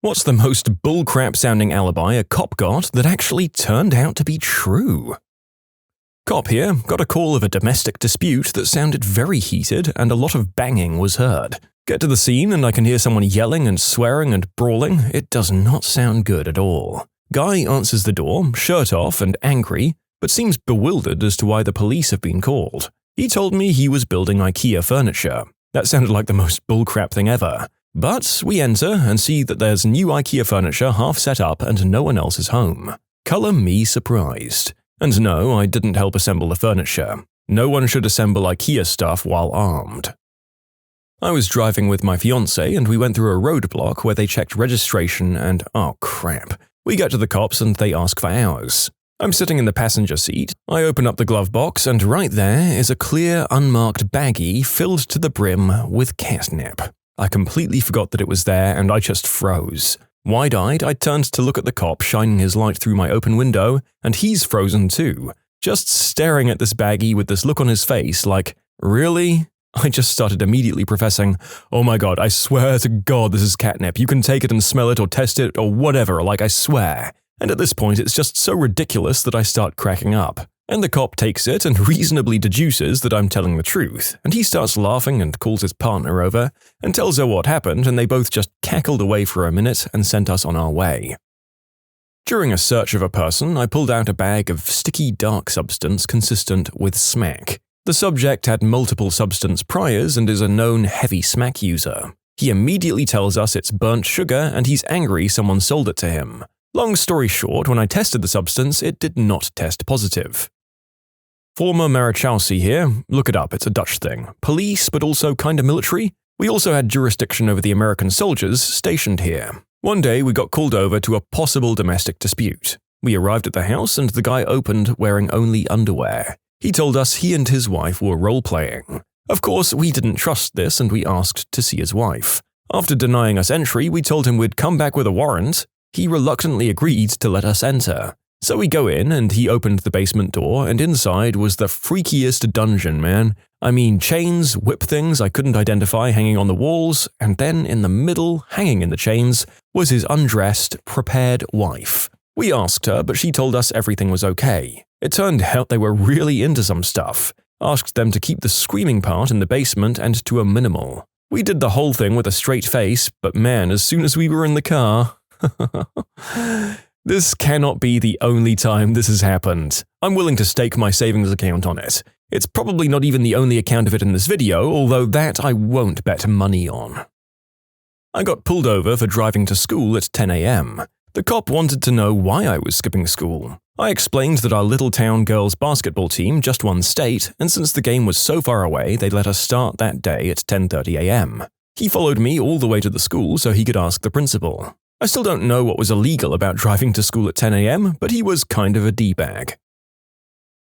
What's the most bullcrap sounding alibi a cop got that actually turned out to be true? Cop here got a call of a domestic dispute that sounded very heated and a lot of banging was heard. Get to the scene and I can hear someone yelling and swearing and brawling. It does not sound good at all. Guy answers the door, shirt off and angry, but seems bewildered as to why the police have been called. He told me he was building IKEA furniture. That sounded like the most bullcrap thing ever. But we enter and see that there's new IKEA furniture half set up and no one else is home. Color me surprised. And no, I didn't help assemble the furniture. No one should assemble IKEA stuff while armed. I was driving with my fiancé and we went through a roadblock where they checked registration and oh crap. We get to the cops and they ask for ours. I'm sitting in the passenger seat. I open up the glove box and right there is a clear, unmarked baggie filled to the brim with catnip. I completely forgot that it was there and I just froze. Wide-eyed, I turned to look at the cop shining his light through my open window, and he's frozen too, just staring at this baggie with this look on his face like, really? I just started immediately professing, oh my god, I swear to god this is catnip, you can take it and smell it or test it or whatever, like I swear. And at this point it's just so ridiculous that I start cracking up. And the cop takes it and reasonably deduces that I'm telling the truth, and he starts laughing and calls his partner over and tells her what happened, and they both just cackled away for a minute and sent us on our way. During a search of a person, I pulled out a bag of sticky dark substance consistent with smack. The subject had multiple substance priors and is a known heavy smack user. He immediately tells us it's burnt sugar and he's angry someone sold it to him. Long story short, when I tested the substance, it did not test positive. Former Maliciouscompliance here, look it up, it's a Dutch thing. Police, but also kinda military. We also had jurisdiction over the American soldiers stationed here. One day we got called over to a possible domestic dispute. We arrived at the house and the guy opened wearing only underwear. He told us he and his wife were role-playing. Of course, we didn't trust this and we asked to see his wife. After denying us entry, we told him we'd come back with a warrant. He reluctantly agreed to let us enter. So we go in and he opened the basement door and inside was the freakiest dungeon, man. I mean chains, whip things I couldn't identify hanging on the walls, and then in the middle, hanging in the chains, was his undressed, prepared wife. We asked her, but she told us everything was okay. It turned out they were really into some stuff. Asked them to keep the screaming part in the basement and to a minimal. We did the whole thing with a straight face, but man, as soon as we were in the car… This cannot be the only time this has happened. I'm willing to stake my savings account on it. It's probably not even the only account of it in this video, although that I won't bet money on. I got pulled over for driving to school at 10 a.m. The cop wanted to know why I was skipping school. I explained that our little town girls basketball team just won state, and since the game was so far away, they let us start that day at 10:30 a.m. He followed me all the way to the school so he could ask the principal. I still don't know what was illegal about driving to school at 10 a.m., but he was kind of a D-bag.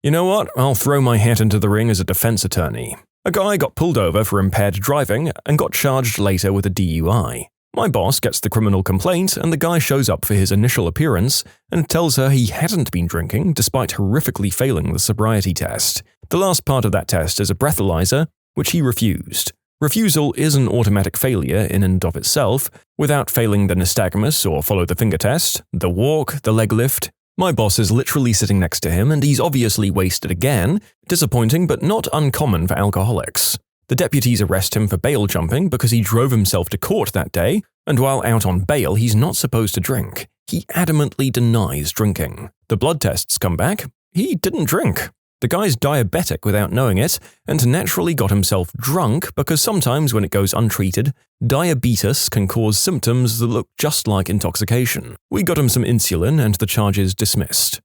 You know what? I'll throw my hat into the ring as a defense attorney. A guy got pulled over for impaired driving and got charged later with a DUI. My boss gets the criminal complaint and the guy shows up for his initial appearance and tells her he hadn't been drinking despite horrifically failing the sobriety test. The last part of that test is a breathalyzer, which he refused. Refusal is an automatic failure in and of itself, without failing the nystagmus or follow the finger test, the walk, the leg lift. My boss is literally sitting next to him and he's obviously wasted again, disappointing but not uncommon for alcoholics. The deputies arrest him for bail jumping because he drove himself to court that day, and while out on bail he's not supposed to drink. He adamantly denies drinking. The blood tests come back. He didn't drink. The guy's diabetic without knowing it, and naturally got himself drunk because sometimes when it goes untreated, diabetes can cause symptoms that look just like intoxication. We got him some insulin and the charges dismissed.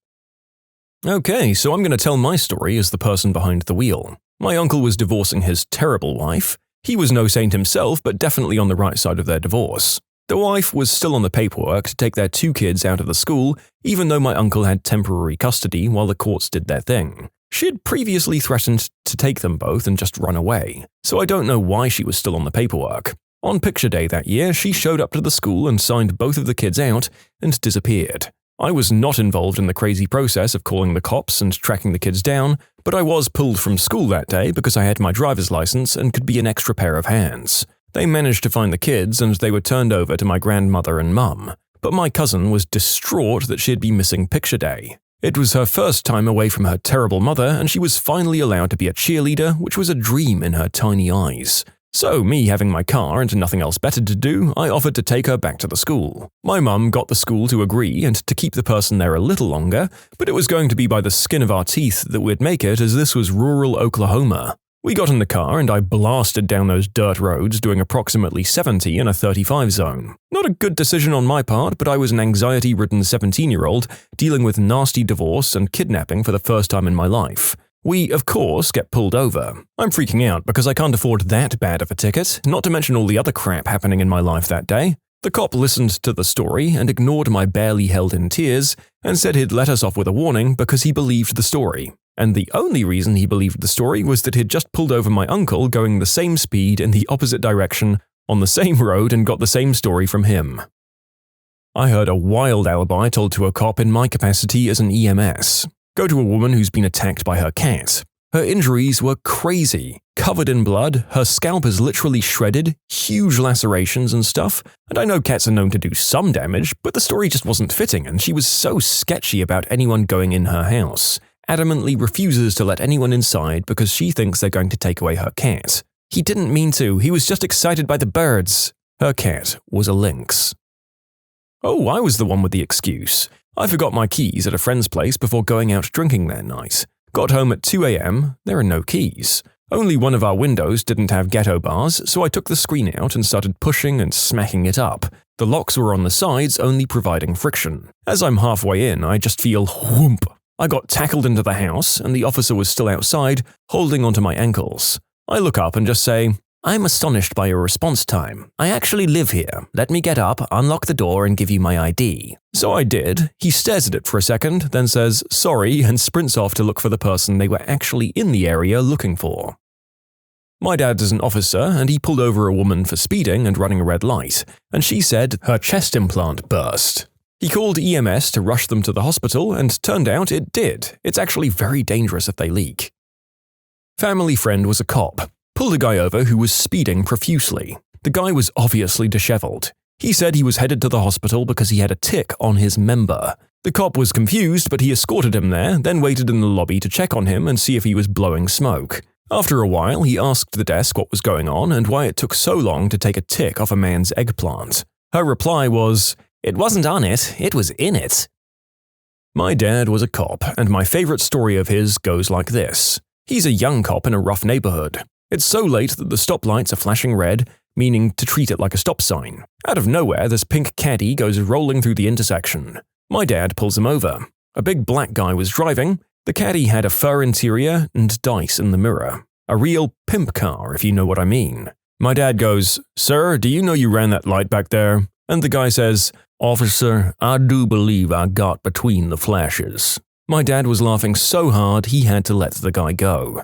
Okay, so I'm going to tell my story as the person behind the wheel. My uncle was divorcing his terrible wife. He was no saint himself, but definitely on the right side of their divorce. The wife was still on the paperwork to take their 2 kids out of the school, even though my uncle had temporary custody while the courts did their thing. She had previously threatened to take them both and just run away, so I don't know why she was still on the paperwork. On picture day that year, she showed up to the school and signed both of the kids out and disappeared. I was not involved in the crazy process of calling the cops and tracking the kids down, but I was pulled from school that day because I had my driver's license and could be an extra pair of hands. They managed to find the kids and they were turned over to my grandmother and mum, but my cousin was distraught that she'd be missing picture day. It was her first time away from her terrible mother and she was finally allowed to be a cheerleader, which was a dream in her tiny eyes. So, me having my car and nothing else better to do, I offered to take her back to the school. My mum got the school to agree and to keep the person there a little longer, but it was going to be by the skin of our teeth that we'd make it, as this was rural Oklahoma. We got in the car and I blasted down those dirt roads doing approximately 70 in a 35 zone. Not a good decision on my part, but I was an anxiety-ridden 17-year-old dealing with nasty divorce and kidnapping for the first time in my life. We, of course, get pulled over. I'm freaking out because I can't afford that bad of a ticket, not to mention all the other crap happening in my life that day. The cop listened to the story and ignored my barely held-in tears and said he'd let us off with a warning because he believed the story. And the only reason he believed the story was that he'd just pulled over my uncle going the same speed in the opposite direction on the same road and got the same story from him. I heard a wild alibi told to a cop in my capacity as an EMS. Go to a woman who's been attacked by her cat. Her injuries were crazy. Covered in blood, her scalp is literally shredded, huge lacerations and stuff, and I know cats are known to do some damage, but the story just wasn't fitting and she was so sketchy about anyone going in her house. Adamantly refuses to let anyone inside because she thinks they're going to take away her cat. He didn't mean to, he was just excited by the birds. Her cat was a lynx. Oh, I was the one with the excuse. I forgot my keys at a friend's place before going out drinking that night. Got home at 2 a.m, there are no keys. Only one of our windows didn't have ghetto bars, so I took the screen out and started pushing and smacking it up. The locks were on the sides, only providing friction. As I'm halfway in, I just feel whoomp. I got tackled into the house, and the officer was still outside, holding onto my ankles. I look up and just say, "I'm astonished by your response time. I actually live here. Let me get up, unlock the door, and give you my ID." So I did. He stares at it for a second, then says, "Sorry," and sprints off to look for the person they were actually in the area looking for. My dad is an officer, and he pulled over a woman for speeding and running a red light, and she said her chest implant burst. He called EMS to rush them to the hospital, and turned out it did. It's actually very dangerous if they leak. Family friend was a cop. Pulled a guy over who was speeding profusely. The guy was obviously disheveled. He said he was headed to the hospital because he had a tick on his member. The cop was confused, but he escorted him there, then waited in the lobby to check on him and see if he was blowing smoke. After a while, he asked the desk what was going on and why it took so long to take a tick off a man's eggplant. Her reply was, "It wasn't on it, it was in it." My dad was a cop, and my favorite story of his goes like this. He's a young cop in a rough neighborhood. It's so late that the stoplights are flashing red, meaning to treat it like a stop sign. Out of nowhere, this pink caddy goes rolling through the intersection. My dad pulls him over. A big black guy was driving. The caddy had a fur interior and dice in the mirror. A real pimp car, if you know what I mean. My dad goes, "Sir, do you know you ran that light back there?" And the guy says, "Officer, I do believe I got between the flashes." My dad was laughing so hard he had to let the guy go.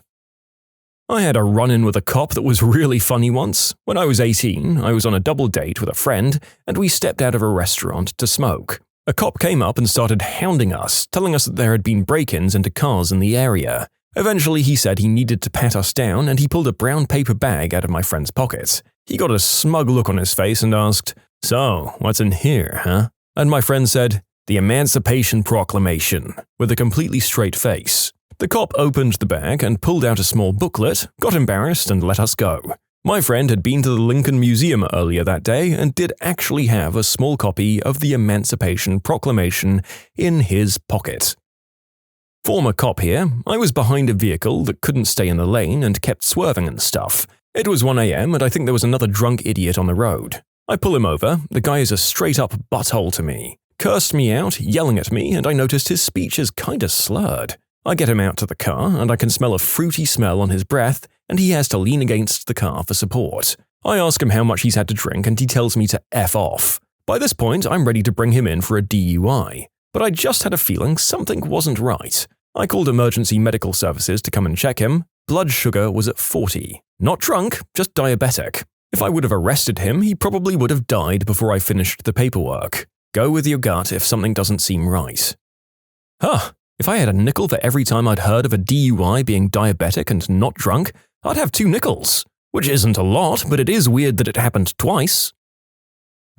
I had a run-in with a cop that was really funny once. When I was 18, I was on a double date with a friend, and we stepped out of a restaurant to smoke. A cop came up and started hounding us, telling us that there had been break-ins into cars in the area. Eventually, he said he needed to pat us down, and he pulled a brown paper bag out of my friend's pocket. He got a smug look on his face and asked, "So, what's in here, huh?" And my friend said, "The Emancipation Proclamation," with a completely straight face. The cop opened the bag and pulled out a small booklet, got embarrassed, and let us go. My friend had been to the Lincoln Museum earlier that day and did actually have a small copy of the Emancipation Proclamation in his pocket. Former cop here, I was behind a vehicle that couldn't stay in the lane and kept swerving and stuff. It was 1 a.m. and I think there was another drunk idiot on the road. I pull him over, the guy is a straight-up butthole to me. Cursed me out, yelling at me, and I noticed his speech is kinda slurred. I get him out to the car, and I can smell a fruity smell on his breath, and he has to lean against the car for support. I ask him how much he's had to drink, and he tells me to F off. By this point, I'm ready to bring him in for a DUI. But I just had a feeling something wasn't right. I called emergency medical services to come and check him. Blood sugar was at 40. Not drunk, just diabetic. If I would have arrested him, he probably would have died before I finished the paperwork. Go with your gut if something doesn't seem right. If I had a nickel for every time I'd heard of a DUI being diabetic and not drunk, I'd have 2 nickels. which isn't a lot, but it is weird that it happened twice.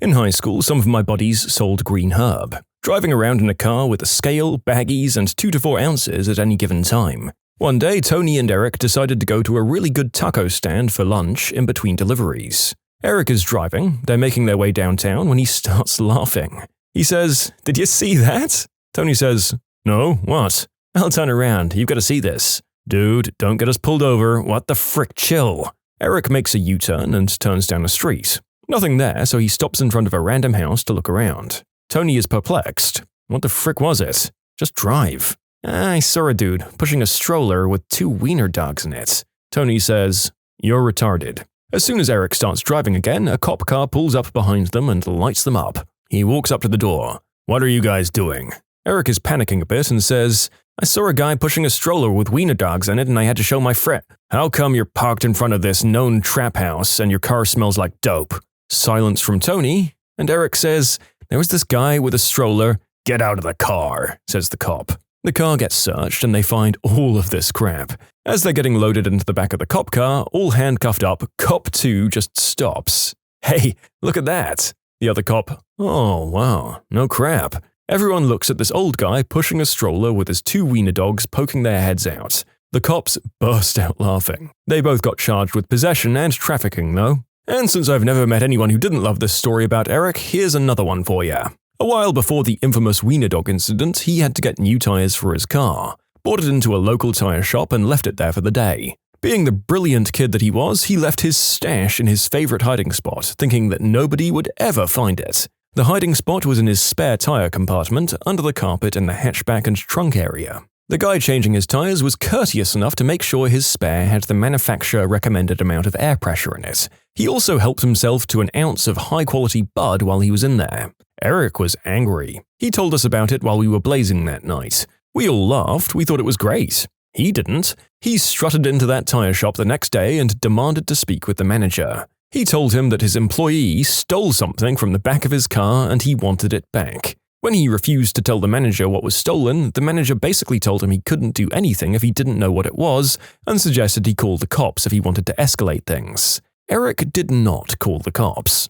In high school, some of my buddies sold green herb, driving around in a car with a scale, baggies, and 2 to 4 ounces at any given time. One day, Tony and Eric decided to go to a really good taco stand for lunch in between deliveries. Eric is driving, they're making their way downtown when he starts laughing. He says, "Did you see that?" Tony says, "No, what?" "I'll turn around, you've got to see this." "Dude, don't get us pulled over, what the frick, chill." Eric makes a U-turn and turns down a street. Nothing there, so he stops in front of a random house to look around. Tony is perplexed. What the frick was it? Just drive. "I saw a dude pushing a stroller with 2 wiener dogs in it." Tony says, "You're retarded." As soon as Eric starts driving again, a cop car pulls up behind them and lights them up. He walks up to the door. "What are you guys doing?" Eric is panicking a bit and says, "I saw a guy pushing a stroller with wiener dogs in it and I had to show my friend." "How come you're parked in front of this known trap house and your car smells like dope?" Silence from Tony, and Eric says, "There was this guy with a stroller." "Get out of the car," says the cop. The car gets searched and they find all of this crap. As they're getting loaded into the back of the cop car, all handcuffed up, Cop 2 just stops. "Hey, look at that." The other cop, "Oh, wow, no crap." Everyone looks at this old guy pushing a stroller with his 2 wiener dogs poking their heads out. The cops burst out laughing. They both got charged with possession and trafficking, though. And since I've never met anyone who didn't love this story about Eric, here's another one for ya. A while before the infamous wiener dog incident, he had to get new tires for his car, bought it into a local tire shop and left it there for the day. Being the brilliant kid that he was, he left his stash in his favorite hiding spot, thinking that nobody would ever find it. The hiding spot was in his spare tire compartment, under the carpet in the hatchback and trunk area. The guy changing his tires was courteous enough to make sure his spare had the manufacturer-recommended amount of air pressure in it. He also helped himself to an ounce of high-quality bud while he was in there. Eric was angry. He told us about it while we were blazing that night. We all laughed, we thought it was great. He didn't. He strutted into that tire shop the next day and demanded to speak with the manager. He told him that his employee stole something from the back of his car and he wanted it back. When he refused to tell the manager what was stolen, the manager basically told him he couldn't do anything if he didn't know what it was and suggested he call the cops if he wanted to escalate things. Eric did not call the cops.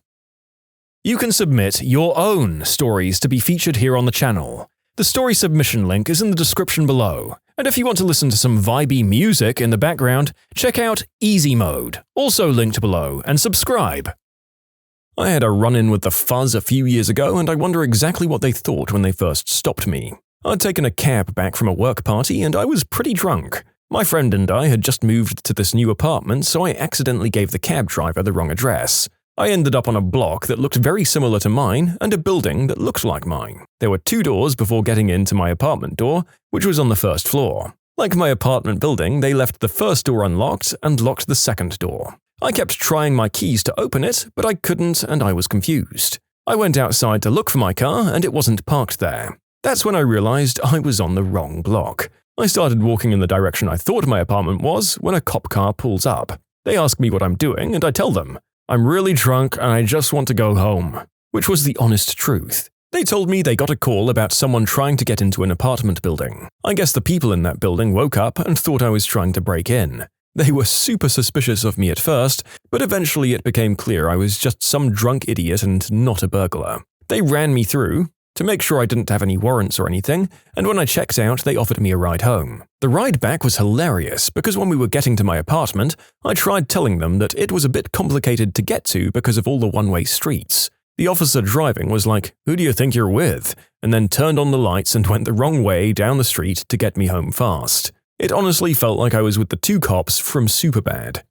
You can submit your own stories to be featured here on the channel. The story submission link is in the description below. And if you want to listen to some vibey music in the background, check out easymode, also linked below, and subscribe. I had a run-in with the Fuzz a few years ago and I wonder exactly what they thought when they first stopped me. I'd taken a cab back from a work party and I was pretty drunk. My friend and I had just moved to this new apartment, so I accidentally gave the cab driver the wrong address. I ended up on a block that looked very similar to mine and a building that looked like mine. There were 2 doors before getting into my apartment door, which was on the 1st floor. Like my apartment building, they left the 1st door unlocked and locked the 2nd door. I kept trying my keys to open it, but I couldn't and I was confused. I went outside to look for my car and it wasn't parked there. That's when I realized I was on the wrong block. I started walking in the direction I thought my apartment was when a cop car pulls up. They ask me what I'm doing and I tell them, "I'm really drunk and I just want to go home," which was the honest truth. They told me they got a call about someone trying to get into an apartment building. I guess the people in that building woke up and thought I was trying to break in. They were super suspicious of me at first, but eventually it became clear I was just some drunk idiot and not a burglar. They ran me through to make sure I didn't have any warrants or anything, and when I checked out, they offered me a ride home. The ride back was hilarious because when we were getting to my apartment, I tried telling them that it was a bit complicated to get to because of all the one-way streets. The officer driving was like, "Who do you think you're with?" and then turned on the lights and went the wrong way down the street to get me home fast. It honestly felt like I was with the 2 cops from Superbad.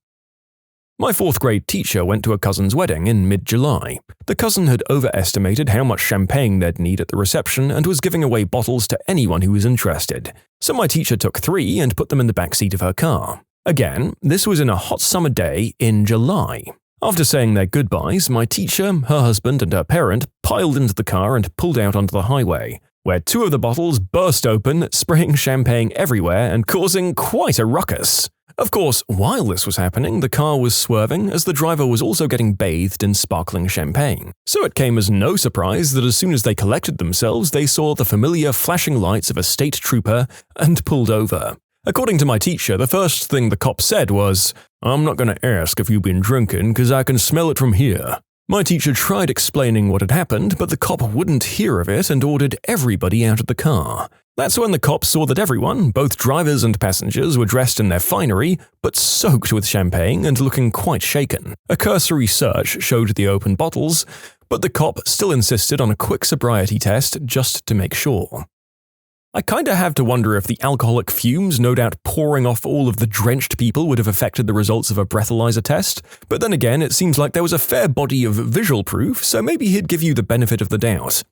My 4th grade teacher went to a cousin's wedding in mid-July. The cousin had overestimated how much champagne they'd need at the reception and was giving away bottles to anyone who was interested. So my teacher took 3 and put them in the back seat of her car. Again, this was in a hot summer day in July. After saying their goodbyes, my teacher, her husband, and her parent piled into the car and pulled out onto the highway, where 2 of the bottles burst open, spraying champagne everywhere and causing quite a ruckus. Of course, while this was happening, the car was swerving as the driver was also getting bathed in sparkling champagne. So it came as no surprise that as soon as they collected themselves, they saw the familiar flashing lights of a state trooper and pulled over. According to my teacher, the first thing the cop said was, I'm not going to ask if you've been drinking because I can smell it from here. My teacher tried explaining what had happened, but the cop wouldn't hear of it and ordered everybody out of the car. That's when the cops saw that everyone, both drivers and passengers, were dressed in their finery, but soaked with champagne and looking quite shaken. A cursory search showed the open bottles, but the cop still insisted on a quick sobriety test just to make sure. I kinda have to wonder if the alcoholic fumes no doubt pouring off all of the drenched people would have affected the results of a breathalyzer test, but then again it seems like there was a fair body of visual proof, so maybe he'd give you the benefit of the doubt.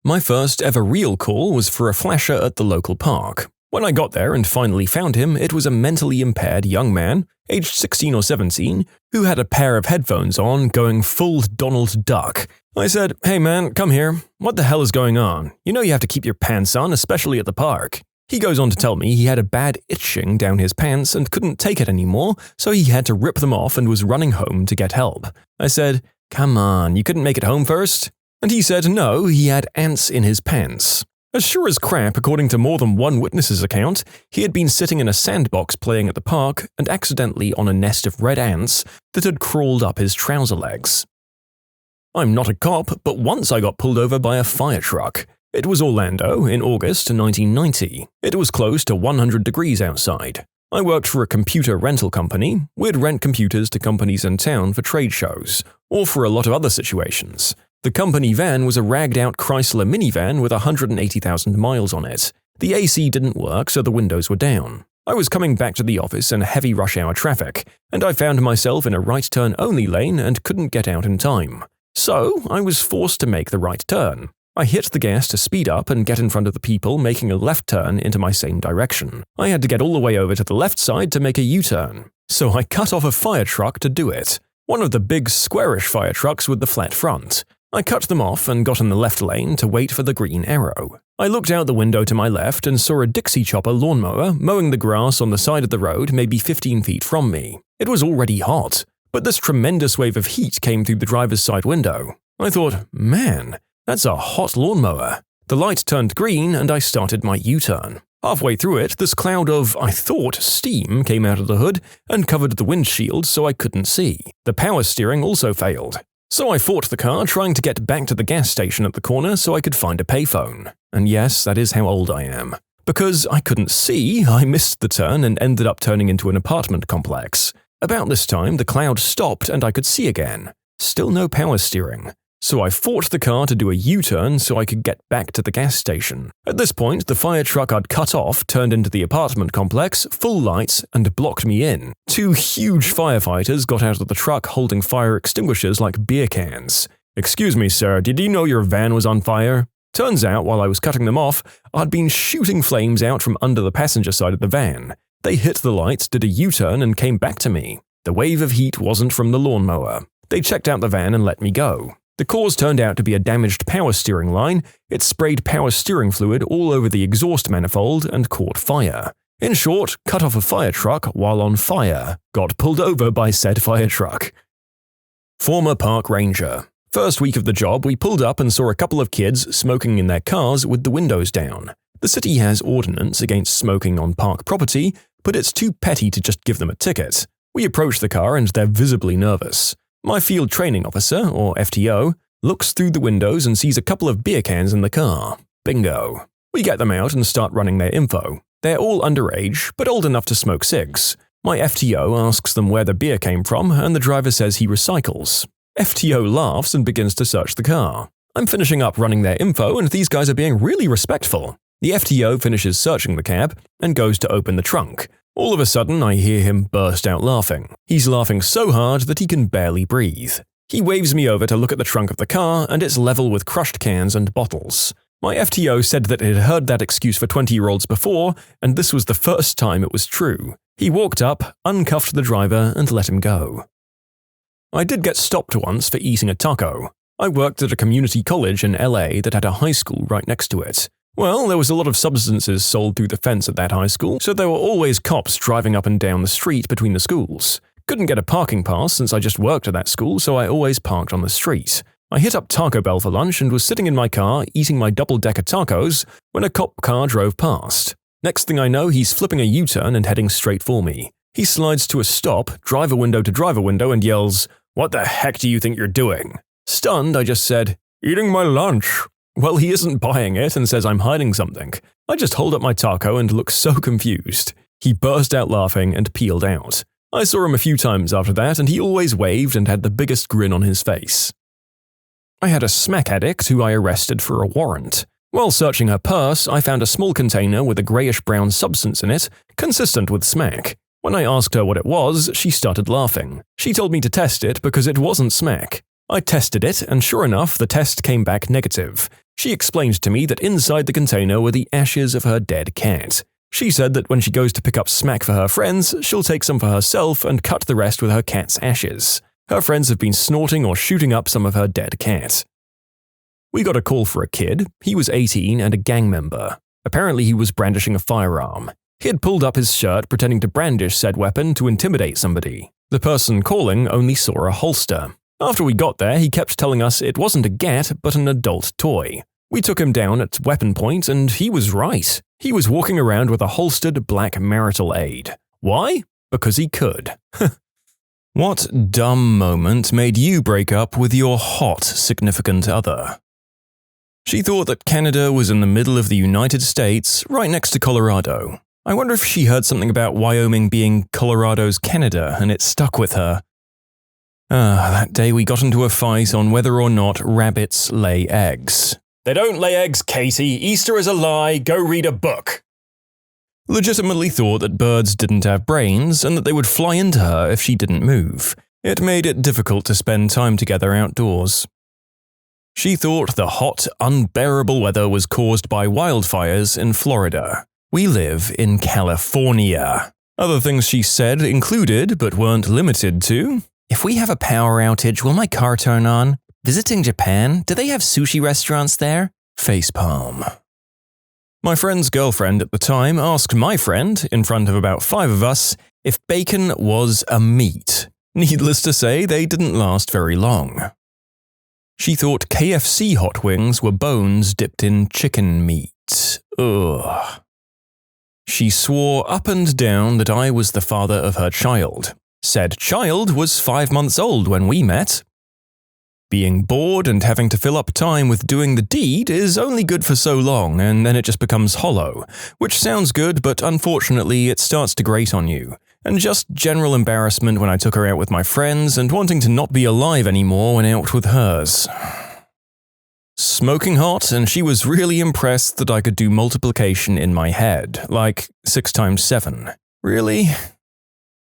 My first ever real call was for a flasher at the local park. When I got there and finally found him, it was a mentally impaired young man, aged 16 or 17, who had a pair of headphones on going full Donald Duck. I said, "Hey man, come here. What the hell is going on? You know you have to keep your pants on, especially at the park." He goes on to tell me he had a bad itching down his pants and couldn't take it anymore, so he had to rip them off and was running home to get help. I said, "Come on, you couldn't make it home first?" And he said no, he had ants in his pants. As sure as crap, according to more than one witness's account, he had been sitting in a sandbox playing at the park and accidentally on a nest of red ants that had crawled up his trouser legs. I'm not a cop, but once I got pulled over by a fire truck. It was Orlando in August 1990. It was close to 100 degrees outside. I worked for a computer rental company. We'd rent computers to companies in town for trade shows, or for a lot of other situations. The company van was a ragged-out Chrysler minivan with 180,000 miles on it. The AC didn't work, so the windows were down. I was coming back to the office in heavy rush-hour traffic, and I found myself in a right-turn-only lane and couldn't get out in time. So, I was forced to make the right turn. I hit the gas to speed up and get in front of the people making a left turn into my same direction. I had to get all the way over to the left side to make a U-turn. So I cut off a fire truck to do it. One of the big squarish fire trucks with the flat front. I cut them off and got in the left lane to wait for the green arrow. I looked out the window to my left and saw a Dixie chopper lawnmower mowing the grass on the side of the road maybe 15 feet from me. It was already hot, but this tremendous wave of heat came through the driver's side window. I thought, man, that's a hot lawnmower. The light turned green and I started my U-turn. Halfway through it, this cloud of, I thought, steam came out of the hood and covered the windshield so I couldn't see. The power steering also failed. So I fought the car trying to get back to the gas station at the corner so I could find a payphone. And yes, that is how old I am. Because I couldn't see, I missed the turn and ended up turning into an apartment complex. About this time, the cloud stopped and I could see again. Still no power steering. So I fought the car to do a U-turn so I could get back to the gas station. At this point, the fire truck I'd cut off turned into the apartment complex, full lights, and blocked me in. Two huge firefighters got out of the truck holding fire extinguishers like beer cans. "Excuse me, sir, did you know your van was on fire?" Turns out, while I was cutting them off, I'd been shooting flames out from under the passenger side of the van. They hit the lights, did a U-turn, and came back to me. The wave of heat wasn't from the lawnmower. They checked out the van and let me go. The cause turned out to be a damaged power steering line. It sprayed power steering fluid all over the exhaust manifold and caught fire. In short, cut off a fire truck while on fire. Got pulled over by said fire truck. Former park ranger. First week of the job, we pulled up and saw a couple of kids smoking in their cars with the windows down. The city has ordinance against smoking on park property, but it's too petty to just give them a ticket. We approach the car and they're visibly nervous. My field training officer, or FTO, looks through the windows and sees a couple of beer cans in the car. Bingo. We get them out and start running their info. They're all underage, but old enough to smoke cigs. My FTO asks them where the beer came from, and the driver says he recycles. FTO laughs and begins to search the car. I'm finishing up running their info, and these guys are being really respectful. The FTO finishes searching the cab and goes to open the trunk. All of a sudden, I hear him burst out laughing. He's laughing so hard that he can barely breathe. He waves me over to look at the trunk of the car, and it's level with crushed cans and bottles. My FTO said that it had heard that excuse for 20-year-olds before, and this was the first time it was true. He walked up, uncuffed the driver, and let him go. I did get stopped once for eating a taco. I worked at a community college in LA that had a high school right next to it. Well, there was a lot of substances sold through the fence at that high school, so there were always cops driving up and down the street between the schools. Couldn't get a parking pass since I just worked at that school, so I always parked on the street. I hit up Taco Bell for lunch and was sitting in my car eating my double-decker tacos when a cop car drove past. Next thing I know, he's flipping a U-turn and heading straight for me. He slides to a stop, driver window to driver window, and yells, "What the heck do you think you're doing?" Stunned, I just said, "Eating my lunch." Well, he isn't buying it and says I'm hiding something. I just hold up my taco and look so confused. He burst out laughing and peeled out. I saw him a few times after that, and he always waved and had the biggest grin on his face. I had a smack addict who I arrested for a warrant. While searching her purse, I found a small container with a greyish-brown substance in it, consistent with smack. When I asked her what it was, she started laughing. She told me to test it because it wasn't smack. I tested it, and sure enough, the test came back negative. She explained to me that inside the container were the ashes of her dead cat. She said that when she goes to pick up smack for her friends, she'll take some for herself and cut the rest with her cat's ashes. Her friends have been snorting or shooting up some of her dead cat. We got a call for a kid. He was 18 and a gang member. Apparently he was brandishing a firearm. He had pulled up his shirt pretending to brandish said weapon to intimidate somebody. The person calling only saw a holster. After we got there, he kept telling us it wasn't a gat but an adult toy. We took him down at weapon point and he was right. He was walking around with a holstered black marital aid. Why? Because he could. What dumb moment made you break up with your hot significant other? She thought that Canada was in the middle of the United States, right next to Colorado. I wonder if she heard something about Wyoming being Colorado's Canada and it stuck with her. That day we got into a fight on whether or not rabbits lay eggs. "They don't lay eggs, Katie. Easter is a lie. Go read a book." Legitimately thought that birds didn't have brains and that they would fly into her if she didn't move. It made it difficult to spend time together outdoors. She thought the hot, unbearable weather was caused by wildfires in Florida. We live in California. Other things she said included, but weren't limited to, "If we have a power outage, will my car turn on? Visiting Japan? Do they have sushi restaurants there?" Facepalm. My friend's girlfriend at the time asked my friend, in front of about 5 of us, if bacon was a meat. Needless to say, they didn't last very long. She thought KFC hot wings were bones dipped in chicken meat. Ugh. She swore up and down that I was the father of her child. Said child was 5 months old when we met. Being bored and having to fill up time with doing the deed is only good for so long, and then it just becomes hollow, which sounds good, but unfortunately it starts to grate on you. And just general embarrassment when I took her out with my friends and wanting to not be alive anymore when out with hers. Smoking hot, and she was really impressed that I could do multiplication in my head, like 6 times 7. Really?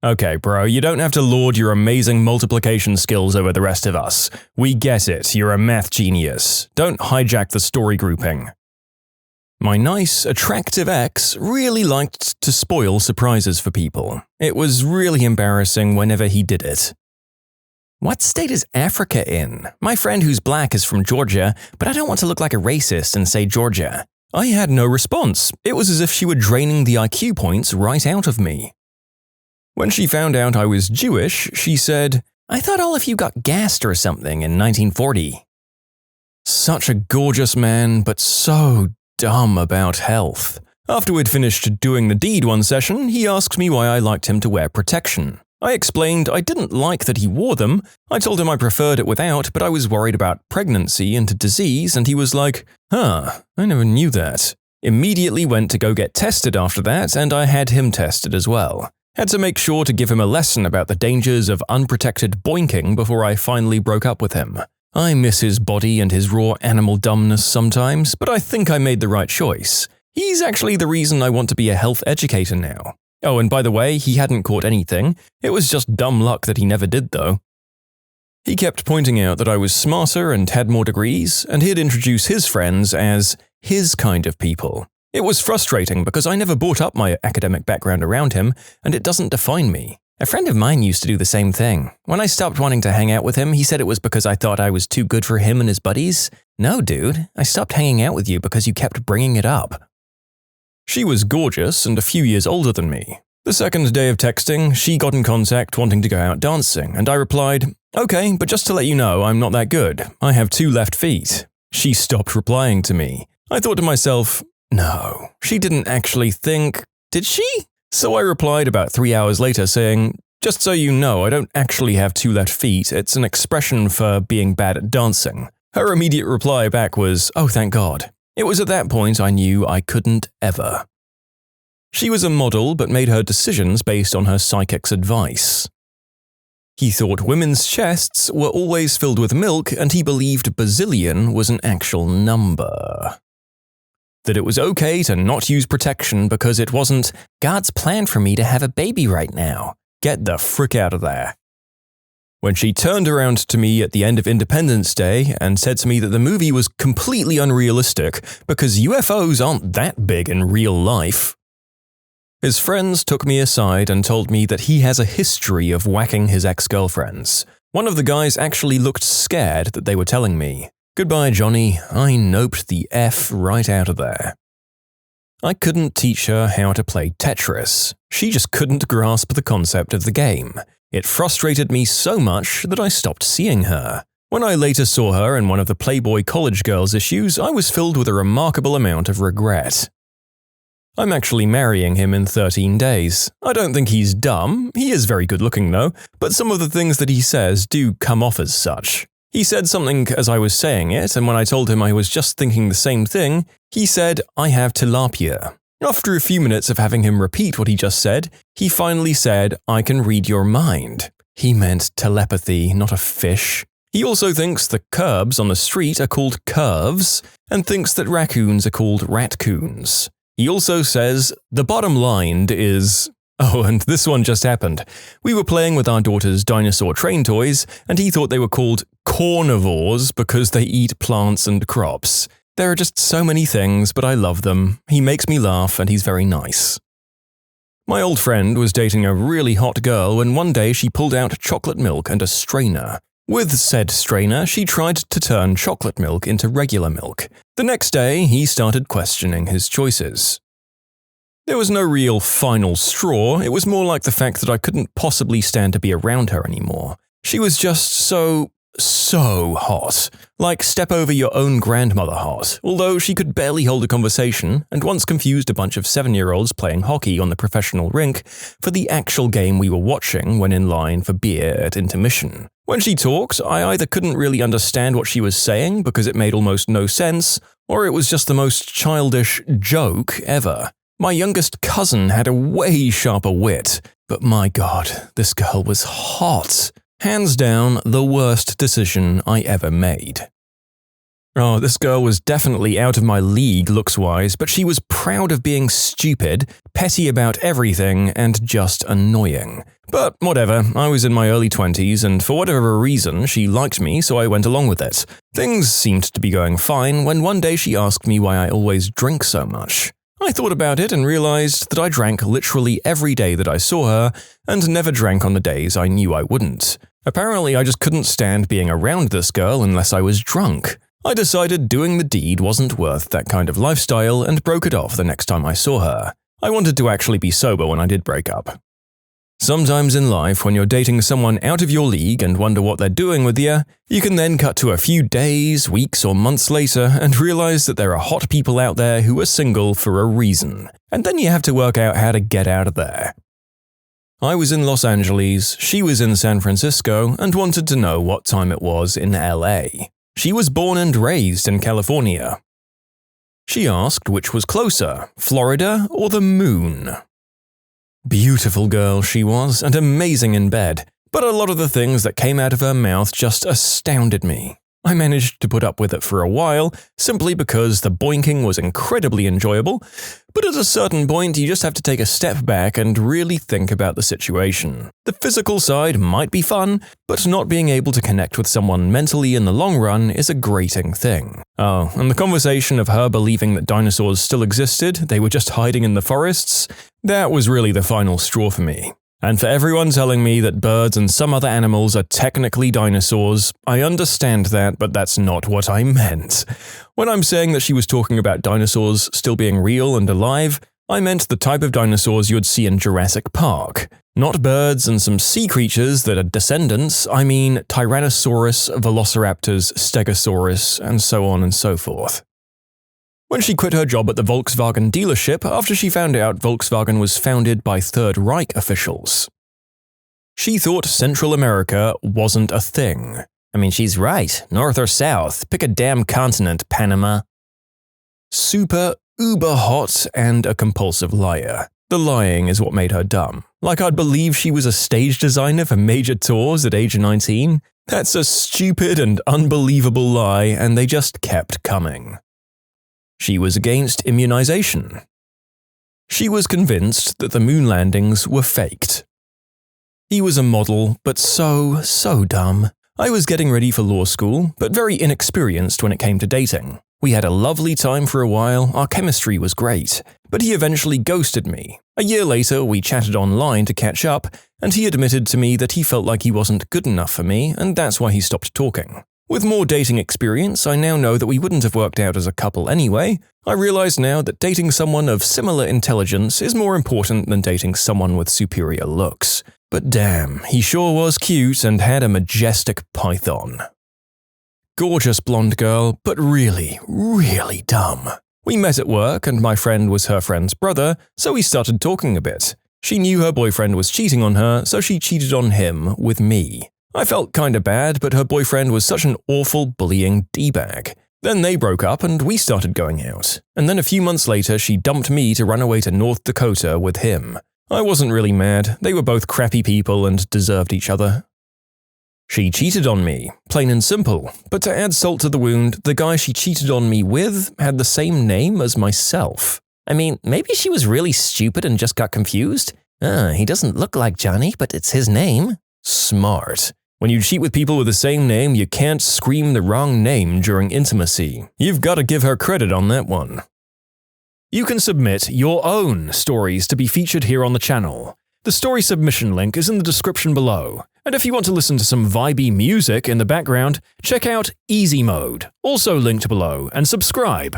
Okay, bro, you don't have to lord your amazing multiplication skills over the rest of us. We get it, you're a math genius. Don't hijack the story grouping. My nice, attractive ex really liked to spoil surprises for people. It was really embarrassing whenever he did it. "What state is Africa in? My friend who's black is from Georgia, but I don't want to look like a racist and say Georgia." I had no response. It was as if she were draining the IQ points right out of me. When she found out I was Jewish, she said, "I thought all of you got gassed or something in 1940. Such a gorgeous man, but so dumb about health. After we'd finished doing the deed one session, he asked me why I liked him to wear protection. I explained I didn't like that he wore them. I told him I preferred it without, but I was worried about pregnancy and disease, and he was like, "Huh, I never knew that." Immediately went to go get tested after that, and I had him tested as well. Had to make sure to give him a lesson about the dangers of unprotected boinking before I finally broke up with him. I miss his body and his raw animal dumbness sometimes, but I think I made the right choice. He's actually the reason I want to be a health educator now. Oh, and by the way, he hadn't caught anything. It was just dumb luck that he never did, though. He kept pointing out that I was smarter and had more degrees, and he'd introduce his friends as his kind of people. It was frustrating because I never brought up my academic background around him, and it doesn't define me. A friend of mine used to do the same thing. When I stopped wanting to hang out with him, he said it was because I thought I was too good for him and his buddies. No, dude, I stopped hanging out with you because you kept bringing it up. She was gorgeous and a few years older than me. The second day of texting, she got in contact wanting to go out dancing, and I replied, "Okay, but just to let you know, I'm not that good. I have 2 left feet." She stopped replying to me. I thought to myself, no, she didn't actually think, did she? So I replied about 3 hours later saying, "Just so you know, I don't actually have 2 left feet, it's an expression for being bad at dancing." Her immediate reply back was, "Oh, thank God." It was at that point I knew I couldn't ever. She was a model but made her decisions based on her psychic's advice. He thought women's chests were always filled with milk and he believed bazillion was an actual number. That it was okay to not use protection because it wasn't God's plan for me to have a baby right now. Get the frick out of there. When she turned around to me at the end of Independence Day and said to me that the movie was completely unrealistic because UFOs aren't that big in real life. His friends took me aside and told me that he has a history of whacking his ex-girlfriends. One of the guys actually looked scared that they were telling me. Goodbye, Johnny. I noped the F right out of there. I couldn't teach her how to play Tetris. She just couldn't grasp the concept of the game. It frustrated me so much that I stopped seeing her. When I later saw her in one of the Playboy College Girls issues, I was filled with a remarkable amount of regret. I'm actually marrying him in 13 days. I don't think he's dumb. He is very good looking though, but some of the things that he says do come off as such. He said something as I was saying it, and when I told him I was just thinking the same thing, he said, "I have tilapia." After a few minutes of having him repeat what he just said, he finally said, "I can read your mind." He meant telepathy, not a fish. He also thinks the curbs on the street are called curves, and thinks that raccoons are called ratcoons. He also says, "The bottom line is..." Oh, and this one just happened. We were playing with our daughter's dinosaur train toys, and he thought they were called carnivores because they eat plants and crops. There are just so many things, but I love them. He makes me laugh, and he's very nice. My old friend was dating a really hot girl when one day she pulled out chocolate milk and a strainer. With said strainer, she tried to turn chocolate milk into regular milk. The next day, he started questioning his choices. There was no real final straw, it was more like the fact that I couldn't possibly stand to be around her anymore. She was just so hot. Like step over your own grandmother hot, although she could barely hold a conversation and once confused a bunch of 7-year-olds playing hockey on the professional rink for the actual game we were watching when in line for beer at intermission. When she talked, I either couldn't really understand what she was saying because it made almost no sense, or it was just the most childish joke ever. My youngest cousin had a way sharper wit, but my God, this girl was hot. Hands down, the worst decision I ever made. Oh, this girl was definitely out of my league looks-wise, but she was proud of being stupid, petty about everything, and just annoying. But whatever, I was in my early 20s, and for whatever reason, she liked me, so I went along with it. Things seemed to be going fine when one day she asked me why I always drink so much. I thought about it and realized that I drank literally every day that I saw her, and never drank on the days I knew I wouldn't. Apparently, I just couldn't stand being around this girl unless I was drunk. I decided doing the deed wasn't worth that kind of lifestyle and broke it off the next time I saw her. I wanted to actually be sober when I did break up. Sometimes in life, when you're dating someone out of your league and wonder what they're doing with you can then cut to a few days, weeks, or months later and realize that there are hot people out there who are single for a reason, and then you have to work out how to get out of there. I was in Los Angeles, she was in San Francisco, and wanted to know what time it was in LA. She was born and raised in California. She asked which was closer, Florida or the moon. Beautiful girl she was, and amazing in bed, but a lot of the things that came out of her mouth just astounded me. I managed to put up with it for a while, simply because the boinking was incredibly enjoyable, but at a certain point you just have to take a step back and really think about the situation. The physical side might be fun, but not being able to connect with someone mentally in the long run is a grating thing. Oh, and the conversation of her believing that dinosaurs still existed, they were just hiding in the forests, that was really the final straw for me. And for everyone telling me that birds and some other animals are technically dinosaurs, I understand that, but that's not what I meant. When I'm saying that she was talking about dinosaurs still being real and alive, I meant the type of dinosaurs you would see in Jurassic Park. Not birds and some sea creatures that are descendants, I mean Tyrannosaurus, Velociraptors, Stegosaurus, and so on and so forth. When she quit her job at the Volkswagen dealership after she found out Volkswagen was founded by Third Reich officials. She thought Central America wasn't a thing. I mean, she's right. North or south? Pick a damn continent, Panama. Super, uber hot and a compulsive liar. The lying is what made her dumb. Like I'd believe she was a stage designer for major tours at age 19. That's a stupid and unbelievable lie, and they just kept coming. She was against immunization. She was convinced that the moon landings were faked. He was a model, but so dumb. I was getting ready for law school, but very inexperienced when it came to dating. We had a lovely time for a while, our chemistry was great, but he eventually ghosted me. A year later, we chatted online to catch up, and he admitted to me that he felt like he wasn't good enough for me, and that's why he stopped talking. With more dating experience, I now know that we wouldn't have worked out as a couple anyway. I realize now that dating someone of similar intelligence is more important than dating someone with superior looks. But damn, he sure was cute and had a majestic python. Gorgeous blonde girl, but really dumb. We met at work and my friend was her friend's brother, so we started talking a bit. She knew her boyfriend was cheating on her, so she cheated on him with me. I felt kinda bad, but her boyfriend was such an awful bullying d-bag. Then they broke up and we started going out. And then a few months later, she dumped me to run away to North Dakota with him. I wasn't really mad, they were both crappy people and deserved each other. She cheated on me, plain and simple, but to add salt to the wound, the guy she cheated on me with had the same name as myself. I mean, maybe she was really stupid and just got confused? He doesn't look like Johnny, but it's his name. Smart. When you cheat with people with the same name, you can't scream the wrong name during intimacy. You've got to give her credit on that one. You can submit your own stories to be featured here on the channel. The story submission link is in the description below. And if you want to listen to some vibey music in the background, check out easymode, also linked below, and subscribe.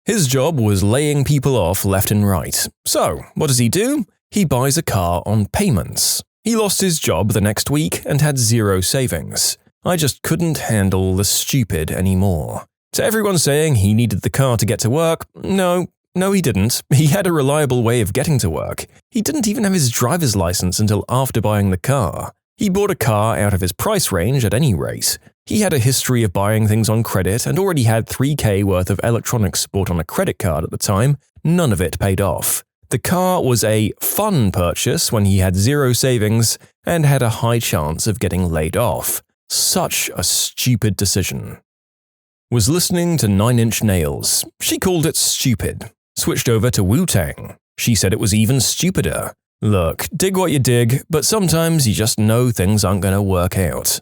His job was laying people off left and right. So, what does he do? He buys a car on payments. He lost his job the next week and had zero savings. I just couldn't handle the stupid anymore. To everyone saying he needed the car to get to work, no, he didn't. He had a reliable way of getting to work. He didn't even have his driver's license until after buying the car. He bought a car out of his price range at any rate. He had a history of buying things on credit and already had $3,000 worth of electronics bought on a credit card at the time. None of it paid off. The car was a fun purchase when he had zero savings and had a high chance of getting laid off. Such a stupid decision. Was listening to 9 Inch Nails. She called it stupid. Switched over to Wu-Tang. She said it was even stupider. Look, dig what you dig, but sometimes you just know things aren't going to work out.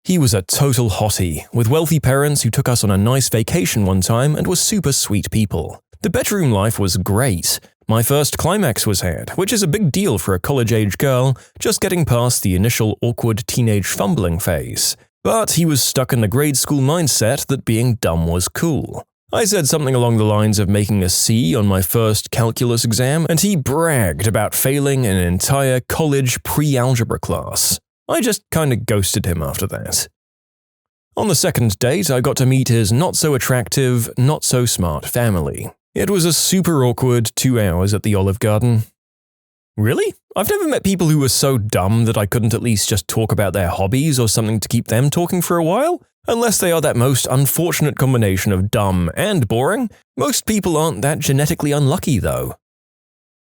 He was a total hottie, with wealthy parents who took us on a nice vacation one time and were super sweet people. The bedroom life was great. My first climax was had, which is a big deal for a college-age girl, just getting past the initial awkward teenage fumbling phase. But he was stuck in the grade school mindset that being dumb was cool. I said something along the lines of making a C on my first calculus exam, and he bragged about failing an entire college pre-algebra class. I just kinda ghosted him after that. On the second date, I got to meet his not-so-attractive, not-so-smart family. It was a super awkward 2 hours at the Olive Garden. Really? I've never met people who were so dumb that I couldn't at least just talk about their hobbies or something to keep them talking for a while? Unless they are that most unfortunate combination of dumb and boring. Most people aren't that genetically unlucky, though.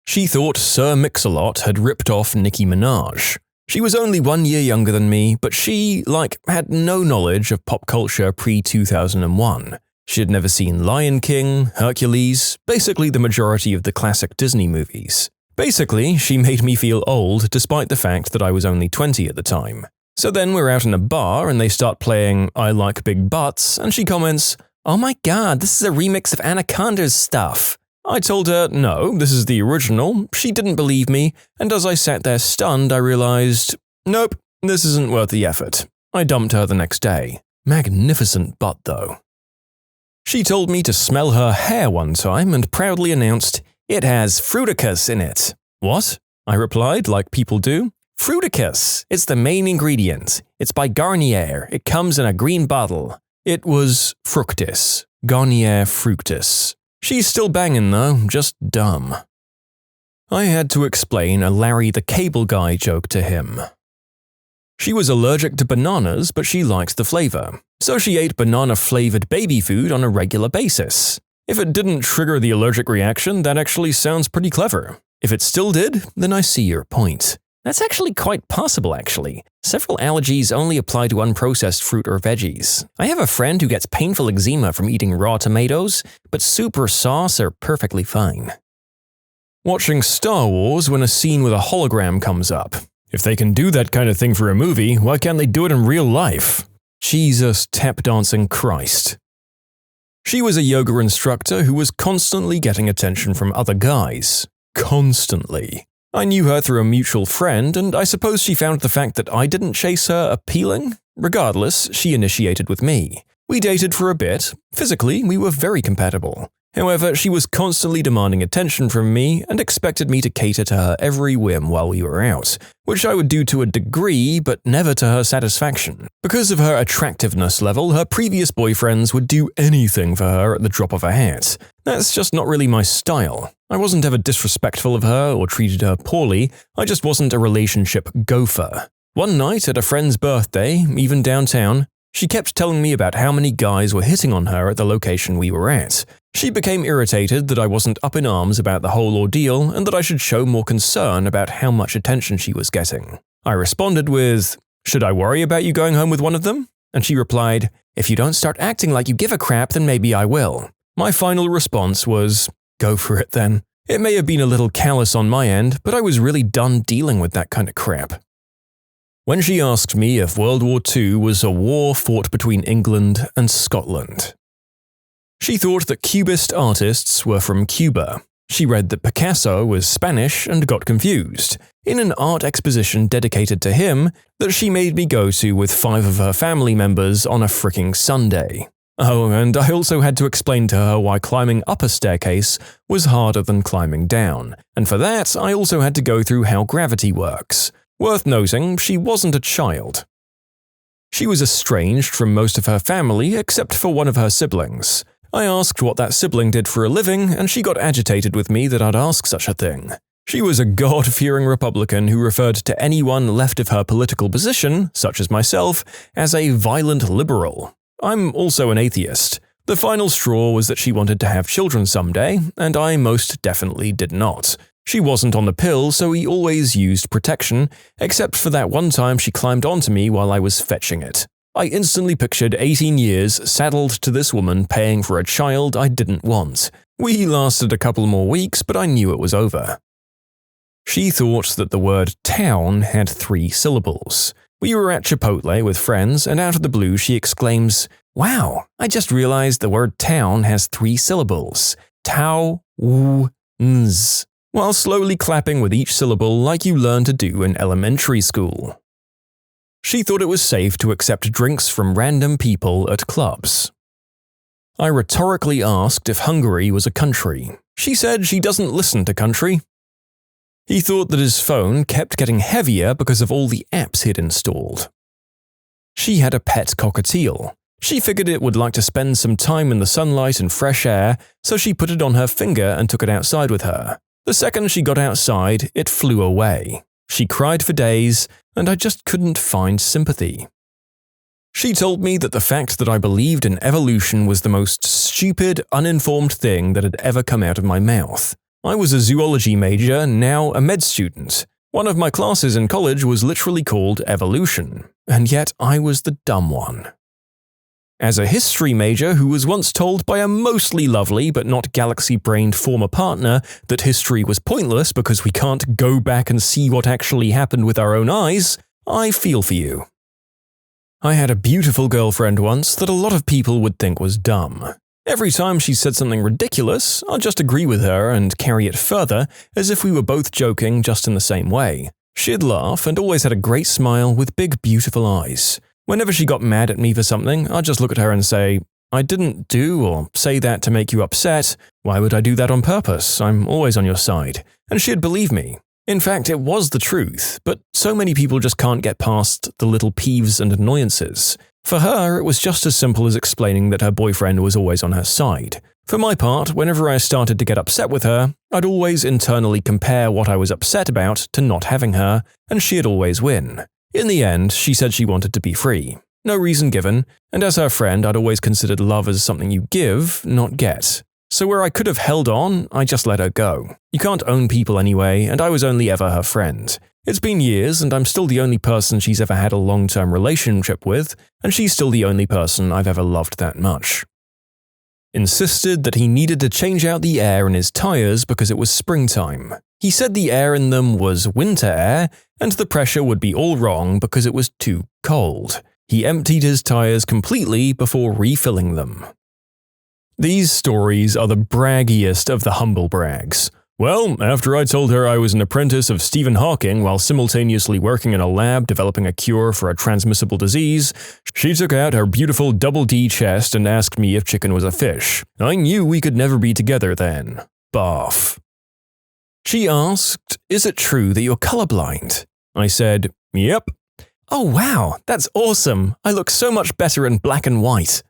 She thought Sir Mix-a-Lot had ripped off Nicki Minaj. She was only 1 year younger than me, but she, had no knowledge of pop culture pre-2001. She had never seen Lion King, Hercules, basically the majority of the classic Disney movies. Basically, she made me feel old despite the fact that I was only 20 at the time. So then we're out in a bar and they start playing I Like Big Butts and she comments, "Oh my god, this is a remix of Anaconda's stuff." I told her, no, this is the original. She didn't believe me, and as I sat there stunned, I realized, nope, this isn't worth the effort. I dumped her the next day. Magnificent butt though. She told me to smell her hair one time and proudly announced, "It has fruticus in it." What? I replied, like people do. Fruticus. It's the main ingredient. It's by Garnier. It comes in a green bottle. It was fructis. Garnier fructus. She's still banging though, just dumb. I had to explain a Larry the Cable Guy joke to him. She was allergic to bananas, but she liked the flavor, so she ate banana-flavored baby food on a regular basis. If it didn't trigger the allergic reaction, that actually sounds pretty clever. If it still did, then I see your point. That's actually quite possible, actually. Several allergies only apply to unprocessed fruit or veggies. I have a friend who gets painful eczema from eating raw tomatoes, but soup or sauce are perfectly fine. Watching Star Wars when a scene with a hologram comes up. If they can do that kind of thing for a movie, why can't they do it in real life? Jesus tap-dancing Christ. She was a yoga instructor who was constantly getting attention from other guys. Constantly. I knew her through a mutual friend, and I suppose she found the fact that I didn't chase her appealing. Regardless, she initiated with me. We dated for a bit. Physically, we were very compatible. However, she was constantly demanding attention from me and expected me to cater to her every whim while we were out, which I would do to a degree, but never to her satisfaction. Because of her attractiveness level, her previous boyfriends would do anything for her at the drop of a hat. That's just not really my style. I wasn't ever disrespectful of her or treated her poorly, I just wasn't a relationship gopher. One night at a friend's birthday, even downtown, she kept telling me about how many guys were hitting on her at the location we were at. She became irritated that I wasn't up in arms about the whole ordeal and that I should show more concern about how much attention she was getting. I responded with, "Should I worry about you going home with one of them?" And she replied, "If you don't start acting like you give a crap, then maybe I will." My final response was, "Go for it then." It may have been a little callous on my end, but I was really done dealing with that kind of crap. When she asked me if World War II was a war fought between England and Scotland. She thought that Cubist artists were from Cuba. She read that Picasso was Spanish and got confused. In an art exposition dedicated to him that she made me go to with 5 of her family members on a fricking Sunday. Oh, and I also had to explain to her why climbing up a staircase was harder than climbing down, and for that I also had to go through how gravity works. Worth noting, she wasn't a child. She was estranged from most of her family except for one of her siblings. I asked what that sibling did for a living, and she got agitated with me that I'd ask such a thing. She was a God-fearing Republican who referred to anyone left of her political position, such as myself, as a violent liberal. I'm also an atheist. The final straw was that she wanted to have children someday, and I most definitely did not. She wasn't on the pill, so we always used protection, except for that one time she climbed onto me while I was fetching it. I instantly pictured 18 years saddled to this woman paying for a child I didn't want. We lasted a couple more weeks, but I knew it was over. She thought that the word town had 3 syllables. We were at Chipotle with friends, and out of the blue she exclaims, "Wow, I just realized the word town has 3 syllables. Tau-wu-nz," while slowly clapping with each syllable like you learn to do in elementary school. She thought it was safe to accept drinks from random people at clubs. I rhetorically asked if Hungary was a country. She said she doesn't listen to country. He thought that his phone kept getting heavier because of all the apps he'd installed. She had a pet cockatiel. She figured it would like to spend some time in the sunlight and fresh air, so she put it on her finger and took it outside with her. The second she got outside, it flew away. She cried for days, and I just couldn't find sympathy. She told me that the fact that I believed in evolution was the most stupid, uninformed thing that had ever come out of my mouth. I was a zoology major, now a med student. One of my classes in college was literally called evolution, and yet I was the dumb one. As a history major who was once told by a mostly lovely but not galaxy-brained former partner that history was pointless because we can't go back and see what actually happened with our own eyes, I feel for you. I had a beautiful girlfriend once that a lot of people would think was dumb. Every time she said something ridiculous, I'd just agree with her and carry it further as if we were both joking just in the same way. She'd laugh and always had a great smile with big beautiful eyes. Whenever she got mad at me for something, I'd just look at her and say, "I didn't do or say that to make you upset. Why would I do that on purpose? I'm always on your side." And she'd believe me. In fact, it was the truth, but so many people just can't get past the little peeves and annoyances. For her, it was just as simple as explaining that her boyfriend was always on her side. For my part, whenever I started to get upset with her, I'd always internally compare what I was upset about to not having her, and she'd always win. In the end, she said she wanted to be free. No reason given, and as her friend, I'd always considered love as something you give, not get. So where I could have held on, I just let her go. You can't own people anyway, and I was only ever her friend. It's been years, and I'm still the only person she's ever had a long-term relationship with, and she's still the only person I've ever loved that much. Insisted that he needed to change out the air in his tires because it was springtime. He said the air in them was winter air, and the pressure would be all wrong because it was too cold. He emptied his tires completely before refilling them. These stories are the braggiest of the humble brags. Well, after I told her I was an apprentice of Stephen Hawking while simultaneously working in a lab developing a cure for a transmissible disease, she took out her beautiful double D chest and asked me if chicken was a fish. I knew we could never be together then. Barf. She asked, "Is it true that you're colorblind?" I said, "Yep." "Oh wow, that's awesome. I look so much better in black and white."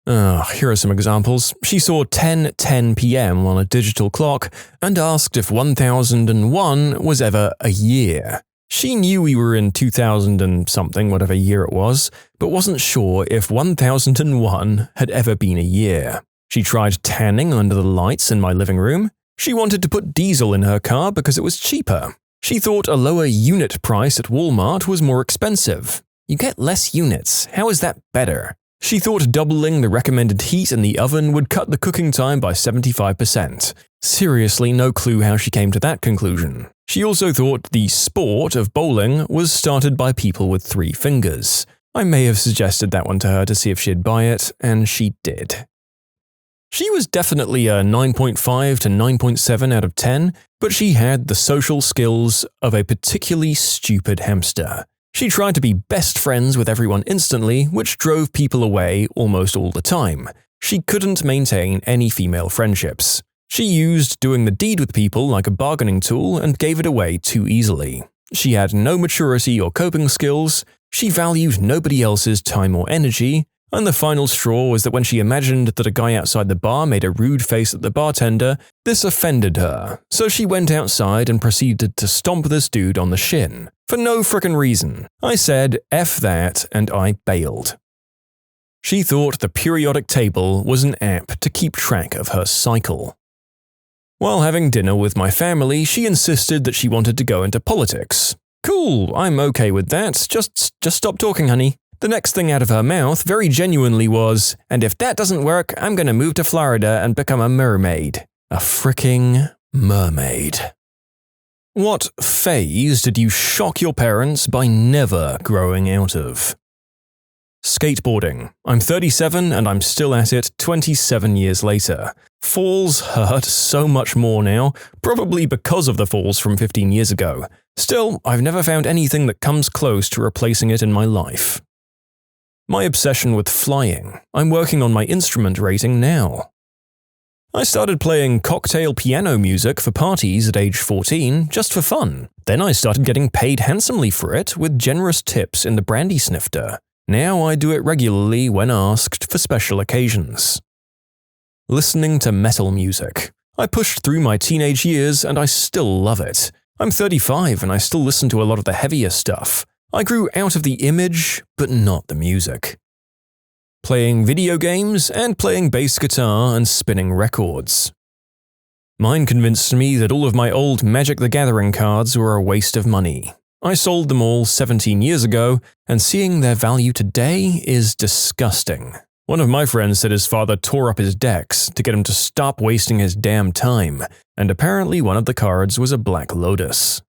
Here are some examples. She saw 10:10 p.m. on a digital clock and asked if 1001 was ever a year. She knew we were in 2000 and something, whatever year it was, but wasn't sure if 1001 had ever been a year. She tried tanning under the lights in my living room. She wanted to put diesel in her car because it was cheaper. She thought a lower unit price at Walmart was more expensive. You get less units. How is that better? She thought doubling the recommended heat in the oven would cut the cooking time by 75%. Seriously, no clue how she came to that conclusion. She also thought the sport of bowling was started by people with 3 fingers. I may have suggested that one to her to see if she'd buy it, and she did. She was definitely a 9.5 to 9.7 out of 10, but she had the social skills of a particularly stupid hamster. She tried to be best friends with everyone instantly, which drove people away almost all the time. She couldn't maintain any female friendships. She used doing the deed with people like a bargaining tool and gave it away too easily. She had no maturity or coping skills, she valued nobody else's time or energy, and the final straw was that when she imagined that a guy outside the bar made a rude face at the bartender, this offended her, so she went outside and proceeded to stomp this dude on the shin. For no frickin' reason. I said, F that, and I bailed. She thought the periodic table was an app to keep track of her cycle. While having dinner with my family, she insisted that she wanted to go into politics. Cool, I'm okay with that, just stop talking, honey. The next thing out of her mouth very genuinely was, "And if that doesn't work, I'm gonna move to Florida and become a mermaid." A fricking mermaid. What phase did you shock your parents by never growing out of? Skateboarding. I'm 37 and I'm still at it 27 years later. Falls hurt so much more now, probably because of the falls from 15 years ago. Still, I've never found anything that comes close to replacing it in my life. My obsession with flying. I'm working on my instrument rating now. I started playing cocktail piano music for parties at age 14, just for fun. Then I started getting paid handsomely for it with generous tips in the brandy snifter. Now I do it regularly when asked for special occasions. Listening to metal music. I pushed through my teenage years and I still love it. I'm 35 and I still listen to a lot of the heavier stuff. I grew out of the image, but not the music. Playing video games and playing bass guitar and spinning records. Mine convinced me that all of my old Magic the Gathering cards were a waste of money. I sold them all 17 years ago, and seeing their value today is disgusting. One of my friends said his father tore up his decks to get him to stop wasting his damn time, and apparently one of the cards was a Black Lotus.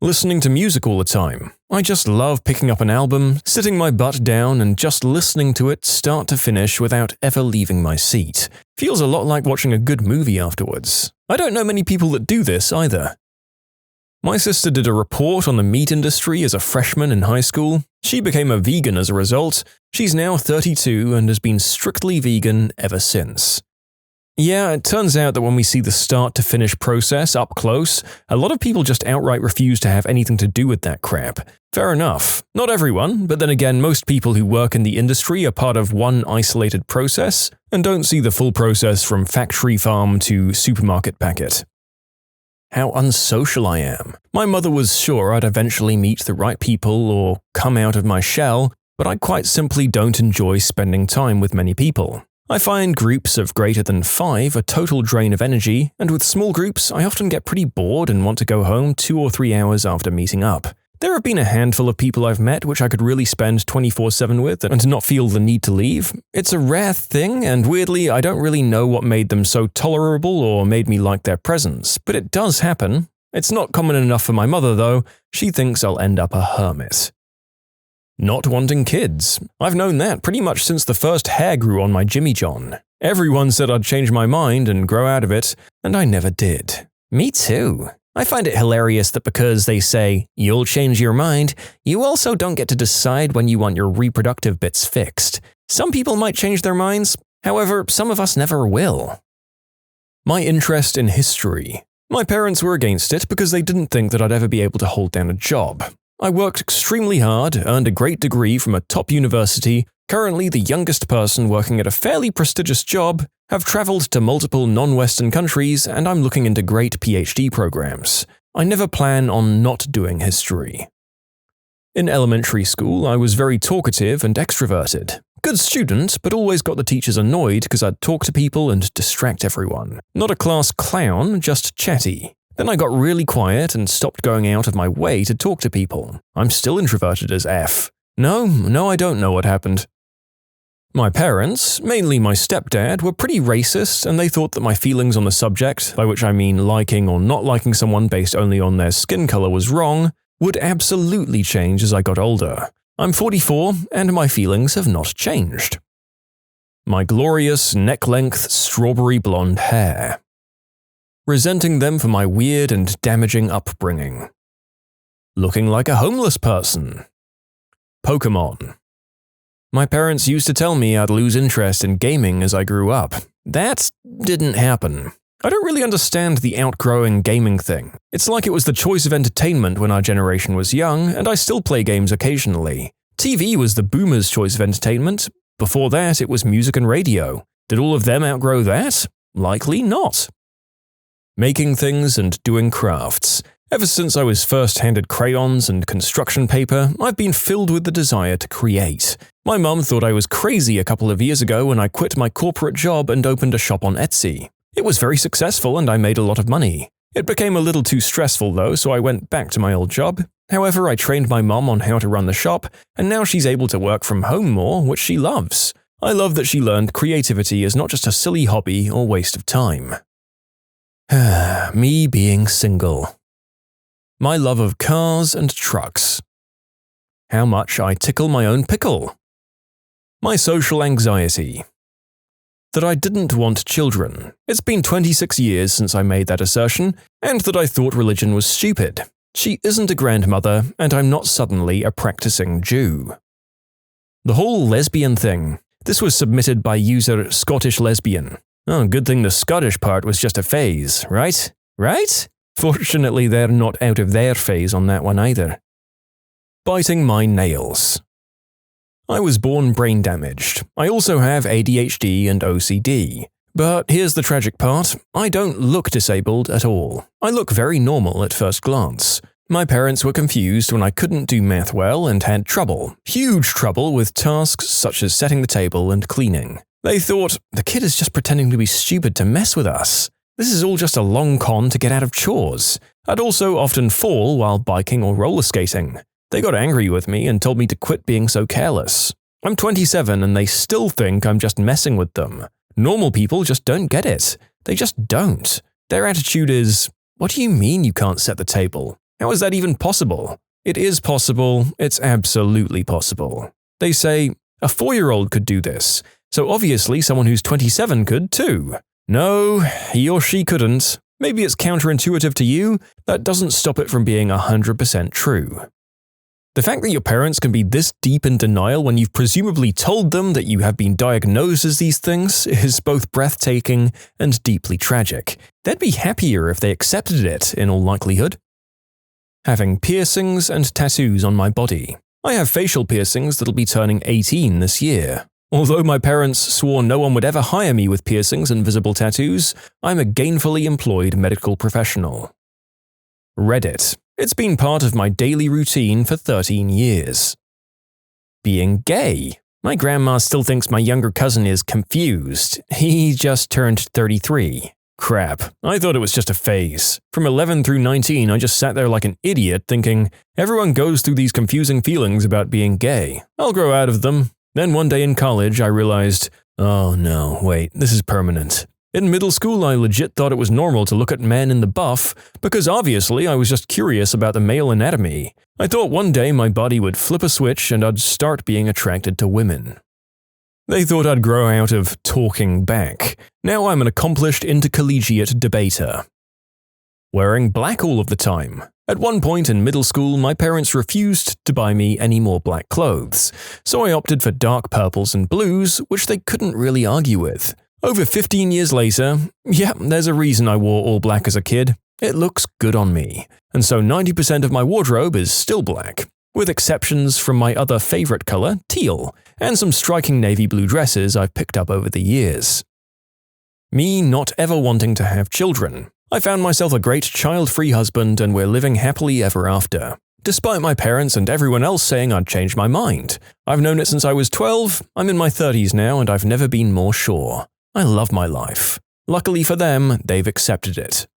Listening to music all the time. I just love picking up an album, sitting my butt down and just listening to it start to finish without ever leaving my seat. Feels a lot like watching a good movie afterwards. I don't know many people that do this either. My sister did a report on the meat industry as a freshman in high school. She became a vegan as a result. She's now 32 and has been strictly vegan ever since. Yeah, it turns out that when we see the start-to-finish process up close, a lot of people just outright refuse to have anything to do with that crap. Fair enough. Not everyone, but then again, most people who work in the industry are part of one isolated process and don't see the full process from factory farm to supermarket packet. How unsocial I am. My mother was sure I'd eventually meet the right people or come out of my shell, but I quite simply don't enjoy spending time with many people. I find groups of greater than 5 a total drain of energy, and with small groups, I often get pretty bored and want to go home 2 or 3 hours after meeting up. There have been a handful of people I've met which I could really spend 24/7 with and not feel the need to leave. It's a rare thing, and weirdly, I don't really know what made them so tolerable or made me like their presence, but it does happen. It's not common enough for my mother, though. She thinks I'll end up a hermit. Not wanting kids. I've known that pretty much since the first hair grew on my Jimmy John. Everyone said I'd change my mind and grow out of it, and I never did. Me too. I find it hilarious that because they say, you'll change your mind, you also don't get to decide when you want your reproductive bits fixed. Some people might change their minds, however, some of us never will. My interest in history. My parents were against it because they didn't think that I'd ever be able to hold down a job. I worked extremely hard, earned a great degree from a top university, currently the youngest person working at a fairly prestigious job, have traveled to multiple non-Western countries, and I'm looking into great PhD programs. I never plan on not doing history. In elementary school, I was very talkative and extroverted. Good student, but always got the teachers annoyed because I'd talk to people and distract everyone. Not a class clown, just chatty. Then I got really quiet and stopped going out of my way to talk to people. I'm still introverted as F. No, I don't know what happened. My parents, mainly my stepdad, were pretty racist, and they thought that my feelings on the subject, by which I mean liking or not liking someone based only on their skin color was wrong, would absolutely change as I got older. I'm 44, and my feelings have not changed. My glorious neck-length strawberry blonde hair. Resenting them for my weird and damaging upbringing. Looking like a homeless person. Pokemon. My parents used to tell me I'd lose interest in gaming as I grew up. That didn't happen. I don't really understand the outgrowing gaming thing. It's like it was the choice of entertainment when our generation was young, and I still play games occasionally. TV was the boomers' choice of entertainment. Before that, it was music and radio. Did all of them outgrow that? Likely not. Making things and doing crafts. Ever since I was first handed crayons and construction paper, I've been filled with the desire to create. My mum thought I was crazy a couple of years ago when I quit my corporate job and opened a shop on Etsy. It was very successful and I made a lot of money. It became a little too stressful though, so I went back to my old job. However, I trained my mum on how to run the shop, and now she's able to work from home more, which she loves. I love that she learned creativity is not just a silly hobby or waste of time. Me being single. My love of cars and trucks. How much I tickle my own pickle. My social anxiety. That I didn't want children. It's been 26 years since I made that assertion, and that I thought religion was stupid. She isn't a grandmother, and I'm not suddenly a practicing Jew. The whole lesbian thing. This was submitted by user Scottish Lesbian. Oh, good thing the Scottish part was just a phase, right? Right? Fortunately, they're not out of their phase on that one either. Biting my nails. I was born brain damaged. I also have ADHD and OCD. But here's the tragic part. I don't look disabled at all. I look very normal at first glance. My parents were confused when I couldn't do math well and had trouble, huge trouble with tasks such as setting the table and cleaning. They thought, the kid is just pretending to be stupid to mess with us. This is all just a long con to get out of chores. I'd also often fall while biking or roller skating. They got angry with me and told me to quit being so careless. I'm 27 and they still think I'm just messing with them. Normal people just don't get it. They just don't. Their attitude is, what do you mean you can't set the table? How is that even possible? It is possible. It's absolutely possible. They say, a 4-year-old could do this, so obviously someone who's 27 could too. No, he or she couldn't. Maybe it's counterintuitive to you. That doesn't stop it from being 100% true. The fact that your parents can be this deep in denial when you've presumably told them that you have been diagnosed as these things is both breathtaking and deeply tragic. They'd be happier if they accepted it, in all likelihood. Having piercings and tattoos on my body. I have facial piercings that'll be turning 18 this year. Although my parents swore no one would ever hire me with piercings and visible tattoos, I'm a gainfully employed medical professional. Reddit. It's been part of my daily routine for 13 years. Being gay. My grandma still thinks my younger cousin is confused. He just turned 33. Crap, I thought it was just a phase. From 11 through 19, I just sat there like an idiot thinking, everyone goes through these confusing feelings about being gay. I'll grow out of them. Then one day in college, I realized, oh no, wait, this is permanent. In middle school, I legit thought it was normal to look at men in the buff, because obviously I was just curious about the male anatomy. I thought one day my body would flip a switch and I'd start being attracted to women. They thought I'd grow out of talking back. Now I'm an accomplished intercollegiate debater. Wearing black all of the time. At one point in middle school, my parents refused to buy me any more black clothes, so I opted for dark purples and blues, which they couldn't really argue with. Over 15 years later, yeah, there's a reason I wore all black as a kid. It looks good on me. And so 90% of my wardrobe is still black, with exceptions from my other favorite color, teal, and some striking navy blue dresses I've picked up over the years. Me not ever wanting to have children. I found myself a great child-free husband and we're living happily ever after. Despite my parents and everyone else saying I'd changed my mind. I've known it since I was 12, I'm in my 30s now and I've never been more sure. I love my life. Luckily for them, they've accepted it.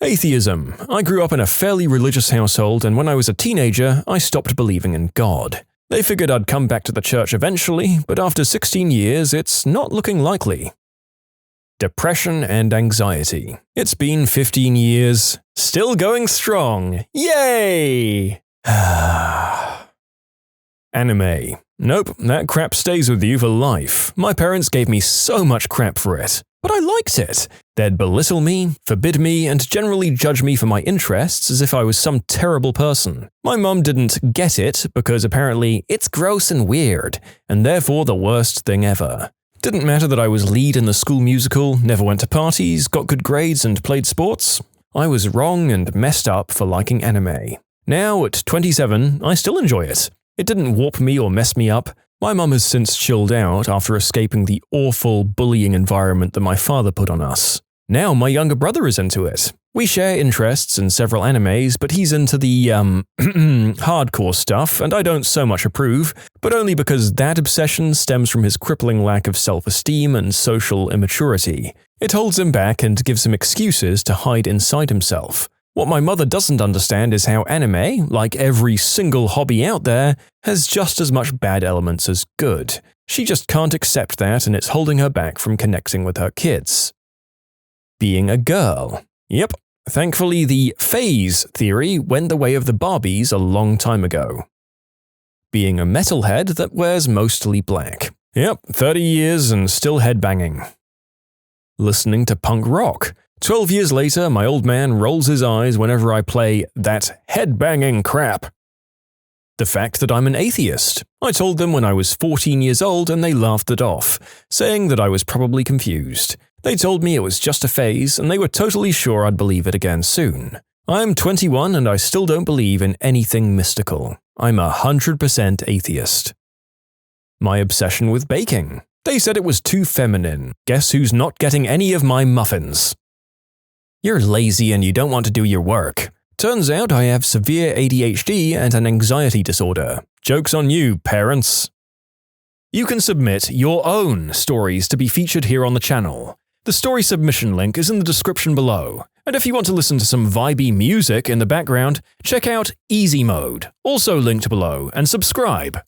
Atheism. I grew up in a fairly religious household and when I was a teenager, I stopped believing in God. They figured I'd come back to the church eventually, but after 16 years, it's not looking likely. Depression and anxiety. It's been 15 years. Still going strong. Yay! Anime. Nope, that crap stays with you for life. My parents gave me so much crap for it. But I liked it. They'd belittle me, forbid me, and generally judge me for my interests as if I was some terrible person. My mum didn't get it because apparently it's gross and weird, and therefore the worst thing ever. Didn't matter that I was lead in the school musical, never went to parties, got good grades, and played sports. I was wrong and messed up for liking anime. Now, at 27, I still enjoy it. It didn't warp me or mess me up. My mum has since chilled out after escaping the awful bullying environment that my father put on us. Now my younger brother is into it. We share interests in several animes, but he's into the, hardcore stuff, and I don't so much approve, but only because that obsession stems from his crippling lack of self-esteem and social immaturity. It holds him back and gives him excuses to hide inside himself. What my mother doesn't understand is how anime, like every single hobby out there, has just as much bad elements as good. She just can't accept that and it's holding her back from connecting with her kids. Being a girl. Yep, thankfully the phase theory went the way of the Barbies a long time ago. Being a metalhead that wears mostly black. Yep, 30 years and still headbanging. Listening to punk rock. 12 years later, my old man rolls his eyes whenever I play that headbanging crap. The fact that I'm an atheist. I told them when I was 14 years old and they laughed it off, saying that I was probably confused. They told me it was just a phase and they were totally sure I'd believe it again soon. I'm 21 and I still don't believe in anything mystical. I'm 100% atheist. My obsession with baking. They said it was too feminine. Guess who's not getting any of my muffins? You're lazy and you don't want to do your work. Turns out I have severe ADHD and an anxiety disorder. Joke's on you, parents. You can submit your own stories to be featured here on the channel. The story submission link is in the description below. And if you want to listen to some vibey music in the background, check out easymode, also linked below, and subscribe.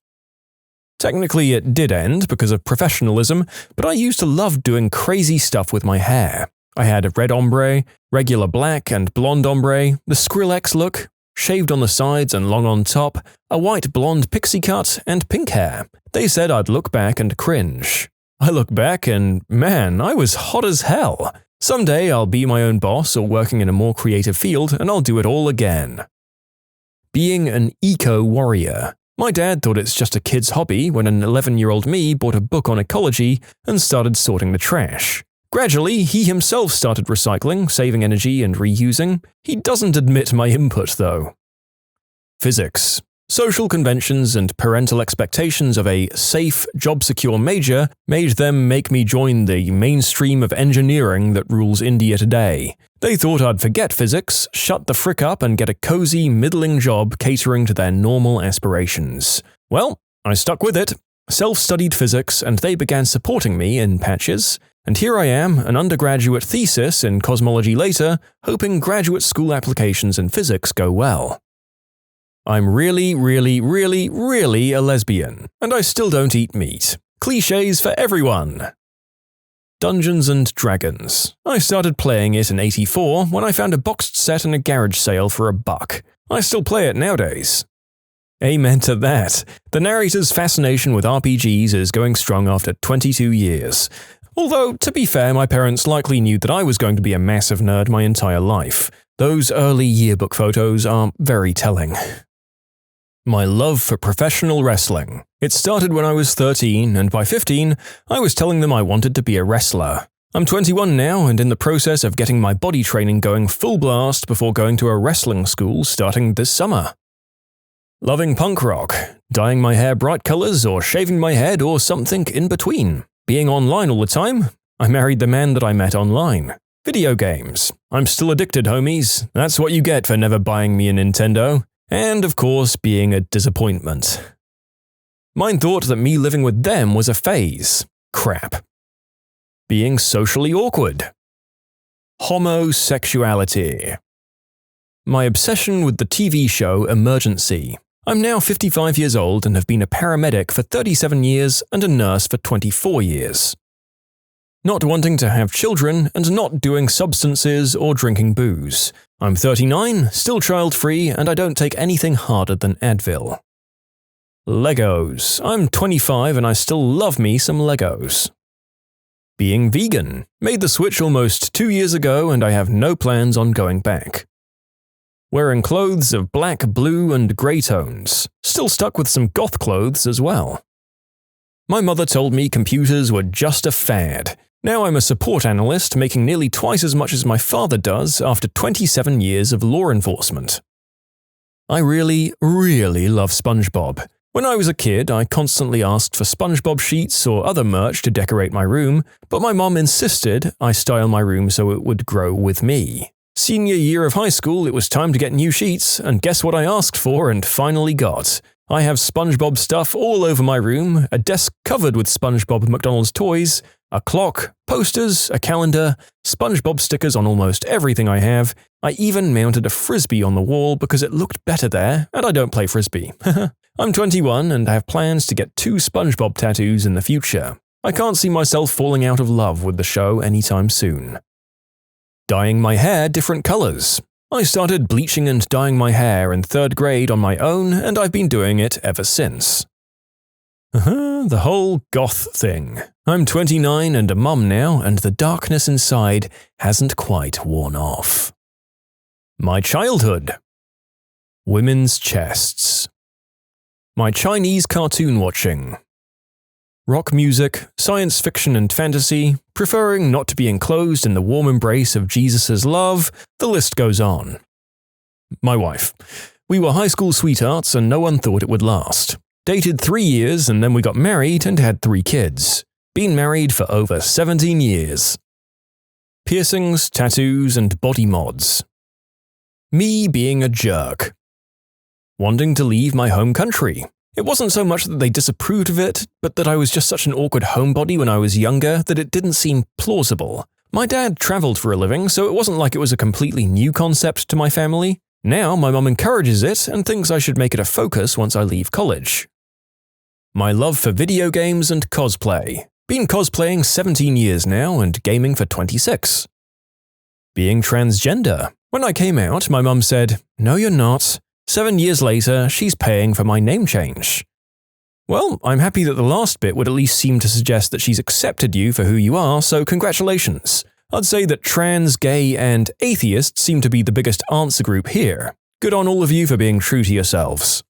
Technically it did end because of professionalism, but I used to love doing crazy stuff with my hair. I had a red ombre, regular black and blonde ombre, the Skrillex look, shaved on the sides and long on top, a white blonde pixie cut, and pink hair. They said I'd look back and cringe. I look back and, man, I was hot as hell. Someday I'll be my own boss or working in a more creative field and I'll do it all again. Being an eco-warrior. My dad thought it's just a kid's hobby when an 11-year-old me bought a book on ecology and started sorting the trash. Gradually, he himself started recycling, saving energy and reusing. He doesn't admit my input, though. Physics. Social conventions and parental expectations of a safe, job-secure major made them make me join the mainstream of engineering that rules India today. They thought I'd forget physics, shut the frick up and get a cozy, middling job catering to their normal aspirations. Well, I stuck with it, self-studied physics, and they began supporting me in patches. And here I am, an undergraduate thesis in cosmology later, hoping graduate school applications in physics go well. I'm really a lesbian, and I still don't eat meat. Clichés for everyone. Dungeons and Dragons. I started playing it in '84 when I found a boxed set in a garage sale for $1. I still play it nowadays. Amen to that. The narrator's fascination with RPGs is going strong after 22 years. Although, to be fair, my parents likely knew that I was going to be a massive nerd my entire life. Those early yearbook photos are very telling. My love for professional wrestling. It started when I was 13, and by 15, I was telling them I wanted to be a wrestler. I'm 21 now and in the process of getting my body training going full blast before going to a wrestling school starting this summer. Loving punk rock, dyeing my hair bright colors or shaving my head or something in between. Being online all the time. I married the man that I met online. Video games. I'm still addicted, homies. That's what you get for never buying me a Nintendo. And, of course, being a disappointment. Mine thought that me living with them was a phase. Crap. Being socially awkward. Homosexuality. My obsession with the TV show Emergency. I'm now 55 years old and have been a paramedic for 37 years and a nurse for 24 years. Not wanting to have children and not doing substances or drinking booze. I'm 39, still child-free, and I don't take anything harder than Advil. Legos. I'm 25 and I still love me some Legos. Being vegan. Made the switch almost 2 years ago and I have no plans on going back. Wearing clothes of black, blue, and grey tones. Still stuck with some goth clothes as well. My mother told me computers were just a fad. Now I'm a support analyst making nearly twice as much as my father does after 27 years of law enforcement. I really love SpongeBob. When I was a kid, I constantly asked for SpongeBob sheets or other merch to decorate my room, but my mom insisted I style my room so it would grow with me. Senior year of high school, it was time to get new sheets, and guess what I asked for and finally got? I have SpongeBob stuff all over my room, a desk covered with SpongeBob McDonald's toys, a clock, posters, a calendar, SpongeBob stickers on almost everything I have. I even mounted a frisbee on the wall because it looked better there, and I don't play frisbee. I'm 21 and I have plans to get 2 SpongeBob tattoos in the future. I can't see myself falling out of love with the show anytime soon. Dyeing my hair different colors. I started bleaching and dyeing my hair in 3rd grade on my own, and I've been doing it ever since. The whole goth thing. I'm 29 and a mum now, and the darkness inside hasn't quite worn off. My childhood. Women's chests. My Chinese cartoon watching. Rock music, science fiction and fantasy, preferring not to be enclosed in the warm embrace of Jesus' love, the list goes on. My wife. We were high school sweethearts and no one thought it would last. Dated 3 years and then we got married and had 3 kids. Been married for over 17 years. Piercings, tattoos, and body mods. Me being a jerk. Wanting to leave my home country. It wasn't so much that they disapproved of it, but that I was just such an awkward homebody when I was younger that it didn't seem plausible. My dad traveled for a living, so it wasn't like it was a completely new concept to my family. Now my mum encourages it and thinks I should make it a focus once I leave college. My love for video games and cosplay. Been cosplaying 17 years now and gaming for 26. Being transgender. When I came out, my mum said, "No, you're not." 7 years later, she's paying for my name change. Well, I'm happy that the last bit would at least seem to suggest that she's accepted you for who you are, so congratulations. I'd say that trans, gay, and atheist seem to be the biggest answer group here. Good on all of you for being true to yourselves.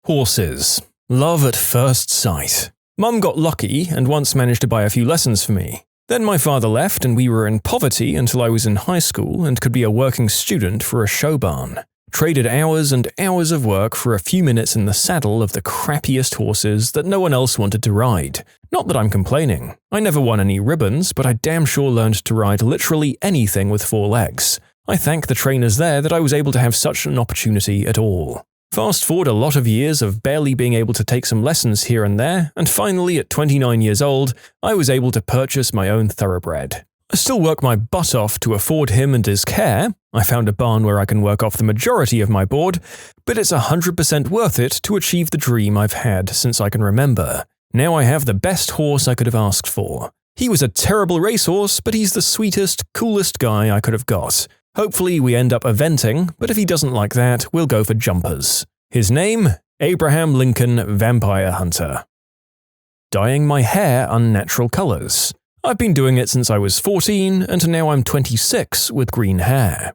Horses. Love at first sight. Mum got lucky and once managed to buy a few lessons for me. Then my father left and we were in poverty until I was in high school and could be a working student for a show barn. Traded hours and hours of work for a few minutes in the saddle of the crappiest horses that no one else wanted to ride. Not that I'm complaining. I never won any ribbons, but I damn sure learned to ride literally anything with 4 legs. I thank the trainers there that I was able to have such an opportunity at all. Fast forward a lot of years of barely being able to take some lessons here and there, and finally at 29 years old, I was able to purchase my own thoroughbred. I still work my butt off to afford him and his care. I found a barn where I can work off the majority of my board, but it's 100% worth it to achieve the dream I've had since I can remember. Now I have the best horse I could have asked for. He was a terrible racehorse, but he's the sweetest, coolest guy I could have got. Hopefully we end up eventing, but if he doesn't like that, we'll go for jumpers. His name? Abraham Lincoln Vampire Hunter. Dyeing my hair unnatural colors. I've been doing it since I was 14, and now I'm 26 with green hair.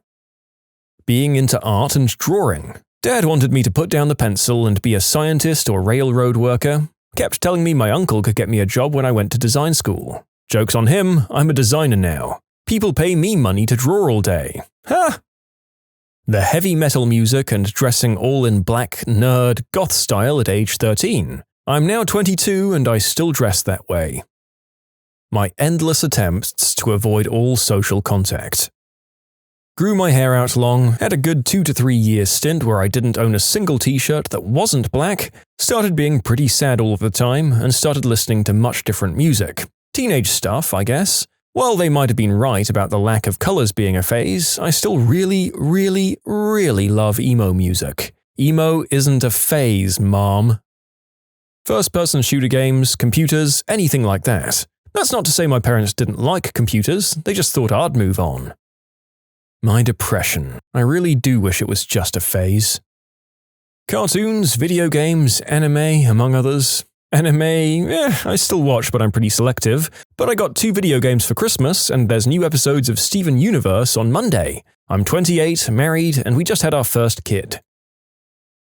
Being into art and drawing. Dad wanted me to put down the pencil and be a scientist or railroad worker. Kept telling me my uncle could get me a job when I went to design school. Joke's on him, I'm a designer now. People pay me money to draw all day. Ha! The heavy metal music and dressing all in black, nerd, goth style at age 13. I'm now 22 and I still dress that way. My endless attempts to avoid all social contact. Grew my hair out long, had a good 2 to 3 year stint where I didn't own a single t-shirt that wasn't black, started being pretty sad all of the time, and started listening to much different music. Teenage stuff, I guess. While they might have been right about the lack of colors being a phase, I still really love emo music. Emo isn't a phase, Mom. First-person shooter games, computers, anything like that. That's not to say my parents didn't like computers, they just thought I'd move on. My depression. I really do wish it was just a phase. Cartoons, video games, anime, among others. Anime, I still watch but I'm pretty selective. But I got 2 video games for Christmas and there's new episodes of Steven Universe on Monday. I'm 28, married, and we just had our first kid.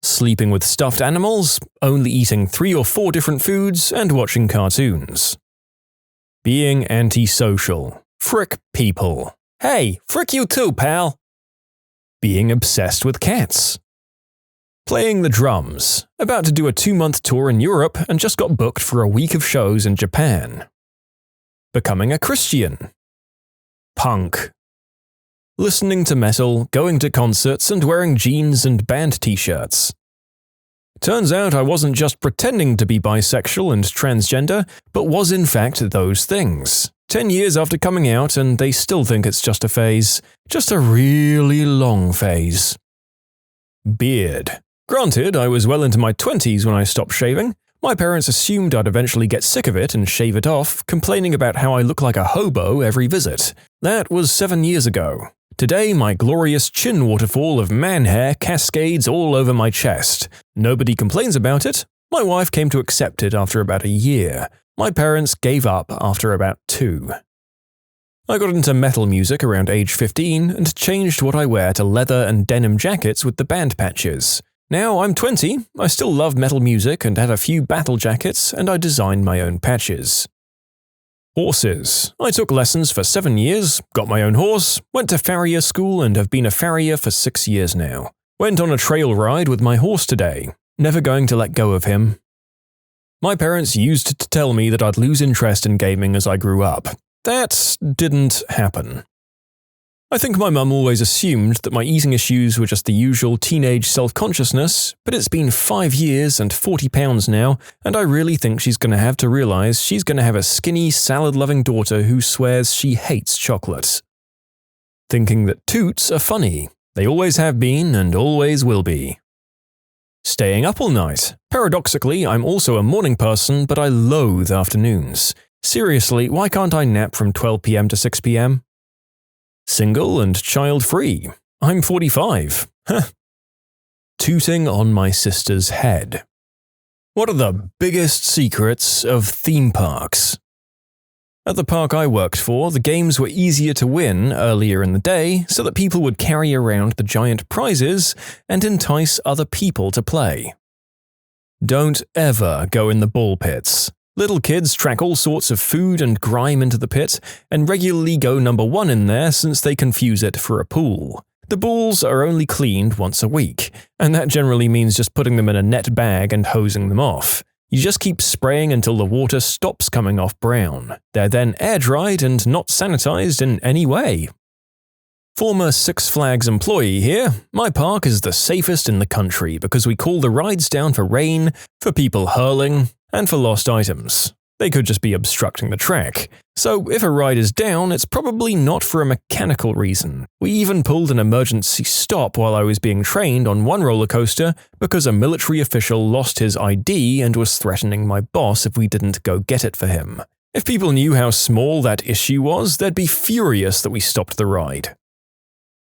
Sleeping with stuffed animals, only eating 3 or 4 different foods, and watching cartoons. Being antisocial. Frick people. Hey, frick you too, pal. Being obsessed with cats. Playing the drums. About to do a 2-month tour in Europe and just got booked for a week of shows in Japan. Becoming a Christian. Punk. Listening to metal, going to concerts, and wearing jeans and band t-shirts. Turns out I wasn't just pretending to be bisexual and transgender, but was in fact those things. 10 years after coming out and they still think it's just a phase. Just a really long phase. Beard. Granted, I was well into my 20s when I stopped shaving. My parents assumed I'd eventually get sick of it and shave it off, complaining about how I look like a hobo every visit. That was 7 years ago. Today, my glorious chin waterfall of man hair cascades all over my chest. Nobody complains about it. My wife came to accept it after about a year. My parents gave up after about 2. I got into metal music around age 15 and changed what I wear to leather and denim jackets with the band patches. Now I'm 20, I still love metal music and have a few battle jackets, and I designed my own patches. Horses. I took lessons for 7 years, got my own horse, went to farrier school and have been a farrier for 6 years now. Went on a trail ride with my horse today. Never going to let go of him. My parents used to tell me that I'd lose interest in gaming as I grew up. That didn't happen. I think my mum always assumed that my eating issues were just the usual teenage self-consciousness, but it's been 5 years and 40 pounds now, and I really think she's going to have to realize she's going to have a skinny, salad-loving daughter who swears she hates chocolate. Thinking that toots are funny. They always have been and always will be. Staying up all night. Paradoxically, I'm also a morning person, but I loathe afternoons. Seriously, why can't I nap from 12 p.m. to 6 p.m.? Single and child-free. I'm 45. Tooting on my sister's head. What are the biggest secrets of theme parks? At the park I worked for, the games were easier to win earlier in the day so that people would carry around the giant prizes and entice other people to play. Don't ever go in the ball pits. Little kids track all sorts of food and grime into the pit, and regularly go number 1 in there since they confuse it for a pool. The balls are only cleaned once a week, and that generally means just putting them in a net bag and hosing them off. You just keep spraying until the water stops coming off brown. They're then air-dried and not sanitized in any way. Former Six Flags employee here, my park is the safest in the country because we call the rides down for rain, for people hurling, and for lost items. They could just be obstructing the track. So if a ride is down, it's probably not for a mechanical reason. We even pulled an emergency stop while I was being trained on one roller coaster because a military official lost his ID and was threatening my boss if we didn't go get it for him. If people knew how small that issue was, they'd be furious that we stopped the ride.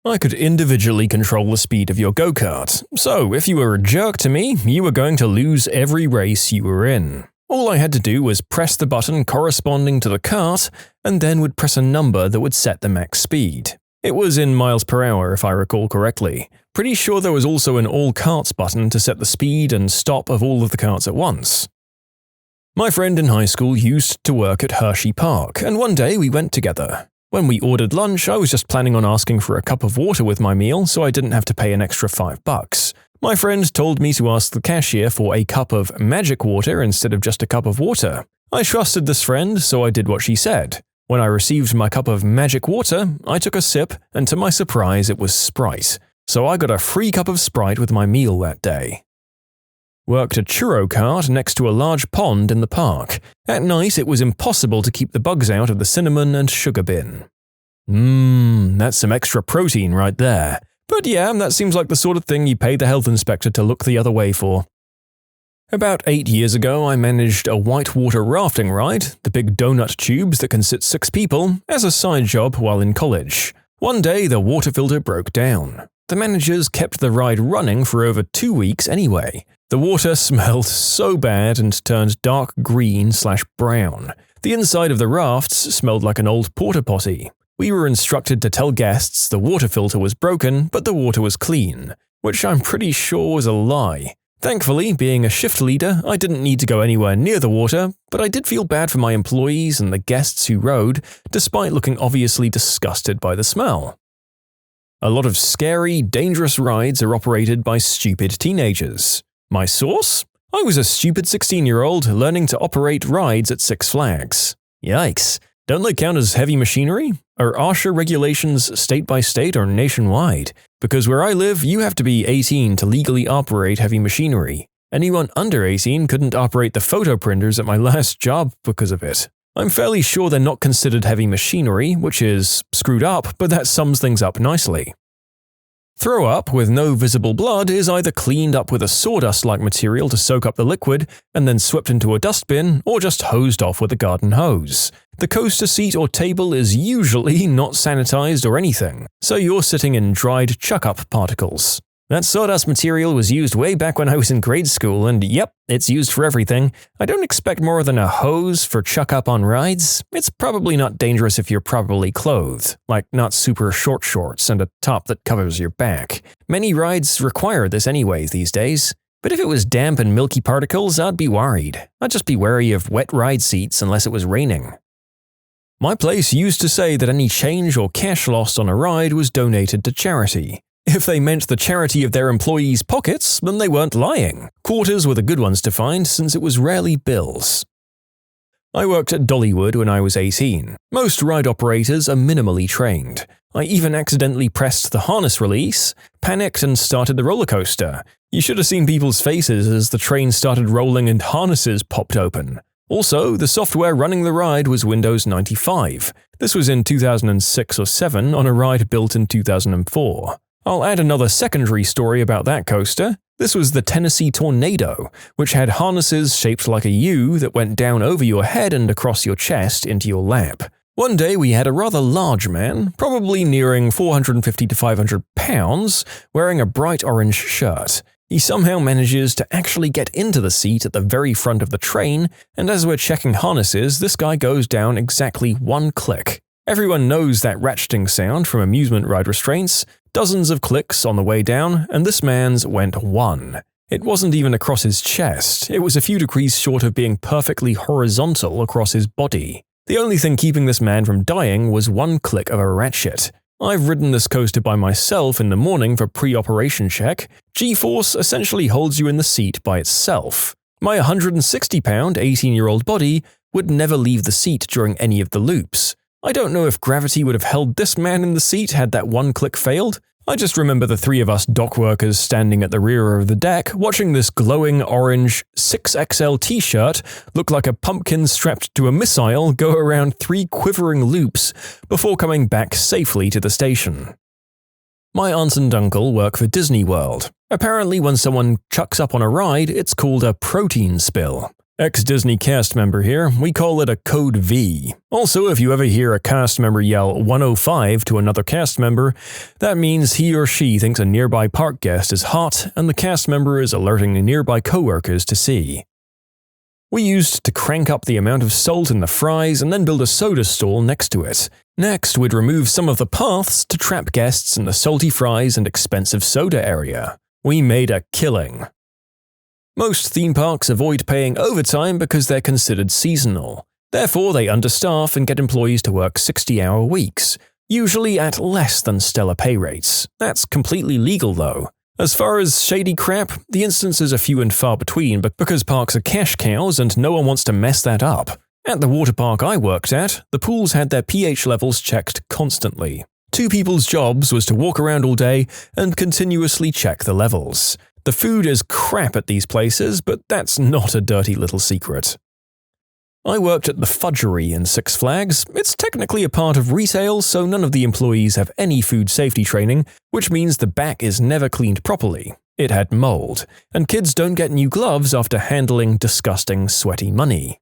I could individually control the speed of your go-kart, so if you were a jerk to me, you were going to lose every race you were in. All I had to do was press the button corresponding to the kart, and then would press a number that would set the max speed. It was in miles per hour if I recall correctly. Pretty sure there was also an all karts button to set the speed and stop of all of the karts at once. My friend in high school used to work at Hershey Park, and one day we went together. When we ordered lunch, I was just planning on asking for a cup of water with my meal so I didn't have to pay an extra $5. My friend told me to ask the cashier for a cup of magic water instead of just a cup of water. I trusted this friend, so I did what she said. When I received my cup of magic water, I took a sip, and to my surprise it was Sprite. So I got a free cup of Sprite with my meal that day. Worked a churro cart next to a large pond in the park. At night it was impossible to keep the bugs out of the cinnamon and sugar bin. That's some extra protein right there. But yeah, that seems like the sort of thing you pay the health inspector to look the other way for. About 8 years ago, I managed a whitewater rafting ride, the big donut tubes that can sit 6 people, as a side job while in college. One day, the water filter broke down. The managers kept the ride running for over 2 weeks anyway. The water smelled so bad and turned dark green/brown. The inside of the rafts smelled like an old porta potty. We were instructed to tell guests the water filter was broken, but the water was clean, which I'm pretty sure was a lie. Thankfully, being a shift leader, I didn't need to go anywhere near the water, but I did feel bad for my employees and the guests who rode, despite looking obviously disgusted by the smell. A lot of scary, dangerous rides are operated by stupid teenagers. My source? I was a stupid 16-year-old learning to operate rides at Six Flags. Yikes. Don't they count as heavy machinery? Are OSHA regulations state by state or nationwide? Because where I live, you have to be 18 to legally operate heavy machinery. Anyone under 18 couldn't operate the photo printers at my last job because of it. I'm fairly sure they're not considered heavy machinery, which is screwed up, but that sums things up nicely. Throw up with no visible blood is either cleaned up with a sawdust-like material to soak up the liquid and then swept into a dustbin, or just hosed off with a garden hose. The coaster seat or table is usually not sanitized or anything, so you're sitting in dried chuck-up particles. That sawdust material was used way back when I was in grade school, and yep, it's used for everything. I don't expect more than a hose for chuck-up on rides. It's probably not dangerous if you're properly clothed, like not super short shorts and a top that covers your back. Many rides require this anyways these days. But if it was damp and milky particles, I'd be worried. I'd just be wary of wet ride seats unless it was raining. My place used to say that any change or cash lost on a ride was donated to charity. If they meant the charity of their employees' pockets, then they weren't lying. Quarters were the good ones to find since it was rarely bills. I worked at Dollywood when I was 18. Most ride operators are minimally trained. I even accidentally pressed the harness release, panicked and started the roller coaster. You should have seen people's faces as the train started rolling and harnesses popped open. Also, the software running the ride was Windows 95. This was in 2006 or 7 on a ride built in 2004. I'll add another secondary story about that coaster. This was the Tennessee Tornado, which had harnesses shaped like a U that went down over your head and across your chest into your lap. One day we had a rather large man, probably nearing 450 to 500 pounds, wearing a bright orange shirt. He somehow manages to actually get into the seat at the very front of the train, and as we're checking harnesses, this guy goes down exactly 1 click. Everyone knows that ratcheting sound from amusement ride restraints. Dozens of clicks on the way down, and this man's went 1. It wasn't even across his chest, it was a few degrees short of being perfectly horizontal across his body. The only thing keeping this man from dying was one click of a ratchet. I've ridden this coaster by myself in the morning for pre-operation check. G-force essentially holds you in the seat by itself. My 160-pound, 18-year-old body would never leave the seat during any of the loops. I don't know if gravity would have held this man in the seat had that one click failed. I just remember the three of us dock workers standing at the rear of the deck watching this glowing orange 6XL t-shirt look like a pumpkin strapped to a missile go around 3 quivering loops before coming back safely to the station. My aunt and uncle work for Disney World. Apparently when someone chucks up on a ride, it's called a protein spill. Ex-Disney cast member here, we call it a Code V. Also, if you ever hear a cast member yell 105 to another cast member, that means he or she thinks a nearby park guest is hot and the cast member is alerting nearby coworkers to see. We used to crank up the amount of salt in the fries and then build a soda stall next to it. Next, we'd remove some of the paths to trap guests in the salty fries and expensive soda area. We made a killing. Most theme parks avoid paying overtime because they're considered seasonal. Therefore, they understaff and get employees to work 60-hour weeks, usually at less than stellar pay rates. That's completely legal though. As far as shady crap, the instances are few and far between but because parks are cash cows and no one wants to mess that up. At the water park I worked at, the pools had their pH levels checked constantly. 2 people's jobs was to walk around all day and continuously check the levels. The food is crap at these places, but that's not a dirty little secret. I worked at the Fudgery in Six Flags. It's technically a part of retail, so none of the employees have any food safety training, which means the back is never cleaned properly. It had mold, and kids don't get new gloves after handling disgusting, sweaty money.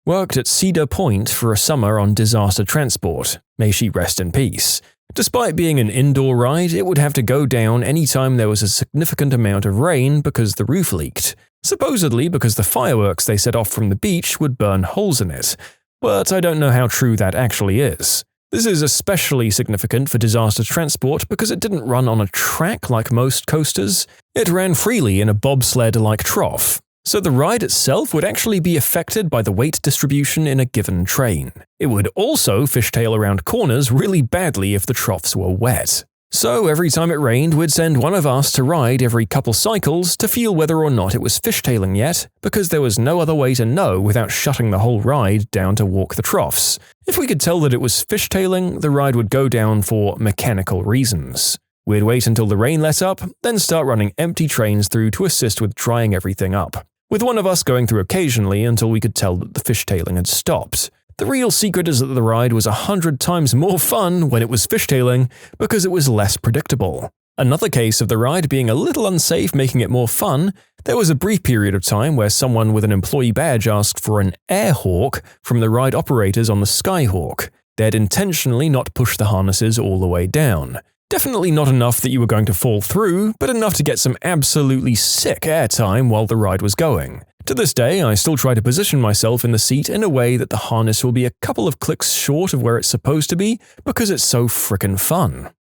Worked at Cedar Point for a summer on disaster transport. May she rest in peace. Despite being an indoor ride, it would have to go down anytime there was a significant amount of rain because the roof leaked. Supposedly because the fireworks they set off from the beach would burn holes in it, but I don't know how true that actually is. This is especially significant for disaster transport because it didn't run on a track like most coasters. It ran freely in a bobsled-like trough. So the ride itself would actually be affected by the weight distribution in a given train. It would also fishtail around corners really badly if the troughs were wet. So every time it rained, we'd send one of us to ride every couple cycles to feel whether or not it was fishtailing yet, because there was no other way to know without shutting the whole ride down to walk the troughs. If we could tell that it was fishtailing, the ride would go down for mechanical reasons. We'd wait until the rain let up, then start running empty trains through to assist with drying everything up, with one of us going through occasionally until we could tell that the fishtailing had stopped. The real secret is that the ride was 100 times more fun when it was fishtailing because it was less predictable. Another case of the ride being a little unsafe making it more fun, there was a brief period of time where someone with an employee badge asked for an air hawk from the ride operators on the Skyhawk. They'd intentionally not pushed the harnesses all the way down. Definitely not enough that you were going to fall through, but enough to get some absolutely sick airtime while the ride was going. To this day, I still try to position myself in the seat in a way that the harness will be a couple of clicks short of where it's supposed to be because it's so frickin' fun.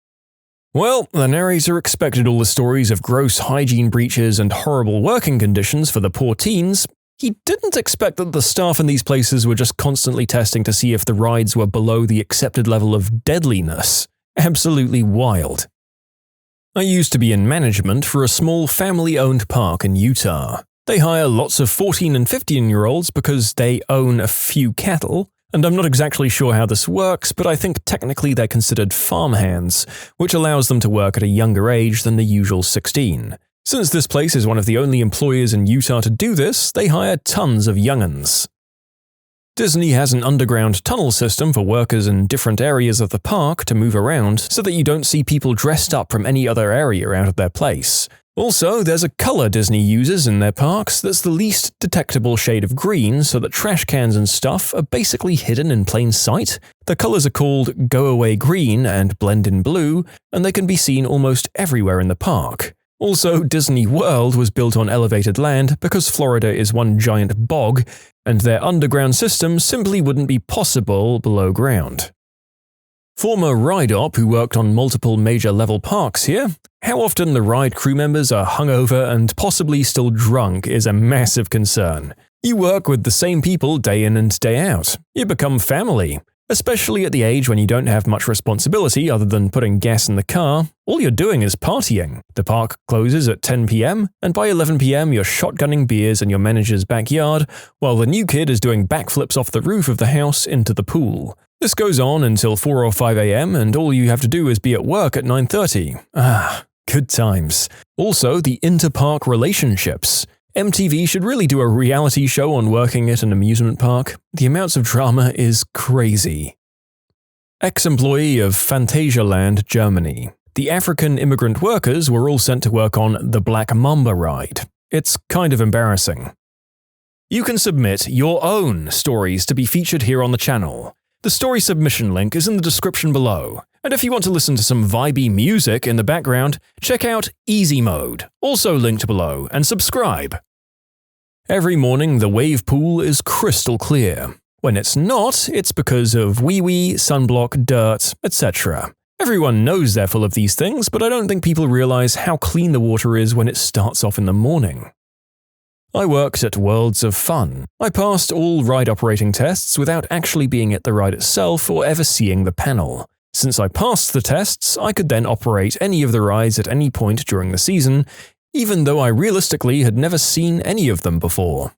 Well, the narrator expected all the stories of gross hygiene breaches and horrible working conditions for the poor teens. He didn't expect that the staff in these places were just constantly testing to see if the rides were below the accepted level of deadliness. Absolutely wild. I used to be in management for a small family-owned park in Utah. They hire lots of 14 and 15-year-olds because they own a few cattle, and I'm not exactly sure how this works, but I think technically they're considered farmhands, which allows them to work at a younger age than the usual 16. Since this place is one of the only employers in Utah to do this, they hire tons of young'uns. Disney has an underground tunnel system for workers in different areas of the park to move around so that you don't see people dressed up from any other area out of their place. Also, there's a color Disney uses in their parks that's the least detectable shade of green so that trash cans and stuff are basically hidden in plain sight. The colors are called Go Away Green and Blend in Blue, and they can be seen almost everywhere in the park. Also, Disney World was built on elevated land because Florida is one giant bog, and their underground system simply wouldn't be possible below ground. Former ride op who worked on multiple major level parks here. How often the ride crew members are hungover and possibly still drunk is a massive concern. You work with the same people day in and day out. You become family. Especially at the age when you don't have much responsibility other than putting gas in the car, all you're doing is partying. The park closes at 10 p.m., and by 11 p.m. you're shotgunning beers in your manager's backyard, while the new kid is doing backflips off the roof of the house into the pool. This goes on until 4 or 5 a.m., and all you have to do is be at work at 9:30. Good times. Also, the inter-park relationships. MTV should really do a reality show on working at an amusement park. The amounts of drama is crazy. Ex-employee of Phantasialand, Germany. The African immigrant workers were all sent to work on the Black Mamba ride. It's kind of embarrassing. You can submit your own stories to be featured here on the channel. The story submission link is in the description below. And if you want to listen to some vibey music in the background, check out easymode, also linked below, and subscribe. Every morning the wave pool is crystal clear. When it's not, it's because of wee-wee, sunblock, dirt, etc. Everyone knows they're full of these things, but I don't think people realize how clean the water is when it starts off in the morning. I worked at Worlds of Fun. I passed all ride operating tests without actually being at the ride itself or ever seeing the panel. Since I passed the tests, I could then operate any of the rides at any point during the season, even though I realistically had never seen any of them before.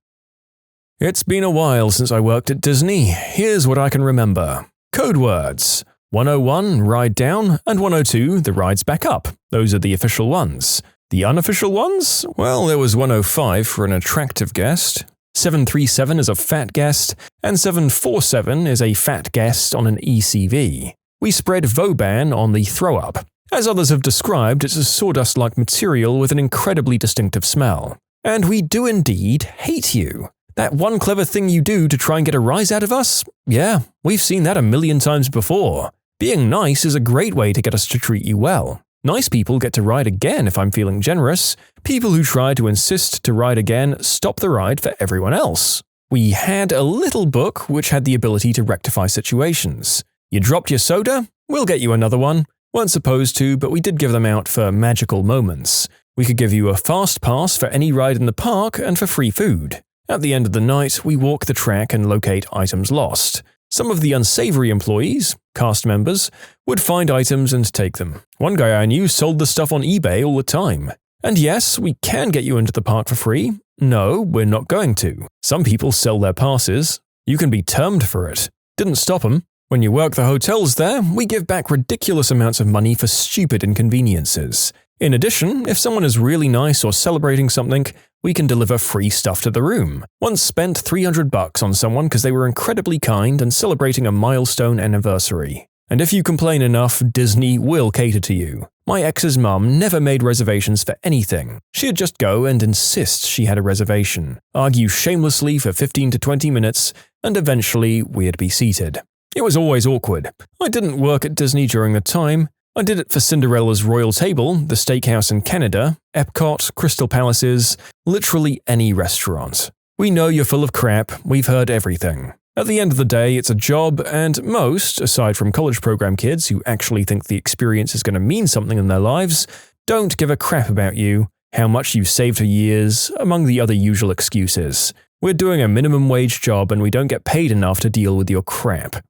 It's been a while since I worked at Disney. Here's what I can remember. Code words. 101, ride down, and 102, the ride's back up. Those are the official ones. The unofficial ones? Well, there was 105 for an attractive guest, 737 is a fat guest, and 747 is a fat guest on an ECV. We spread Vauban on the throw-up. As others have described, it's a sawdust-like material with an incredibly distinctive smell. And we do indeed hate you. That one clever thing you do to try and get a rise out of us? Yeah, we've seen that a million times before. Being nice is a great way to get us to treat you well. Nice people get to ride again if I'm feeling generous. People who try to insist to ride again stop the ride for everyone else. We had a little book which had the ability to rectify situations. You dropped your soda? We'll get you another one. Weren't supposed to, but we did give them out for magical moments. We could give you a fast pass for any ride in the park and for free food. At the end of the night, we walk the track and locate items lost. Some of the unsavory employees, cast members, would find items and take them. One guy I knew sold the stuff on eBay all the time. And yes, we can get you into the park for free. No, we're not going to. Some people sell their passes. You can be termed for it. Didn't stop them. When you work the hotels there, we give back ridiculous amounts of money for stupid inconveniences. In addition, if someone is really nice or celebrating something, we can deliver free stuff to the room. Once spent $300 on someone because they were incredibly kind and celebrating a milestone anniversary. And if you complain enough, Disney will cater to you. My ex's mum never made reservations for anything. She'd just go and insist she had a reservation, argue shamelessly for 15 to 20 minutes, and eventually we'd be seated. It was always awkward. I didn't work at Disney during the time. I did it for Cinderella's Royal Table, the steakhouse in Canada, Epcot, Crystal Palaces, literally any restaurant. We know you're full of crap, we've heard everything. At the end of the day, it's a job, and most, aside from college program kids who actually think the experience is going to mean something in their lives, don't give a crap about you, how much you've saved for years, among the other usual excuses. We're doing a minimum wage job and we don't get paid enough to deal with your crap.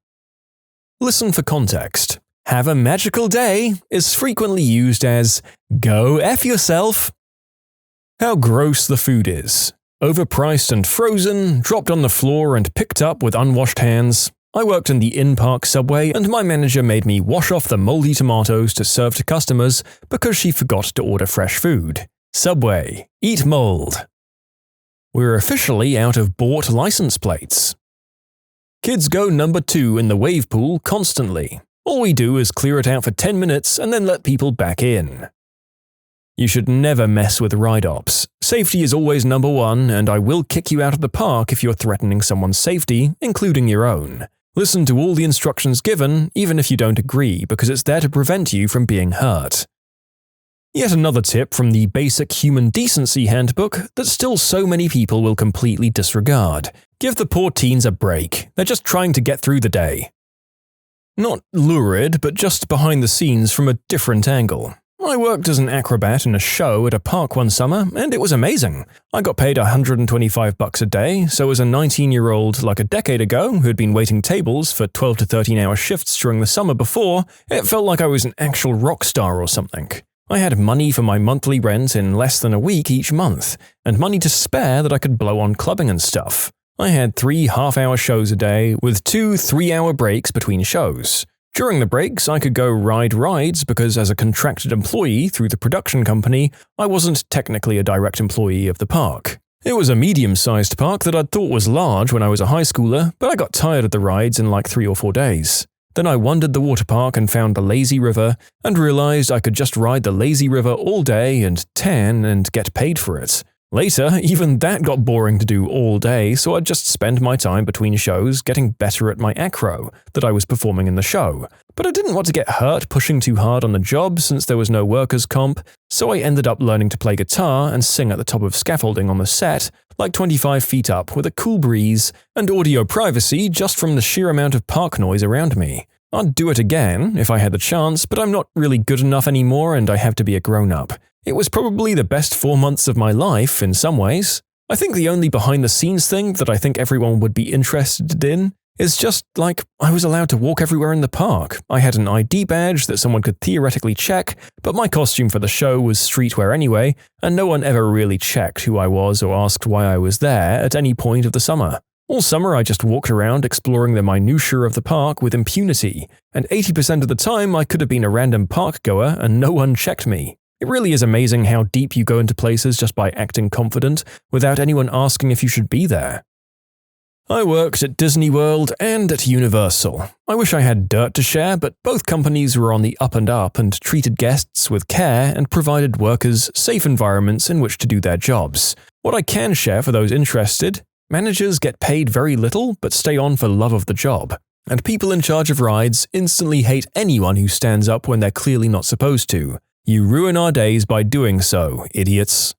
Listen for context. Have a magical day is frequently used as go F yourself. How gross the food is. Overpriced and frozen, dropped on the floor and picked up with unwashed hands. I worked in the in-park subway and my manager made me wash off the moldy tomatoes to serve to customers because she forgot to order fresh food. Subway. Eat mold. We're officially out of bought license plates. Kids go number 2 in the wave pool constantly. All we do is clear it out for 10 minutes and then let people back in. You should never mess with ride ops. Safety is always number 1, and I will kick you out of the park if you're threatening someone's safety, including your own. Listen to all the instructions given, even if you don't agree, because it's there to prevent you from being hurt. Yet another tip from the Basic Human Decency Handbook that still so many people will completely disregard. Give the poor teens a break. They're just trying to get through the day. Not lurid, but just behind the scenes from a different angle. I worked as an acrobat in a show at a park one summer, and it was amazing. I got paid $125 a day, so as a 19-year-old like a decade ago who had been waiting tables for 12 to 13-hour shifts during the summer before, it felt like I was an actual rock star or something. I had money for my monthly rent in less than a week each month, and money to spare that I could blow on clubbing and stuff. I had 3 half-hour shows a day with 2 3-hour breaks between shows. During the breaks, I could go ride rides because as a contracted employee through the production company, I wasn't technically a direct employee of the park. It was a medium-sized park that I'd thought was large when I was a high schooler, but I got tired of the rides in like 3 or 4 days. Then I wandered the water park and found the lazy river and realized I could just ride the lazy river all day and tan and get paid for it. Later, even that got boring to do all day, so I'd just spend my time between shows getting better at my acro that I was performing in the show. But I didn't want to get hurt pushing too hard on the job since there was no workers' comp, so I ended up learning to play guitar and sing at the top of scaffolding on the set, like 25 feet up with a cool breeze and audio privacy just from the sheer amount of park noise around me. I'd do it again if I had the chance, but I'm not really good enough anymore and I have to be a grown-up. It was probably the best 4 months of my life in some ways. I think the only behind-the-scenes thing that I think everyone would be interested in is just, like, I was allowed to walk everywhere in the park. I had an ID badge that someone could theoretically check, but my costume for the show was streetwear anyway, and no one ever really checked who I was or asked why I was there at any point of the summer. All summer I just walked around exploring the minutiae of the park with impunity, and 80% of the time I could have been a random park goer and no one checked me. It really is amazing how deep you go into places just by acting confident without anyone asking if you should be there. I worked at Disney World and at Universal. I wish I had dirt to share, but both companies were on the up and treated guests with care and provided workers safe environments in which to do their jobs. What I can share for those interested: managers get paid very little but stay on for love of the job. And people in charge of rides instantly hate anyone who stands up when they're clearly not supposed to. You ruin our days by doing so, idiots.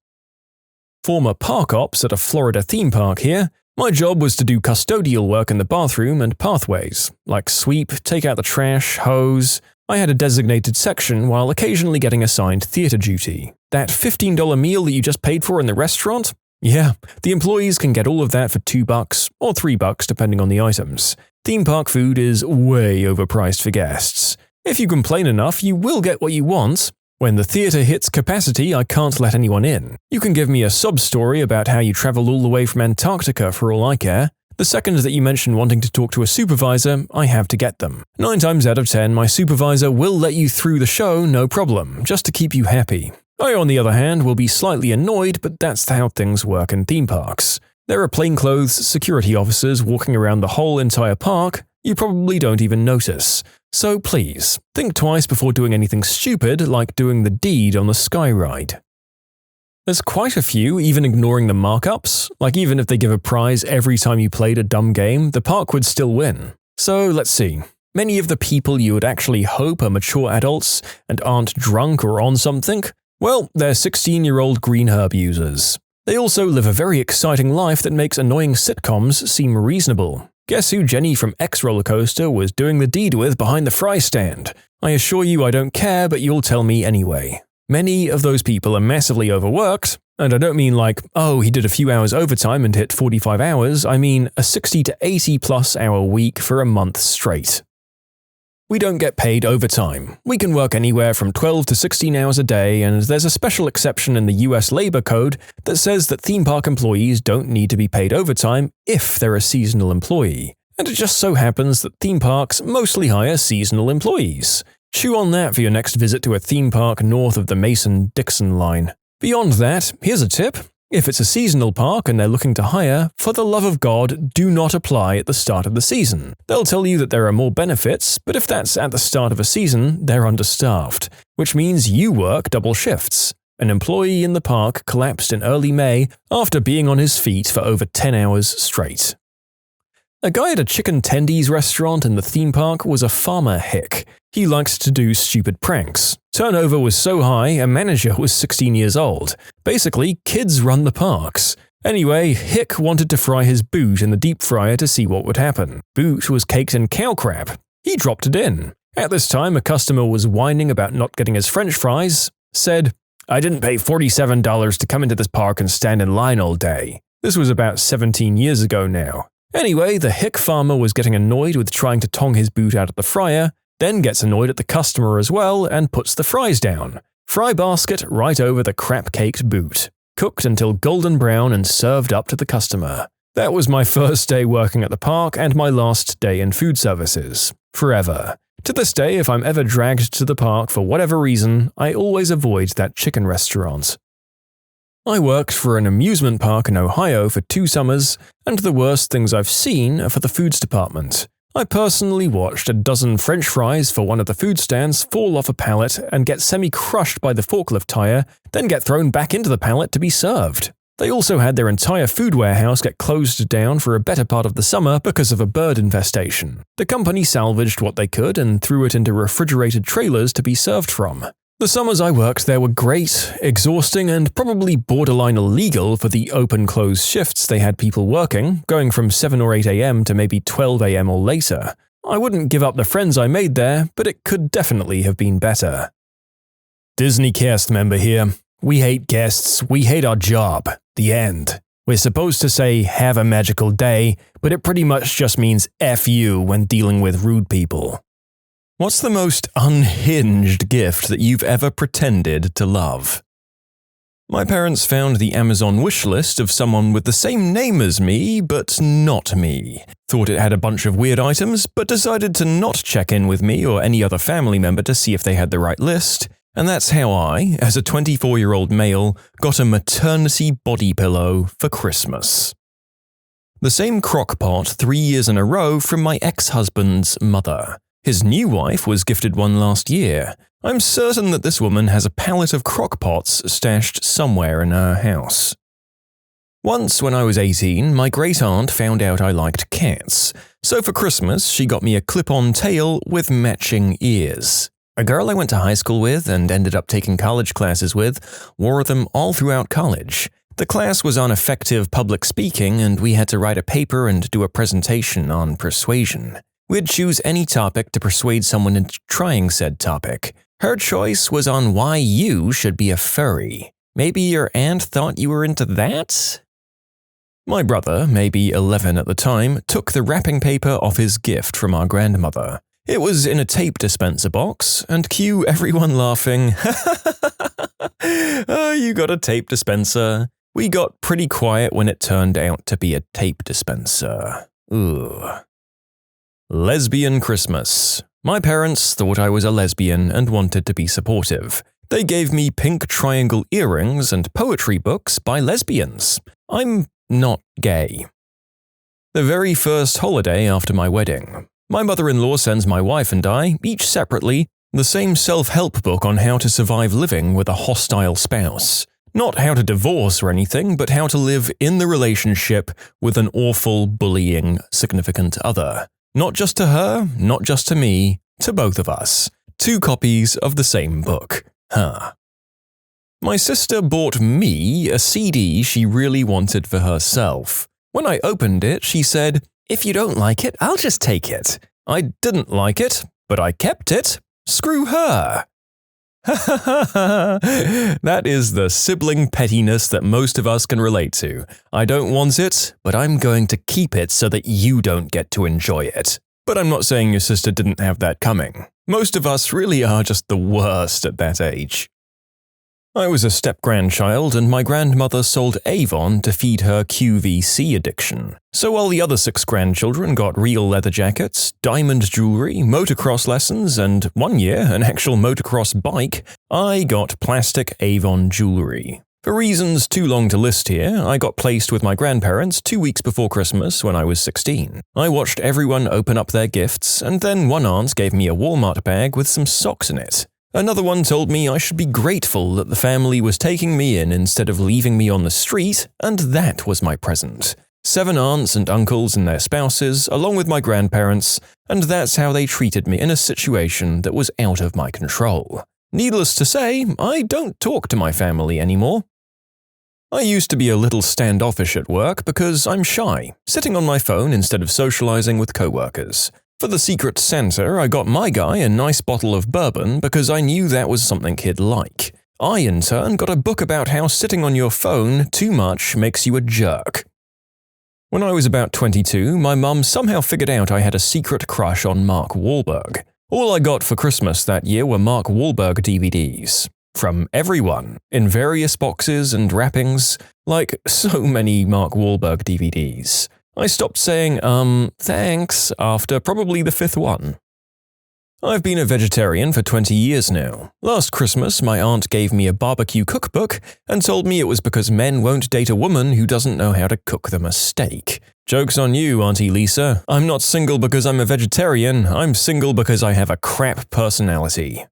Former park ops at a Florida theme park here. My job was to do custodial work in the bathroom and pathways, like sweep, take out the trash, hose. I had a designated section while occasionally getting assigned theater duty. That $15 meal that you just paid for in the restaurant? Yeah, the employees can get all of that for $2 or $3 depending on the items. Theme park food is way overpriced for guests. If you complain enough, you will get what you want. When the theater hits capacity, I can't let anyone in. You can give me a sob story about how you traveled all the way from Antarctica for all I care. The second that you mention wanting to talk to a supervisor, I have to get them. 9 times out of 10, my supervisor will let you through the show no problem, just to keep you happy. I, on the other hand, will be slightly annoyed, but that's how things work in theme parks. There are plainclothes security officers walking around the whole entire park. You probably don't even notice. So please, think twice before doing anything stupid like doing the deed on the sky ride. There's quite a few even ignoring the markups, like even if they give a prize every time you played a dumb game, the park would still win. So let's see. Many of the people you would actually hope are mature adults and aren't drunk or on something, well, they're 16-year-old green herb users. They also live a very exciting life that makes annoying sitcoms seem reasonable. Guess who Jenny from X Roller Coaster was doing the deed with behind the fry stand? I assure you I don't care, but you'll tell me anyway. Many of those people are massively overworked, and I don't mean like, oh, he did a few hours overtime and hit 45 hours, I mean a 60 to 80 plus hour week for a month straight. We don't get paid overtime. We can work anywhere from 12 to 16 hours a day, and there's a special exception in the US Labor Code that says that theme park employees don't need to be paid overtime if they're a seasonal employee. And it just so happens that theme parks mostly hire seasonal employees. Chew on that for your next visit to a theme park north of the Mason-Dixon line. Beyond that, here's a tip. If it's a seasonal park and they're looking to hire, for the love of God, do not apply at the start of the season. They'll tell you that there are more benefits, but if that's at the start of a season, they're understaffed, which means you work double shifts. An employee in the park collapsed in early May after being on his feet for over 10 hours straight. A guy at a chicken tendies restaurant in the theme park was a farmer hick. He liked to do stupid pranks. Turnover was so high, a manager was 16 years old. Basically, kids run the parks. Anyway, Hick wanted to fry his boot in the deep fryer to see what would happen. Boot was caked in cow crap. He dropped it in. At this time, a customer was whining about not getting his french fries, said, "I didn't pay $47 to come into this park and stand in line all day." This was about 17 years ago now. Anyway, the hick farmer was getting annoyed with trying to tong his boot out of the fryer, then gets annoyed at the customer as well and puts the fries down. Fry basket right over the crap-caked boot. Cooked until golden brown and served up to the customer. That was my first day working at the park and my last day in food services. Forever. To this day, if I'm ever dragged to the park for whatever reason, I always avoid that chicken restaurant. I worked for an amusement park in Ohio for 2 summers, and the worst things I've seen are for the foods department. I personally watched a dozen french fries for one of the food stands fall off a pallet and get semi-crushed by the forklift tire, then get thrown back into the pallet to be served. They also had their entire food warehouse get closed down for a better part of the summer because of a bird infestation. The company salvaged what they could and threw it into refrigerated trailers to be served from. The summers I worked there were great, exhausting, and probably borderline illegal for the open-close shifts they had people working, going from 7 or 8 a.m. to maybe 12 a.m. or later. I wouldn't give up the friends I made there, but it could definitely have been better. Disney cast member here. We hate guests, we hate our job. The end. We're supposed to say, "have a magical day," but it pretty much just means F you when dealing with rude people. What's the most unhinged gift that you've ever pretended to love? My parents found the Amazon wishlist of someone with the same name as me, but not me. Thought it had a bunch of weird items, but decided to not check in with me or any other family member to see if they had the right list. And that's how I, as a 24-year-old male, got a maternity body pillow for Christmas. The same crock pot 3 years in a row from my ex-husband's mother. His new wife was gifted one last year. I'm certain that this woman has a pallet of crock pots stashed somewhere in her house. Once, when I was 18, my great-aunt found out I liked cats. So for Christmas, she got me a clip-on tail with matching ears. A girl I went to high school with and ended up taking college classes with wore them all throughout college. The class was on effective public speaking, and we had to write a paper and do a presentation on persuasion. We'd choose any topic to persuade someone into trying said topic. Her choice was on why you should be a furry. Maybe your aunt thought you were into that? My brother, maybe 11 at the time, took the wrapping paper off his gift from our grandmother. It was in a tape dispenser box, and cue everyone laughing, "Oh, you got a tape dispenser." We got pretty quiet when it turned out to be a tape dispenser. Ooh. Lesbian Christmas. My parents thought I was a lesbian and wanted to be supportive. They gave me pink triangle earrings and poetry books by lesbians. I'm not gay. The very first holiday after my wedding. My mother-in-law sends my wife and I, each separately, the same self-help book on how to survive living with a hostile spouse. Not how to divorce or anything, but how to live in the relationship with an awful, bullying significant other. Not just to her, not just to me, to both of us. 2 copies of the same book. My sister bought me a CD she really wanted for herself. When I opened it, she said, "If you don't like it, I'll just take it." I didn't like it, but I kept it. Screw her. That is the sibling pettiness that most of us can relate to. I don't want it, but I'm going to keep it so that you don't get to enjoy it. But I'm not saying your sister didn't have that coming. Most of us really are just the worst at that age. I was a step-grandchild, and my grandmother sold Avon to feed her QVC addiction. So while the other 6 grandchildren got real leather jackets, diamond jewelry, motocross lessons, and one year, an actual motocross bike, I got plastic Avon jewelry. For reasons too long to list here, I got placed with my grandparents 2 weeks before Christmas when I was 16. I watched everyone open up their gifts, and then one aunt gave me a Walmart bag with some socks in it. Another one told me I should be grateful that the family was taking me in instead of leaving me on the street, and that was my present. 7 aunts and uncles and their spouses, along with my grandparents, and that's how they treated me in a situation that was out of my control. Needless to say, I don't talk to my family anymore. I used to be a little standoffish at work because I'm shy, sitting on my phone instead of socializing with coworkers. For the Secret Santa, I got my guy a nice bottle of bourbon because I knew that was something he'd like. I, in turn, got a book about how sitting on your phone too much makes you a jerk. When I was about 22, my mum somehow figured out I had a secret crush on Mark Wahlberg. All I got for Christmas that year were Mark Wahlberg DVDs. From everyone, in various boxes and wrappings, like so many Mark Wahlberg DVDs. I stopped saying, thanks, after probably the 5th one. I've been a vegetarian for 20 years now. Last Christmas, my aunt gave me a barbecue cookbook and told me it was because men won't date a woman who doesn't know how to cook them a steak. Joke's on you, Auntie Lisa. I'm not single because I'm a vegetarian, I'm single because I have a crap personality.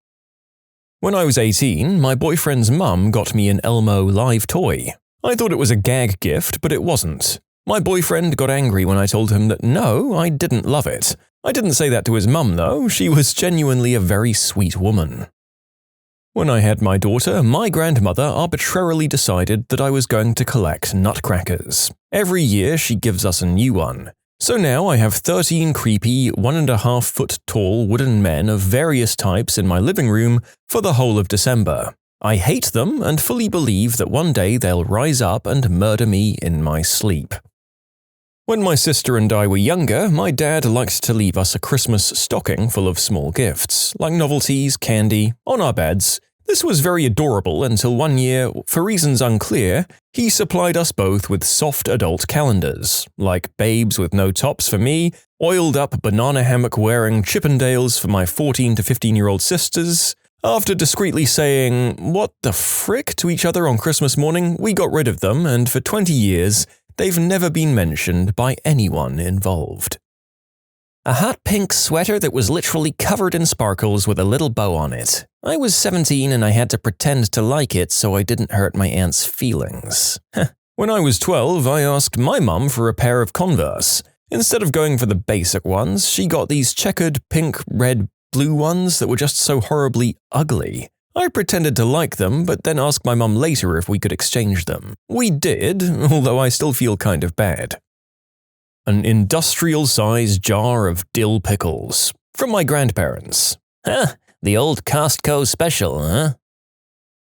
When I was 18, my boyfriend's mum got me an Elmo live toy. I thought it was a gag gift, but it wasn't. My boyfriend got angry when I told him that no, I didn't love it. I didn't say that to his mum though, she was genuinely a very sweet woman. When I had my daughter, my grandmother arbitrarily decided that I was going to collect nutcrackers. Every year she gives us a new one. So now I have 13 creepy, 1.5 foot tall wooden men of various types in my living room for the whole of December. I hate them and fully believe that one day they'll rise up and murder me in my sleep. When my sister and I were younger, my dad liked to leave us a Christmas stocking full of small gifts, like novelties, candy, on our beds. This was very adorable until one year, for reasons unclear, he supplied us both with soft adult calendars, like Babes with No Tops for me, oiled up banana hammock wearing Chippendales for my 14 to 15-year-old sisters. After discreetly saying, "What the frick?" to each other on Christmas morning, we got rid of them, and for 20 years, they've never been mentioned by anyone involved. A hot pink sweater that was literally covered in sparkles with a little bow on it. I was 17 and I had to pretend to like it so I didn't hurt my aunt's feelings. When I was 12, I asked my mum for a pair of Converse. Instead of going for the basic ones, she got these checkered pink, red, blue ones that were just so horribly ugly. I pretended to like them, but then asked my mum later if we could exchange them. We did, although I still feel kind of bad. An industrial-sized jar of dill pickles. From my grandparents. The old Costco special, huh?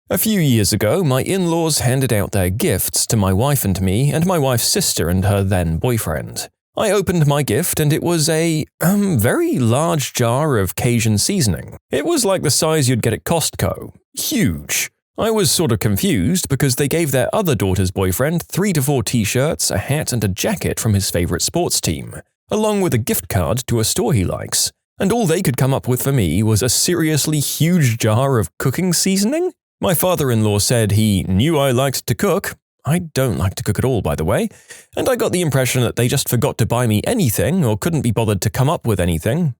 A few years ago, my in-laws handed out their gifts to my wife and me, and my wife's sister and her then-boyfriend. I opened my gift and it was a, very large jar of Cajun seasoning. It was like the size you'd get at Costco. Huge. I was sort of confused because they gave their other daughter's boyfriend 3 to 4 t-shirts, a hat and a jacket from his favorite sports team, along with a gift card to a store he likes. And all they could come up with for me was a seriously huge jar of cooking seasoning? My father-in-law said he knew I liked to cook. I don't like to cook at all, by the way, and I got the impression that they just forgot to buy me anything or couldn't be bothered to come up with anything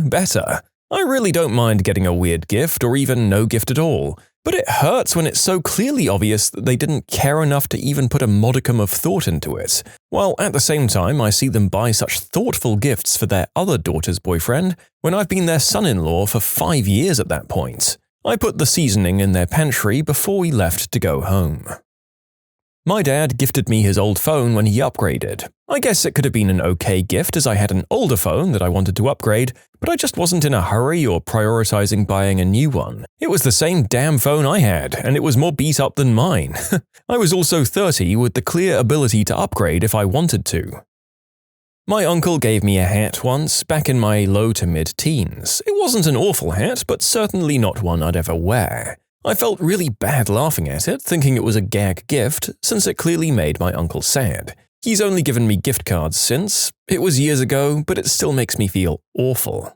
better. I really don't mind getting a weird gift or even no gift at all, but it hurts when it's so clearly obvious that they didn't care enough to even put a modicum of thought into it, while at the same time I see them buy such thoughtful gifts for their other daughter's boyfriend when I've been their son-in-law for 5 years at that point. I put the seasoning in their pantry before we left to go home. My dad gifted me his old phone when he upgraded. I guess it could have been an okay gift as I had an older phone that I wanted to upgrade, but I just wasn't in a hurry or prioritizing buying a new one. It was the same damn phone I had, and it was more beat up than mine. I was also 30 with the clear ability to upgrade if I wanted to. My uncle gave me a hat once, back in my low to mid-teens. It wasn't an awful hat, but certainly not one I'd ever wear. I felt really bad laughing at it, thinking it was a gag gift, since it clearly made my uncle sad. He's only given me gift cards since. It was years ago, but it still makes me feel awful.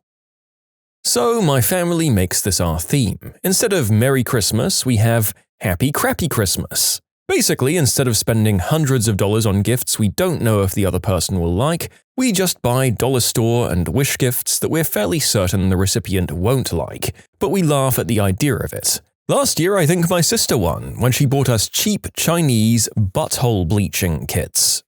So my family makes this our theme. Instead of Merry Christmas, we have Happy Crappy Christmas. Basically, instead of spending hundreds of dollars on gifts we don't know if the other person will like, we just buy dollar store and wish gifts that we're fairly certain the recipient won't like, but we laugh at the idea of it. Last year, I think my sister won when she bought us cheap Chinese butthole bleaching kits.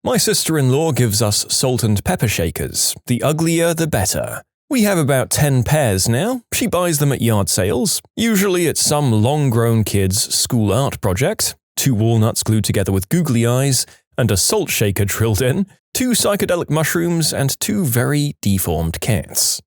My sister-in-law gives us salt and pepper shakers. The uglier, the better. We have about 10 pairs now. She buys them at yard sales. Usually it's some long-grown kid's school art project. 2 walnuts glued together with googly eyes, and a salt shaker drilled in, 2 psychedelic mushrooms, and 2 very deformed cats.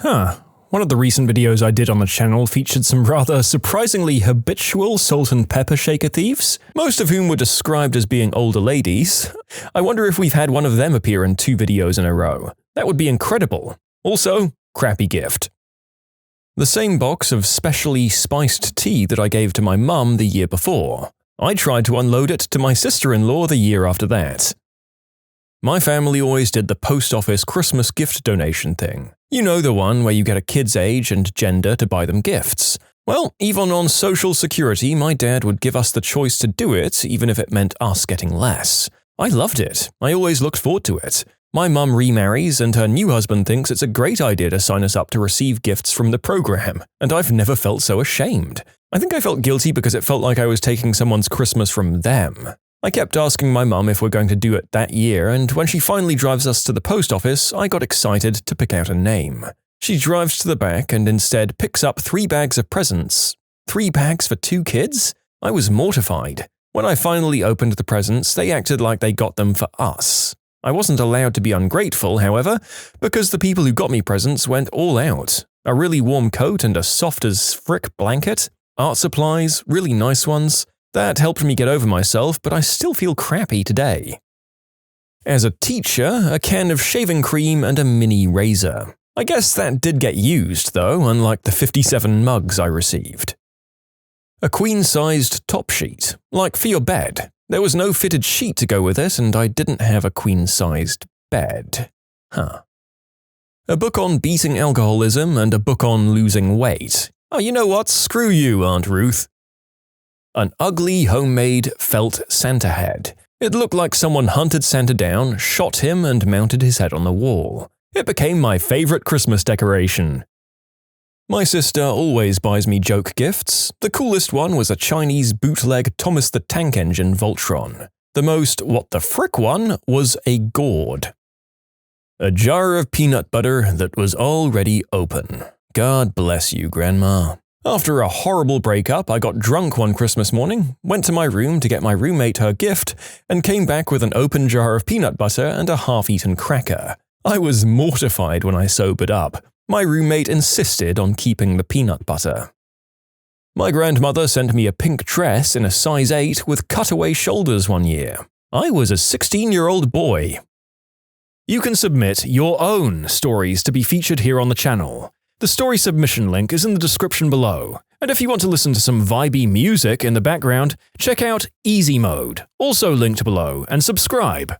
One of the recent videos I did on the channel featured some rather surprisingly habitual salt and pepper shaker thieves, most of whom were described as being older ladies. I wonder if we've had one of them appear in 2 videos in a row. That would be incredible. Also, crappy gift. The same box of specially spiced tea that I gave to my mum the year before. I tried to unload it to my sister-in-law the year after that. My family always did the post office Christmas gift donation thing. You know, the one where you get a kid's age and gender to buy them gifts. Well, even on Social Security, my dad would give us the choice to do it, even if it meant us getting less. I loved it. I always looked forward to it. My mum remarries, and her new husband thinks it's a great idea to sign us up to receive gifts from the program, and I've never felt so ashamed. I think I felt guilty because it felt like I was taking someone's Christmas from them. I kept asking my mum if we're going to do it that year, and when she finally drives us to the post office, I got excited to pick out a name. She drives to the back and instead picks up 3 bags of presents. 3 bags for 2 kids? I was mortified. When I finally opened the presents, they acted like they got them for us. I wasn't allowed to be ungrateful, however, because the people who got me presents went all out. A really warm coat and a soft as frick blanket, art supplies, really nice ones. That helped me get over myself, but I still feel crappy today. As a teacher, a can of shaving cream and a mini razor. I guess that did get used, though, unlike the 57 mugs I received. A queen-sized top sheet, like for your bed. There was no fitted sheet to go with it, and I didn't have a queen-sized bed. A book on beating alcoholism and a book on losing weight. Oh, you know what? Screw you, Aunt Ruth. An ugly homemade felt Santa head. It looked like someone hunted Santa down, shot him, and mounted his head on the wall. It became my favorite Christmas decoration. My sister always buys me joke gifts. The coolest one was a Chinese bootleg Thomas the Tank Engine Voltron. The most what the frick one was a gourd. A jar of peanut butter that was already open. God bless you, Grandma. After a horrible breakup, I got drunk one Christmas morning, went to my room to get my roommate her gift, and came back with an open jar of peanut butter and a half-eaten cracker. I was mortified when I sobered up. My roommate insisted on keeping the peanut butter. My grandmother sent me a pink dress in a size 8 with cutaway shoulders one year. I was a 16-year-old boy. You can submit your own stories to be featured here on the channel. The story submission link is in the description below, and if you want to listen to some vibey music in the background, check out easymode, also linked below, and subscribe.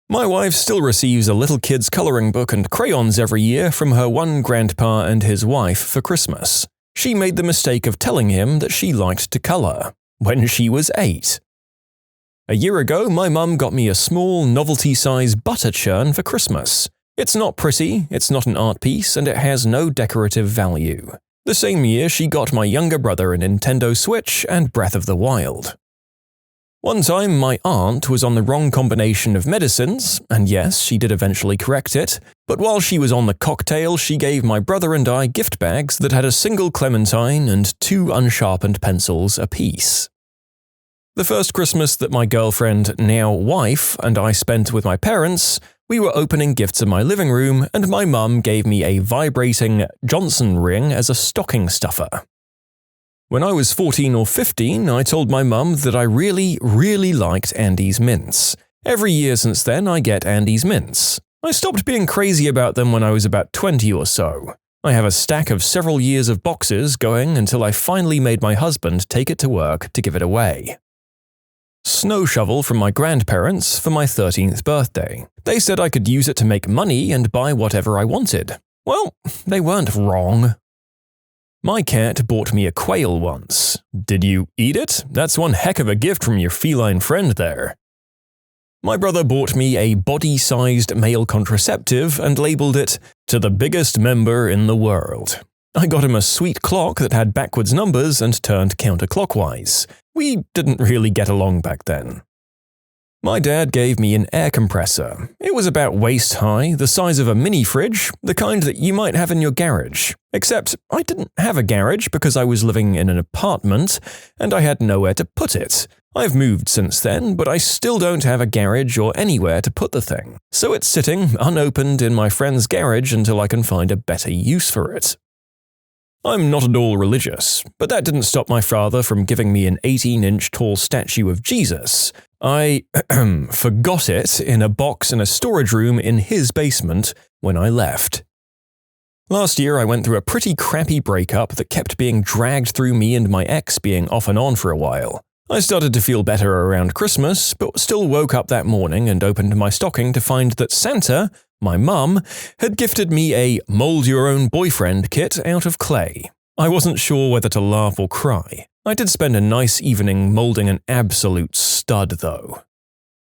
My wife still receives a little kid's coloring book and crayons every year from her one grandpa and his wife for Christmas. She made the mistake of telling him that she liked to color when she was 8. A year ago, my mum got me a small, novelty-size butter churn for Christmas. It's not pretty, it's not an art piece, and it has no decorative value. The same year, she got my younger brother a Nintendo Switch and Breath of the Wild. One time, my aunt was on the wrong combination of medicines, and yes, she did eventually correct it, but while she was on the cocktail, she gave my brother and I gift bags that had a single clementine and 2 unsharpened pencils apiece. The first Christmas that my girlfriend, now wife, and I spent with my parents, we were opening gifts in my living room, and my mum gave me a vibrating Johnson ring as a stocking stuffer. When I was 14 or 15, I told my mum that I really liked Andes mints. Every year since then, I get Andes mints. I stopped being crazy about them when I was about 20 or so. I have a stack of several years of boxes going until I finally made my husband take it to work to give it away. Snow shovel from my grandparents for my 13th birthday. They said I could use it to make money and buy whatever I wanted. Well, they weren't wrong. My cat bought me a quail once. Did you eat it? That's one heck of a gift from your feline friend there. My brother bought me a body-sized male contraceptive and labeled it, "To the biggest member in the world." I got him a sweet clock that had backwards numbers and turned counterclockwise. We didn't really get along back then. My dad gave me an air compressor. It was about waist high, the size of a mini fridge, the kind that you might have in your garage. Except I didn't have a garage because I was living in an apartment and I had nowhere to put it. I've moved since then, but I still don't have a garage or anywhere to put the thing. So it's sitting unopened in my friend's garage until I can find a better use for it. I'm not at all religious, but that didn't stop my father from giving me an 18-inch tall statue of Jesus. I forgot it in a box in a storage room in his basement when I left. Last year I went through a pretty crappy breakup that kept being dragged through me and my ex being off and on for a while. I started to feel better around Christmas, but still woke up that morning and opened my stocking to find that Santa, my mum, had gifted me a mold-your-own-boyfriend kit out of clay. I wasn't sure whether to laugh or cry. I did spend a nice evening molding an absolute stud, though.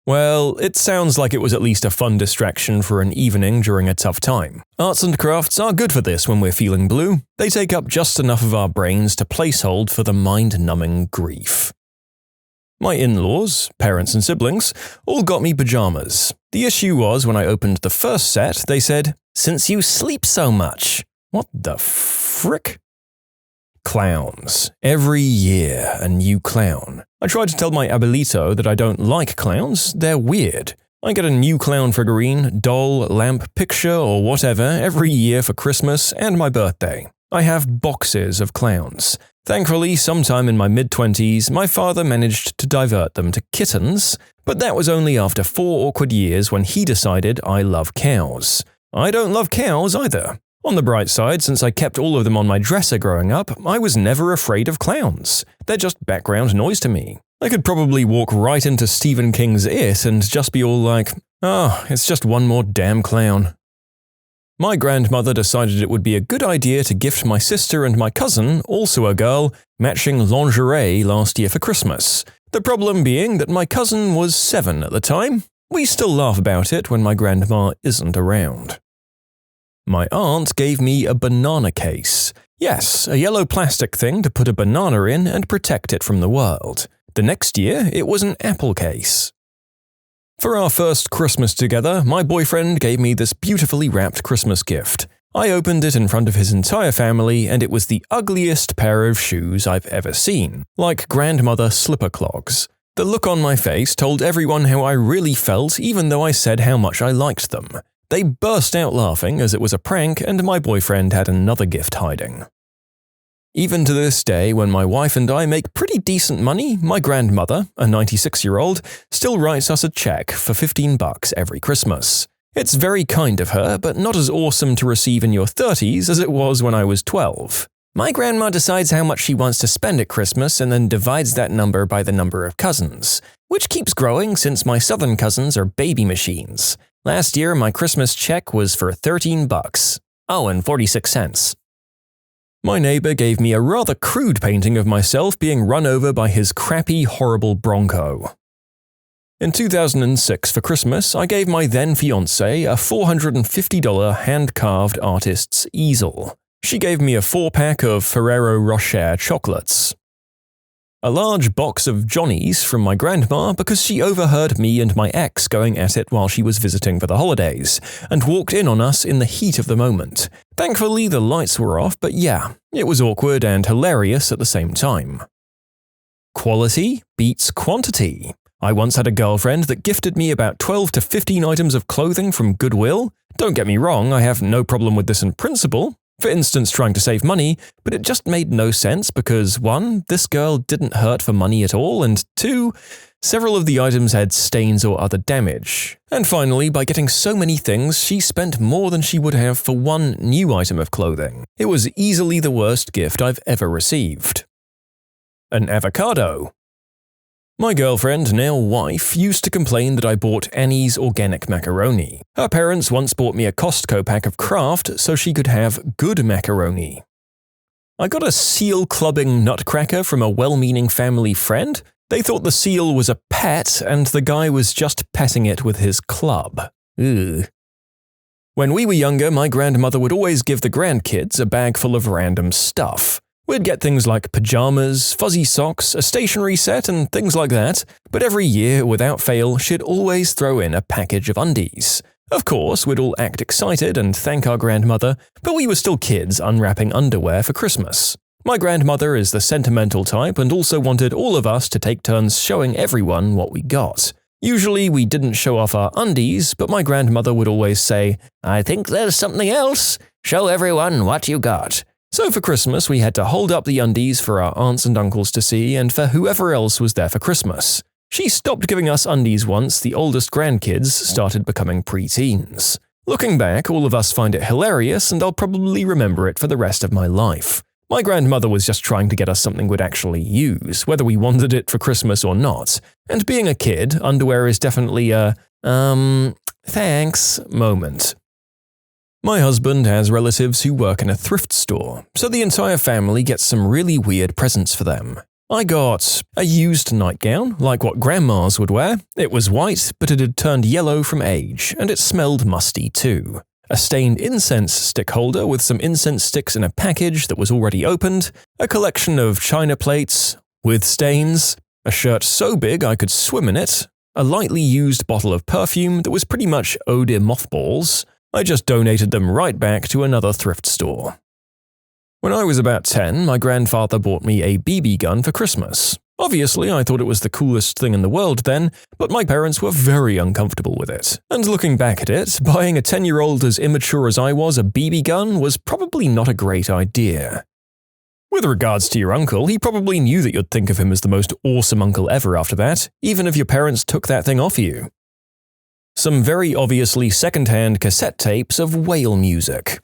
Well, it sounds like it was at least a fun distraction for an evening during a tough time. Arts and crafts are good for this when we're feeling blue. They take up just enough of our brains to placehold for the mind-numbing grief. My in-laws, parents and siblings, all got me pajamas. The issue was when I opened the first set, they said, "Since you sleep so much." What the frick? Clowns. Every year, a new clown. I tried to tell my abuelito that I don't like clowns, they're weird. I get a new clown figurine, doll, lamp, picture, or whatever every year for Christmas and my birthday. I have boxes of clowns. Thankfully, sometime in my mid-20s, my father managed to divert them to kittens, but that was only after 4 awkward years when he decided I love cows. I don't love cows either. On the bright side, since I kept all of them on my dresser growing up, I was never afraid of clowns. They're just background noise to me. I could probably walk right into Stephen King's It and just be all like, "Oh, it's just one more damn clown." My grandmother decided it would be a good idea to gift my sister and my cousin, also a girl, matching lingerie last year for Christmas. The problem being that my cousin was 7 at the time. We still laugh about it when my grandma isn't around. My aunt gave me a banana case. Yes, a yellow plastic thing to put a banana in and protect it from the world. The next year, it was an apple case. For our first Christmas together, my boyfriend gave me this beautifully wrapped Christmas gift. I opened it in front of his entire family, and it was the ugliest pair of shoes I've ever seen, like grandmother slipper clogs. The look on my face told everyone how I really felt, even though I said how much I liked them. They burst out laughing as it was a prank, and my boyfriend had another gift hiding. Even to this day, when my wife and I make pretty decent money, my grandmother, a 96-year-old, still writes us a check for $15 every Christmas. It's very kind of her, but not as awesome to receive in your 30s as it was when I was 12. My grandma decides how much she wants to spend at Christmas and then divides that number by the number of cousins, which keeps growing since my southern cousins are baby machines. Last year, my Christmas check was for $13. Oh, and 46 cents. My neighbor gave me a rather crude painting of myself being run over by his crappy, horrible Bronco. In 2006 for Christmas, I gave my then-fiancée a $450 hand-carved artist's easel. She gave me a 4-pack of Ferrero Rocher chocolates. A large box of Johnnies from my grandma because she overheard me and my ex going at it while she was visiting for the holidays, and walked in on us in the heat of the moment. Thankfully, the lights were off, but yeah, it was awkward and hilarious at the same time. Quality beats quantity. I once had a girlfriend that gifted me about 12 to 15 items of clothing from Goodwill. Don't get me wrong, I have no problem with this in principle. For instance, trying to save money, but it just made no sense because 1, this girl didn't hurt for money at all, and 2, several of the items had stains or other damage. And finally, by getting so many things, she spent more than she would have for one new item of clothing. It was easily the worst gift I've ever received. An avocado. My girlfriend, now wife, used to complain that I bought Annie's organic macaroni. Her parents once bought me a Costco pack of Kraft so she could have good macaroni. I got a seal clubbing nutcracker from a well-meaning family friend. They thought the seal was a pet and the guy was just petting it with his club. Ugh. When we were younger, my grandmother would always give the grandkids a bag full of random stuff. We'd get things like pajamas, fuzzy socks, a stationery set, and things like that, but every year, without fail, she'd always throw in a package of undies. Of course, we'd all act excited and thank our grandmother, but we were still kids unwrapping underwear for Christmas. My grandmother is the sentimental type and also wanted all of us to take turns showing everyone what we got. Usually we didn't show off our undies, but my grandmother would always say, "I think there's something else. Show everyone what you got." So for Christmas, we had to hold up the undies for our aunts and uncles to see and for whoever else was there for Christmas. She stopped giving us undies once the oldest grandkids started becoming preteens. Looking back, all of us find it hilarious and I'll probably remember it for the rest of my life. My grandmother was just trying to get us something we'd actually use, whether we wanted it for Christmas or not. And being a kid, underwear is definitely a, thanks moment. My husband has relatives who work in a thrift store, so the entire family gets some really weird presents for them. I got a used nightgown, like what grandmas would wear. It was white, but it had turned yellow from age, and it smelled musty too. A stained incense stick holder with some incense sticks in a package that was already opened, a collection of china plates with stains, a shirt so big I could swim in it, a lightly used bottle of perfume that was pretty much eau de mothballs. I just donated them right back to another thrift store. When I was about 10, my grandfather bought me a BB gun for Christmas. Obviously, I thought it was the coolest thing in the world then, but my parents were very uncomfortable with it. And looking back at it, buying a 10-year-old as immature as I was a BB gun was probably not a great idea. With regards to your uncle, he probably knew that you'd think of him as the most awesome uncle ever after that, even if your parents took that thing off you. Some very obviously second-hand cassette tapes of whale music.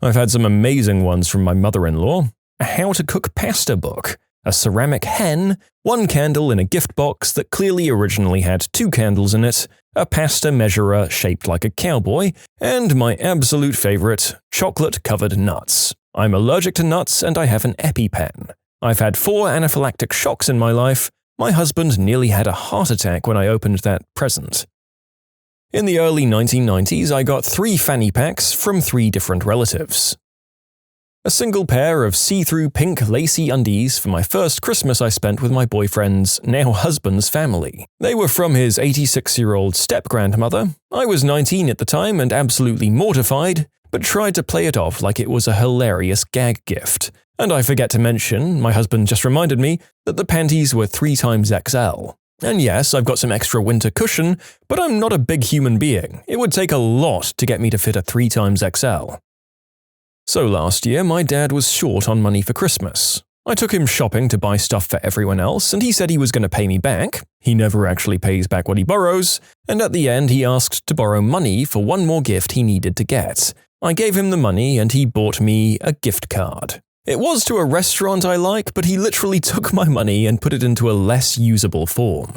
I've had some amazing ones from my mother-in-law. A how to cook pasta book, a ceramic hen, one candle in a gift box that clearly originally had 2 candles in it, a pasta measurer shaped like a cowboy, and my absolute favorite, chocolate-covered nuts. I'm allergic to nuts and I have an EpiPen. I've had 4 anaphylactic shocks in my life. My husband nearly had a heart attack when I opened that present. In the early 1990s, I got 3 fanny packs from 3 different relatives. A single pair of see-through pink lacy undies for my first Christmas I spent with my boyfriend's, now husband's, family. They were from his 86-year-old step-grandmother. I was 19 at the time and absolutely mortified, but tried to play it off like it was a hilarious gag gift. And I forget to mention, my husband just reminded me, that the panties were 3 times XL. And yes, I've got some extra winter cushion, but I'm not a big human being. It would take a lot to get me to fit a 3 times XL. So last year, my dad was short on money for Christmas. I took him shopping to buy stuff for everyone else, and he said he was going to pay me back. He never actually pays back what he borrows, and at the end he asked to borrow money for one more gift he needed to get. I gave him the money and he bought me a gift card. It was to a restaurant I like, but he literally took my money and put it into a less usable form.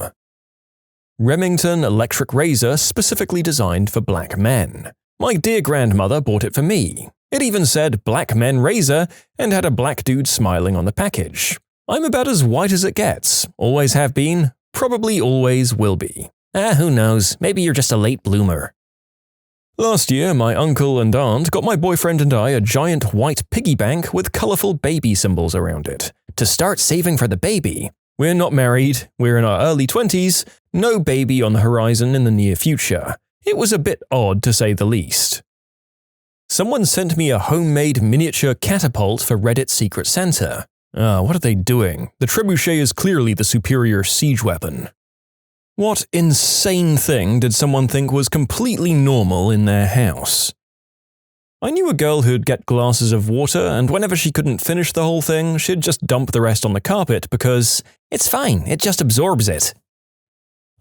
Remington electric razor specifically designed for black men. My dear grandmother bought it for me. It even said Black Men Razor and had a black dude smiling on the package. I'm about as white as it gets, always have been, probably always will be. Who knows, maybe you're just a late bloomer. Last year, my uncle and aunt got my boyfriend and I a giant white piggy bank with colorful baby symbols around it. To start saving for the baby. We're not married, we're in our early 20s, no baby on the horizon in the near future. It was a bit odd to say the least. Someone sent me a homemade miniature catapult for Reddit Secret Santa. What are they doing? The trebuchet is clearly the superior siege weapon. What insane thing did someone think was completely normal in their house? I knew a girl who'd get glasses of water, and whenever she couldn't finish the whole thing, she'd just dump the rest on the carpet because it's fine, it just absorbs it.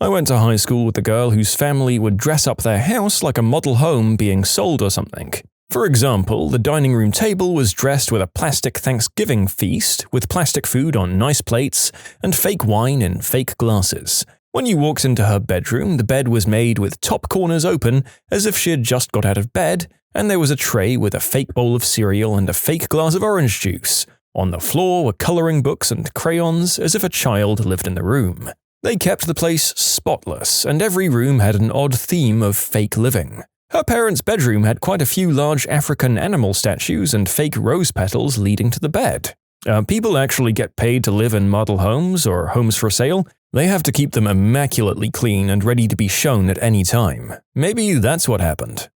I went to high school with a girl whose family would dress up their house like a model home being sold or something. For example, the dining room table was dressed with a plastic Thanksgiving feast with plastic food on nice plates and fake wine in fake glasses. When you walked into her bedroom, the bed was made with top corners open as if she had just got out of bed, and there was a tray with a fake bowl of cereal and a fake glass of orange juice. On the floor were coloring books and crayons as if a child lived in the room. They kept the place spotless, and every room had an odd theme of fake living. Her parents' bedroom had quite a few large African animal statues and fake rose petals leading to the bed. People actually get paid to live in model homes or homes for sale. They have to keep them immaculately clean and ready to be shown at any time. Maybe that's what happened.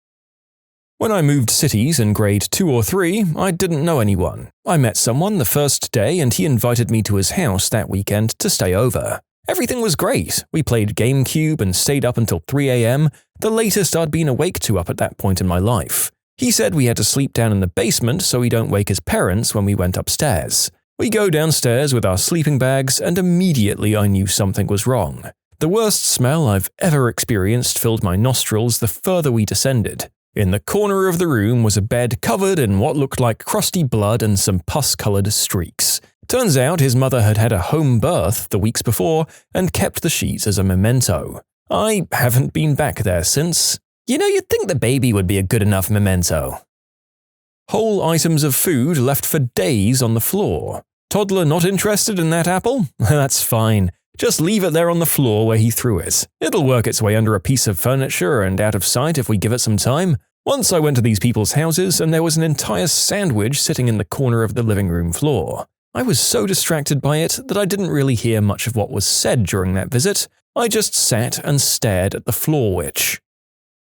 When I moved cities in grade 2 or 3, I didn't know anyone. I met someone the first day and he invited me to his house that weekend to stay over. Everything was great. We played GameCube and stayed up until 3 a.m., the latest I'd been awake to up at that point in my life. He said we had to sleep down in the basement so we don't wake his parents when we went upstairs. We go downstairs with our sleeping bags and immediately I knew something was wrong. The worst smell I've ever experienced filled my nostrils the further we descended. In the corner of the room was a bed covered in what looked like crusty blood and some pus-colored streaks. Turns out his mother had had a home birth the weeks before and kept the sheets as a memento. I haven't been back there since. You'd think the baby would be a good enough memento. Whole items of food left for days on the floor. Toddler not interested in that apple? That's fine. Just leave it there on the floor where he threw it. It'll work its way under a piece of furniture and out of sight if we give it some time. Once I went to these people's houses and there was an entire sandwich sitting in the corner of the living room floor. I was so distracted by it that I didn't really hear much of what was said during that visit. I just sat and stared at the floor witch.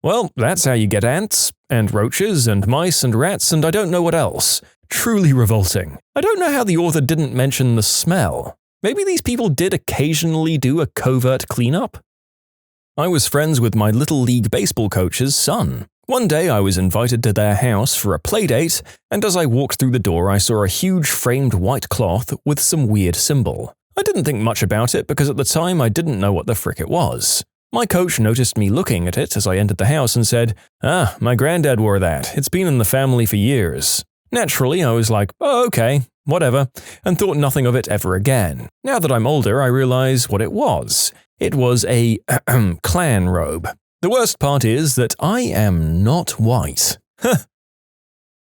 Well, that's how you get ants, and roaches, and mice, and rats, and I don't know what else. Truly revolting. I don't know how the author didn't mention the smell. Maybe these people did occasionally do a covert cleanup? I was friends with my Little League baseball coach's son. One day I was invited to their house for a playdate, and as I walked through the door I saw a huge framed white cloth with some weird symbol. I didn't think much about it because at the time I didn't know what the frick it was. My coach noticed me looking at it as I entered the house and said, my granddad wore that. It's been in the family for years. Naturally, I was like, oh, okay, whatever, and thought nothing of it ever again. Now that I'm older, I realize what it was. It was a clan robe. The worst part is that I am not white.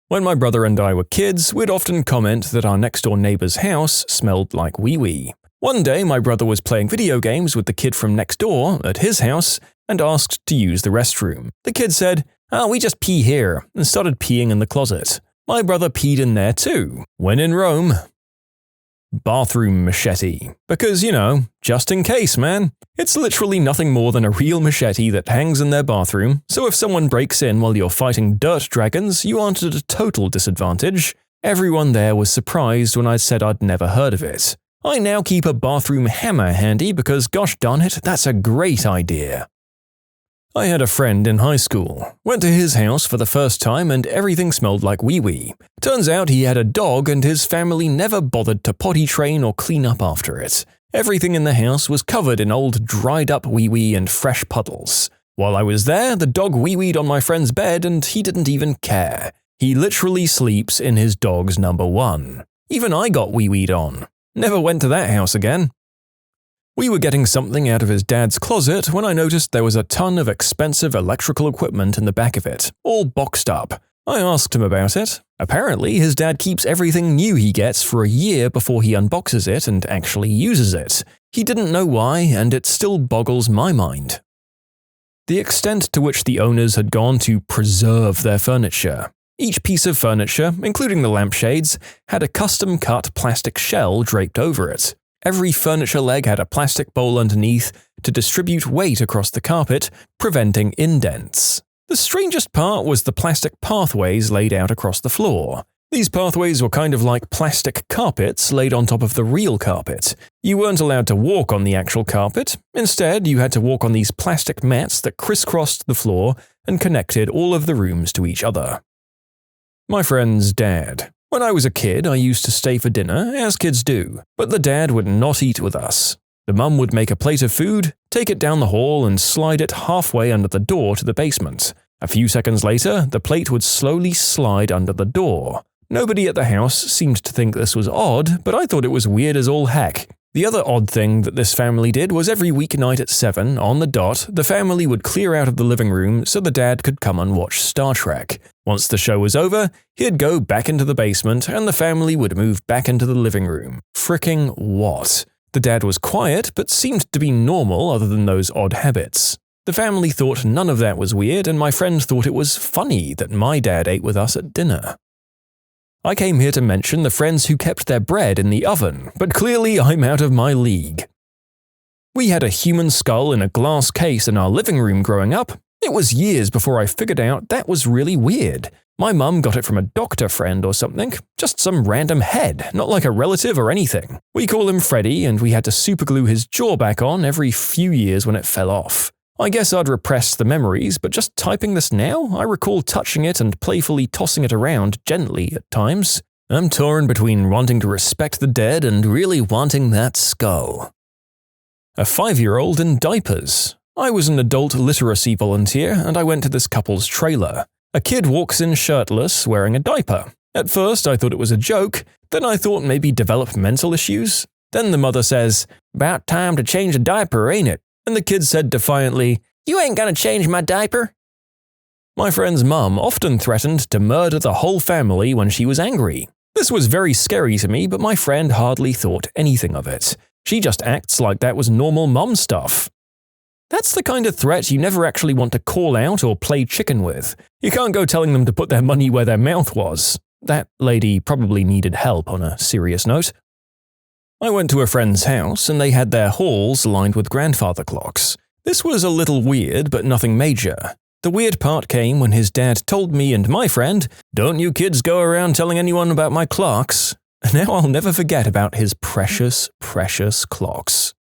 When my brother and I were kids, we'd often comment that our next-door neighbor's house smelled like wee-wee. One day, my brother was playing video games with the kid from next door at his house and asked to use the restroom. The kid said, we just pee here, and started peeing in the closet. My brother peed in there too. When in Rome. Bathroom machete. Because, just in case, man. It's literally nothing more than a real machete that hangs in their bathroom, so if someone breaks in while you're fighting dirt dragons, you aren't at a total disadvantage. Everyone there was surprised when I said I'd never heard of it. I now keep a bathroom hammer handy because gosh darn it, that's a great idea. I had a friend in high school. Went to his house for the first time and everything smelled like wee-wee. Turns out he had a dog and his family never bothered to potty train or clean up after it. Everything in the house was covered in old dried up wee-wee and fresh puddles. While I was there, the dog wee-weed on my friend's bed and he didn't even care. He literally sleeps in his dog's number 1. Even I got wee-weed on. Never went to that house again. We were getting something out of his dad's closet when I noticed there was a ton of expensive electrical equipment in the back of it, all boxed up. I asked him about it. Apparently, his dad keeps everything new he gets for a year before he unboxes it and actually uses it. He didn't know why, and it still boggles my mind. The extent to which the owners had gone to preserve their furniture. Each piece of furniture, including the lampshades, had a custom-cut plastic shell draped over it. Every furniture leg had a plastic bowl underneath to distribute weight across the carpet, preventing indents. The strangest part was the plastic pathways laid out across the floor. These pathways were kind of like plastic carpets laid on top of the real carpet. You weren't allowed to walk on the actual carpet. Instead, you had to walk on these plastic mats that crisscrossed the floor and connected all of the rooms to each other. My friend's dad. When I was a kid, I used to stay for dinner, as kids do, but the dad would not eat with us. The mum would make a plate of food, take it down the hall and slide it halfway under the door to the basement. A few seconds later, the plate would slowly slide under the door. Nobody at the house seemed to think this was odd, but I thought it was weird as all heck. The other odd thing that this family did was every weeknight at 7, on the dot, the family would clear out of the living room so the dad could come and watch Star Trek. Once the show was over, he'd go back into the basement and the family would move back into the living room. Fricking what? The dad was quiet, but seemed to be normal other than those odd habits. The family thought none of that was weird, and my friend thought it was funny that my dad ate with us at dinner. I came here to mention the friends who kept their bread in the oven, but clearly I'm out of my league. We had a human skull in a glass case in our living room growing up. It was years before I figured out that was really weird. My mum got it from a doctor friend or something, just some random head, not like a relative or anything. We call him Freddy, and we had to superglue his jaw back on every few years when it fell off. I guess I'd repressed the memories, but just typing this now, I recall touching it and playfully tossing it around gently at times. I'm torn between wanting to respect the dead and really wanting that skull. A 5-year-old in diapers. I was an adult literacy volunteer, and I went to this couple's trailer. A kid walks in shirtless, wearing a diaper. At first, I thought it was a joke, then I thought maybe developmental issues. Then the mother says, "About time to change a diaper, ain't it?" And the kid said defiantly, "You ain't gonna change my diaper." My friend's mum often threatened to murder the whole family when she was angry. This was very scary to me, but my friend hardly thought anything of it. She just acts like that was normal mum stuff. That's the kind of threat you never actually want to call out or play chicken with. You can't go telling them to put their money where their mouth was. That lady probably needed help on a serious note. I went to a friend's house and they had their halls lined with grandfather clocks. This was a little weird, but nothing major. The weird part came when his dad told me and my friend, "Don't you kids go around telling anyone about my clocks." Now I'll never forget about his precious, precious clocks.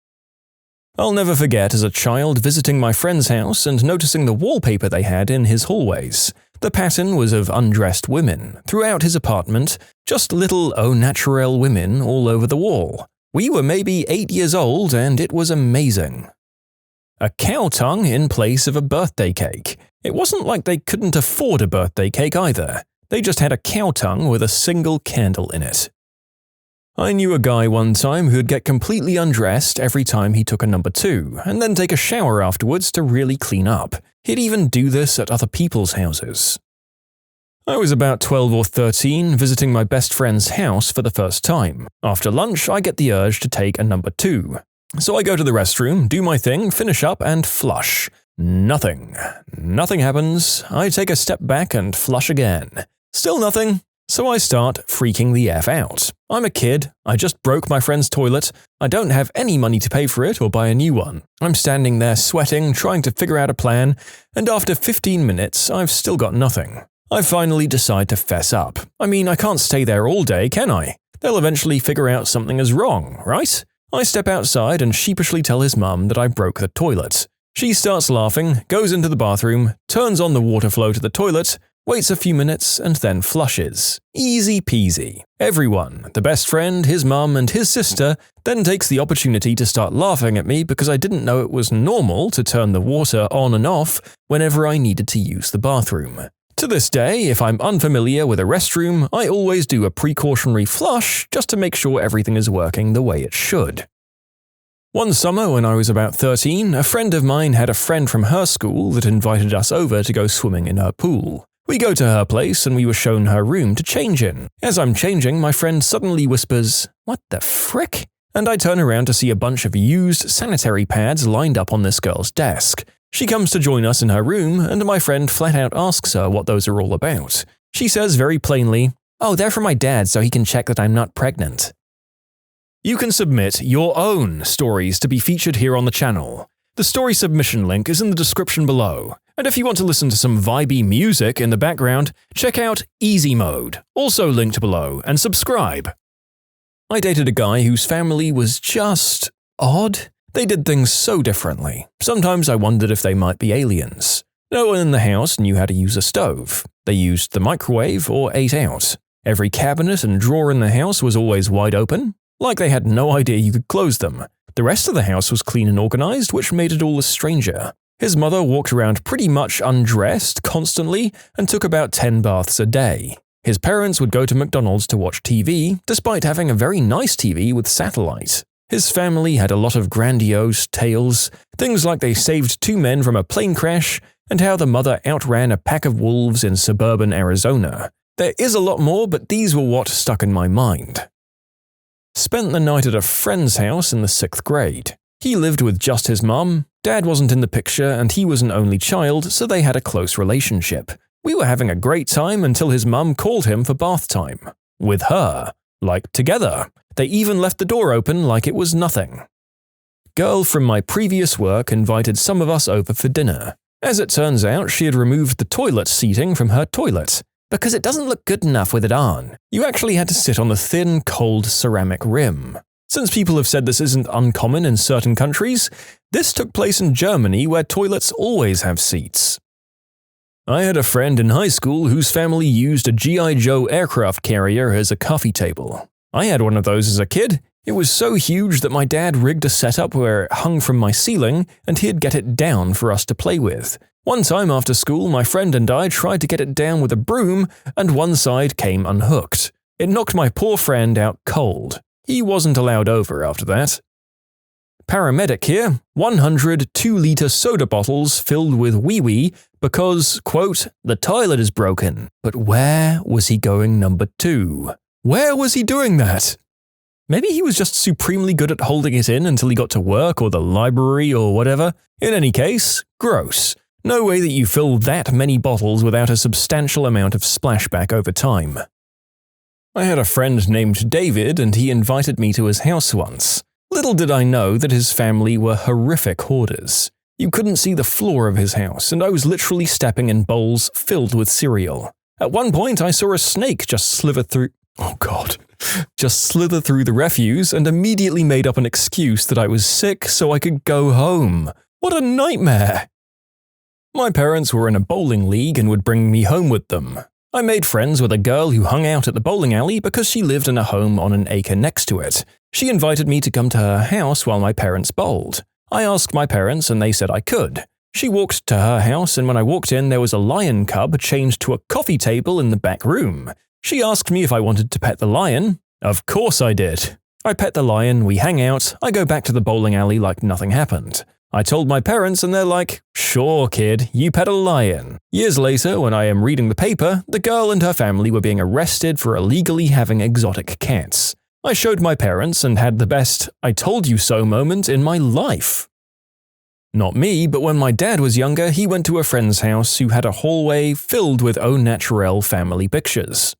I'll never forget as a child visiting my friend's house and noticing the wallpaper they had in his hallways. The pattern was of undressed women throughout his apartment, just little au naturel women all over the wall. We were maybe 8 years old and it was amazing. A cow tongue in place of a birthday cake. It wasn't like they couldn't afford a birthday cake either. They just had a cow tongue with a single candle in it. I knew a guy one time who'd get completely undressed every time he took a number 2, and then take a shower afterwards to really clean up. He'd even do this at other people's houses. I was about 12 or 13, visiting my best friend's house for the first time. After lunch, I get the urge to take a number 2. So I go to the restroom, do my thing, finish up, and flush. Nothing. Nothing happens. I take a step back and flush again. Still nothing. So I start freaking the F out. I'm a kid, I just broke my friend's toilet, I don't have any money to pay for it or buy a new one. I'm standing there sweating, trying to figure out a plan, and after 15 minutes, I've still got nothing. I finally decide to fess up. I mean, I can't stay there all day, can I? They'll eventually figure out something is wrong, right? I step outside and sheepishly tell his mum that I broke the toilet. She starts laughing, goes into the bathroom, turns on the water flow to the toilet, waits a few minutes, and then flushes. Easy peasy. Everyone, the best friend, his mum, and his sister, then takes the opportunity to start laughing at me because I didn't know it was normal to turn the water on and off whenever I needed to use the bathroom. To this day, if I'm unfamiliar with a restroom, I always do a precautionary flush just to make sure everything is working the way it should. One summer when I was about 13, a friend of mine had a friend from her school that invited us over to go swimming in her pool. We go to her place and we were shown her room to change in. As I'm changing, my friend suddenly whispers, "What the frick?" And I turn around to see a bunch of used sanitary pads lined up on this girl's desk. She comes to join us in her room, and my friend flat out asks her what those are all about. She says very plainly, "Oh, they're for my dad so he can check that I'm not pregnant." You can submit your own stories to be featured here on the channel. The story submission link is in the description below. And if you want to listen to some vibey music in the background, check out easymode, also linked below, and subscribe. I dated a guy whose family was just odd. They did things so differently. Sometimes I wondered if they might be aliens. No one in the house knew how to use a stove. They used the microwave or ate out. Every cabinet and drawer in the house was always wide open, like they had no idea you could close them. The rest of the house was clean and organized, which made it all the stranger. His mother walked around pretty much undressed constantly and took about 10 baths a day. His parents would go to McDonald's to watch TV, despite having a very nice TV with satellite. His family had a lot of grandiose tales, things like they saved 2 men from a plane crash and how the mother outran a pack of wolves in suburban Arizona. There is a lot more, but these were what stuck in my mind. Spent the night at a friend's house in the 6th grade. He lived with just his mum, dad wasn't in the picture, and he was an only child, so they had a close relationship. We were having a great time until his mum called him for bath time. With her. Like, together. They even left the door open like it was nothing. Girl from my previous work invited some of us over for dinner. As it turns out, she had removed the toilet seating from her toilet. Because it doesn't look good enough with it on. You actually had to sit on the thin, cold ceramic rim. Since people have said this isn't uncommon in certain countries, this took place in Germany where toilets always have seats. I had a friend in high school whose family used a G.I. Joe aircraft carrier as a coffee table. I had one of those as a kid. It was so huge that my dad rigged a setup where it hung from my ceiling and he'd get it down for us to play with. One time after school, my friend and I tried to get it down with a broom and one side came unhooked. It knocked my poor friend out cold. He wasn't allowed over after that. Paramedic here, 100 2-liter soda bottles filled with wee-wee because, quote, the toilet is broken. But where was he going number 2? Where was he doing that? Maybe he was just supremely good at holding it in until he got to work or the library or whatever. In any case, gross. No way that you fill that many bottles without a substantial amount of splashback over time. I had a friend named David and he invited me to his house once. Little did I know that his family were horrific hoarders. You couldn't see the floor of his house and I was literally stepping in bowls filled with cereal. At one point I saw a snake just slither through the refuse and immediately made up an excuse that I was sick so I could go home. What a nightmare! My parents were in a bowling league and would bring me home with them. I made friends with a girl who hung out at the bowling alley because she lived in a home on an acre next to it. She invited me to come to her house while my parents bowled. I asked my parents and they said I could. She walked to her house and when I walked in there was a lion cub chained to a coffee table in the back room. She asked me if I wanted to pet the lion. Of course I did. I pet the lion, we hang out, I go back to the bowling alley like nothing happened. I told my parents and they're like, sure kid, you pet a lion. Years later, when I am reading the paper, the girl and her family were being arrested for illegally having exotic cats. I showed my parents and had the best I told you so moment in my life. Not me, but when my dad was younger, he went to a friend's house who had a hallway filled with au naturel family pictures.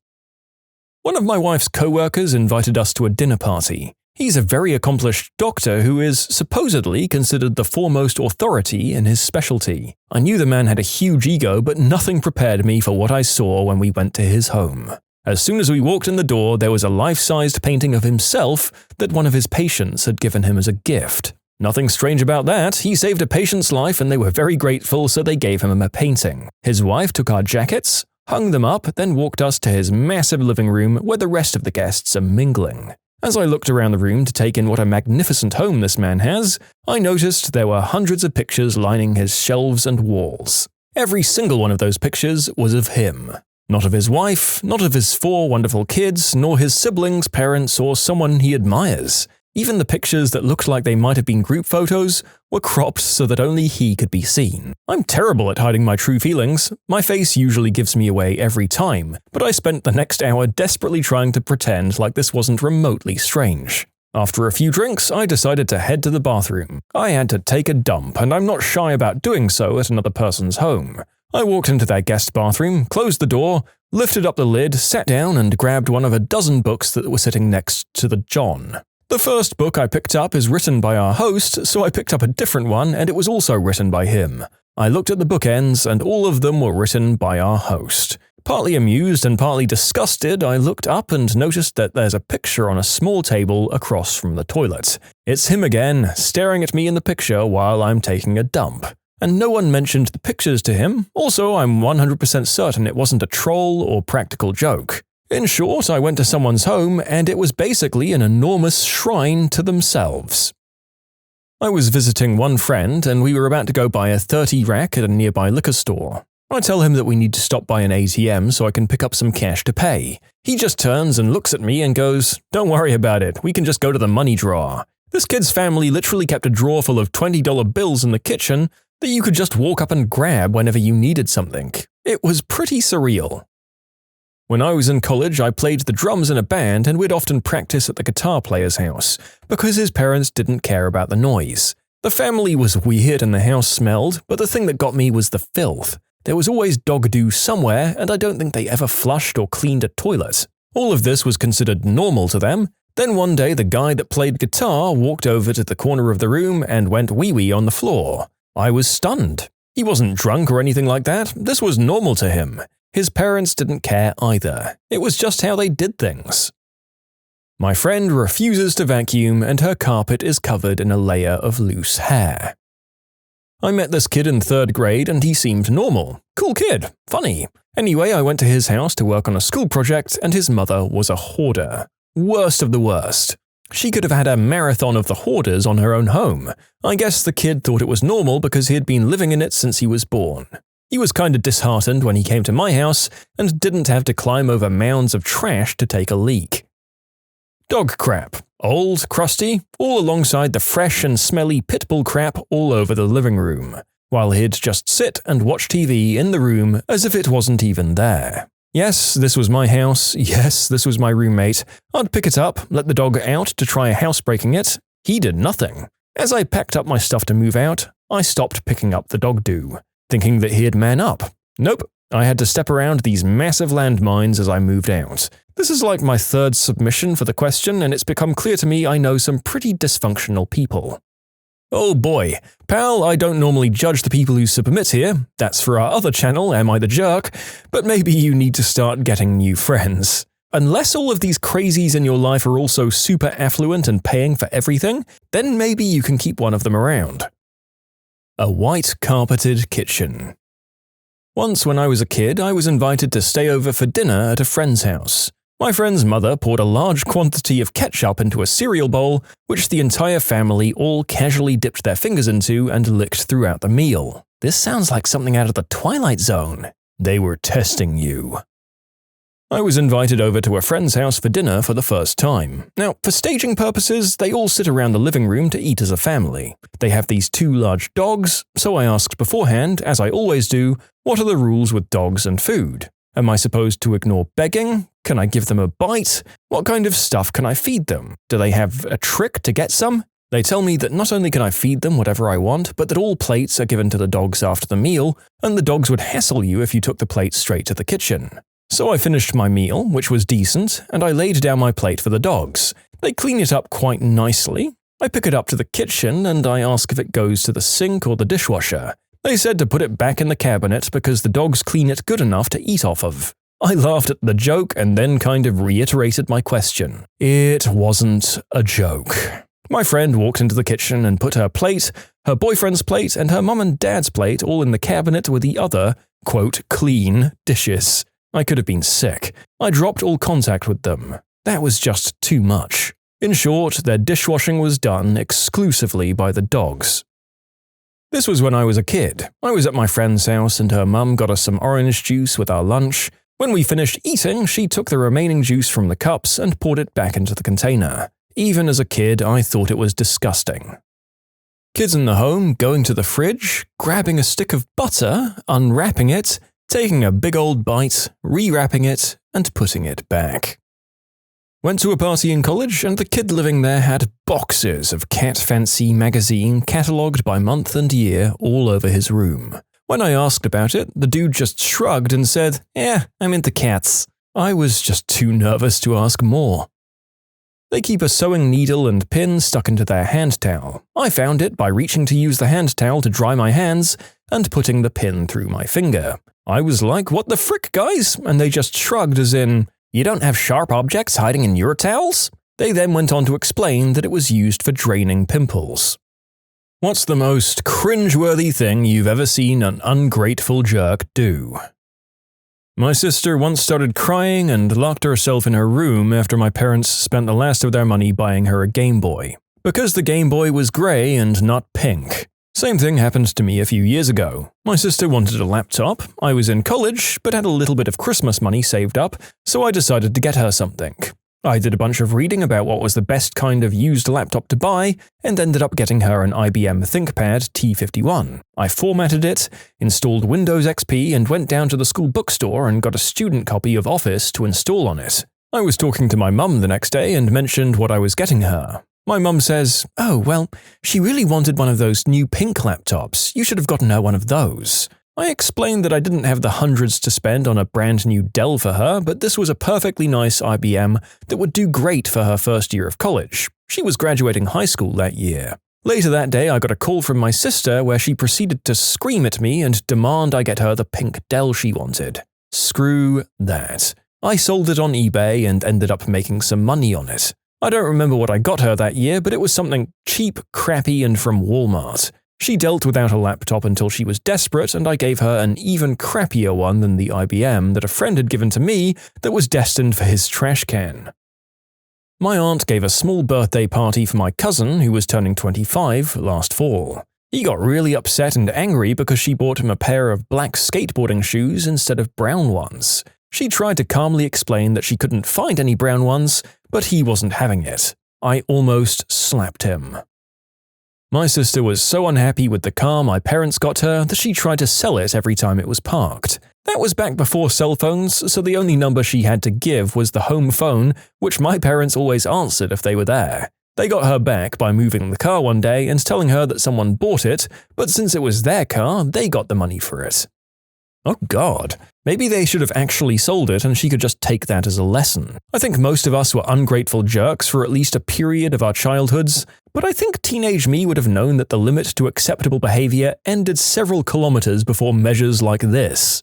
One of my wife's co-workers invited us to a dinner party. He's a very accomplished doctor who is supposedly considered the foremost authority in his specialty. I knew the man had a huge ego, but nothing prepared me for what I saw when we went to his home. As soon as we walked in the door, there was a life-sized painting of himself that one of his patients had given him as a gift. Nothing strange about that, he saved a patient's life and they were very grateful, so they gave him a painting. His wife took our jackets, hung them up, then walked us to his massive living room where the rest of the guests are mingling. As I looked around the room to take in what a magnificent home this man has, I noticed there were hundreds of pictures lining his shelves and walls. Every single one of those pictures was of him. Not of his wife, not of his 4 wonderful kids, nor his siblings, parents, or someone he admires. Even the pictures that looked like they might have been group photos were cropped so that only he could be seen. I'm terrible at hiding my true feelings. My face usually gives me away every time, but I spent the next hour desperately trying to pretend like this wasn't remotely strange. After a few drinks, I decided to head to the bathroom. I had to take a dump, and I'm not shy about doing so at another person's home. I walked into their guest bathroom, closed the door, lifted up the lid, sat down, and grabbed one of a dozen books that were sitting next to the John. The first book I picked up is written by our host, so I picked up a different one and it was also written by him. I looked at the bookends and all of them were written by our host. Partly amused and partly disgusted, I looked up and noticed that there's a picture on a small table across from the toilet. It's him again, staring at me in the picture while I'm taking a dump. And no one mentioned the pictures to him, also I'm 100% certain it wasn't a troll or practical joke. In short, I went to someone's home and it was basically an enormous shrine to themselves. I was visiting one friend and we were about to go buy a 30 rack at a nearby liquor store. I tell him that we need to stop by an ATM so I can pick up some cash to pay. He just turns and looks at me and goes, "Don't worry about it, we can just go to the money drawer." This kid's family literally kept a drawer full of $20 bills in the kitchen that you could just walk up and grab whenever you needed something. It was pretty surreal. When I was in college, I played the drums in a band and we'd often practice at the guitar player's house, because his parents didn't care about the noise. The family was weird and the house smelled, but the thing that got me was the filth. There was always dog doo somewhere, and I don't think they ever flushed or cleaned a toilet. All of this was considered normal to them. Then one day the guy that played guitar walked over to the corner of the room and went wee-wee on the floor. I was stunned. He wasn't drunk or anything like that. This was normal to him. His parents didn't care either. It was just how they did things. My friend refuses to vacuum and her carpet is covered in a layer of loose hair. I met this kid in 3rd grade and he seemed normal. Cool kid. Funny. Anyway, I went to his house to work on a school project and his mother was a hoarder. Worst of the worst. She could have had a marathon of the hoarders on her own home. I guess the kid thought it was normal because he had been living in it since he was born. He was kind of disheartened when he came to my house and didn't have to climb over mounds of trash to take a leak. Dog crap. Old, crusty, all alongside the fresh and smelly pit bull crap all over the living room, while he'd just sit and watch TV in the room as if it wasn't even there. Yes, this was my house. Yes, this was my roommate. I'd pick it up, let the dog out to try housebreaking it. He did nothing. As I packed up my stuff to move out, I stopped picking up the dog doo, thinking that he'd man up. Nope, I had to step around these massive landmines as I moved out. This is like my 3rd submission for the question, and it's become clear to me I know some pretty dysfunctional people. Oh boy, pal, I don't normally judge the people who submit here. That's for our other channel, Am I the Jerk? But maybe you need to start getting new friends. Unless all of these crazies in your life are also super affluent and paying for everything, then maybe you can keep one of them around. A white carpeted kitchen. Once when I was a kid, I was invited to stay over for dinner at a friend's house. My friend's mother poured a large quantity of ketchup into a cereal bowl, which the entire family all casually dipped their fingers into and licked throughout the meal. This sounds like something out of the Twilight Zone. They were testing you. I was invited over to a friend's house for dinner for the first time. Now, for staging purposes, they all sit around the living room to eat as a family. They have these 2 large dogs, so I asked beforehand, as I always do, what are the rules with dogs and food? Am I supposed to ignore begging? Can I give them a bite? What kind of stuff can I feed them? Do they have a trick to get some? They tell me that not only can I feed them whatever I want, but that all plates are given to the dogs after the meal, and the dogs would hassle you if you took the plate straight to the kitchen. So I finished my meal, which was decent, and I laid down my plate for the dogs. They clean it up quite nicely. I pick it up to the kitchen and I ask if it goes to the sink or the dishwasher. They said to put it back in the cabinet because the dogs clean it good enough to eat off of. I laughed at the joke and then kind of reiterated my question. It wasn't a joke. My friend walked into the kitchen and put her plate, her boyfriend's plate, and her mum and dad's plate all in the cabinet with the other, quote, clean dishes. I could have been sick. I dropped all contact with them. That was just too much. In short, their dishwashing was done exclusively by the dogs. This was when I was a kid. I was at my friend's house and her mum got us some orange juice with our lunch. When we finished eating, she took the remaining juice from the cups and poured it back into the container. Even as a kid, I thought it was disgusting. Kids in the home going to the fridge, grabbing a stick of butter, unwrapping it, taking a big old bite, rewrapping it, and putting it back. Went to a party in college, and the kid living there had boxes of Cat Fancy magazine catalogued by month and year all over his room. When I asked about it, the dude just shrugged and said, I'm into cats. I was just too nervous to ask more. They keep a sewing needle and pin stuck into their hand towel. I found it by reaching to use the hand towel to dry my hands and putting the pin through my finger. I was like, what the frick, guys? And they just shrugged as in, you don't have sharp objects hiding in your towels? They then went on to explain that it was used for draining pimples. What's the most cringeworthy thing you've ever seen an ungrateful jerk do? My sister once started crying and locked herself in her room after my parents spent the last of their money buying her a Game Boy, because the Game Boy was grey and not pink. Same thing happened to me a few years ago. My sister wanted a laptop. I was in college, but had a little bit of Christmas money saved up, so I decided to get her something. I did a bunch of reading about what was the best kind of used laptop to buy, and ended up getting her an IBM ThinkPad T51. I formatted it, installed Windows XP, and went down to the school bookstore and got a student copy of Office to install on it. I was talking to my mum the next day and mentioned what I was getting her. My mum says, "Oh, well, she really wanted one of those new pink laptops. You should have gotten her one of those." I explained that I didn't have the hundreds to spend on a brand new Dell for her, but this was a perfectly nice IBM that would do great for her first year of college. She was graduating high school that year. Later that day, I got a call from my sister where she proceeded to scream at me and demand I get her the pink Dell she wanted. Screw that. I sold it on eBay and ended up making some money on it. I don't remember what I got her that year, but it was something cheap, crappy, and from Walmart. She dealt without a laptop until she was desperate, and I gave her an even crappier one than the IBM that a friend had given to me that was destined for his trash can. My aunt gave a small birthday party for my cousin, who was turning 25, last fall. He got really upset and angry because she bought him a pair of black skateboarding shoes instead of brown ones. She tried to calmly explain that she couldn't find any brown ones, but he wasn't having it. I almost slapped him. My sister was so unhappy with the car my parents got her that she tried to sell it every time it was parked. That was back before cell phones, so the only number she had to give was the home phone, which my parents always answered if they were there. They got her back by moving the car one day and telling her that someone bought it, but since it was their car, they got the money for it. Oh God, maybe they should have actually sold it and she could just take that as a lesson. I think most of us were ungrateful jerks for at least a period of our childhoods, but I think teenage me would have known that the limit to acceptable behavior ended several kilometers before measures like this.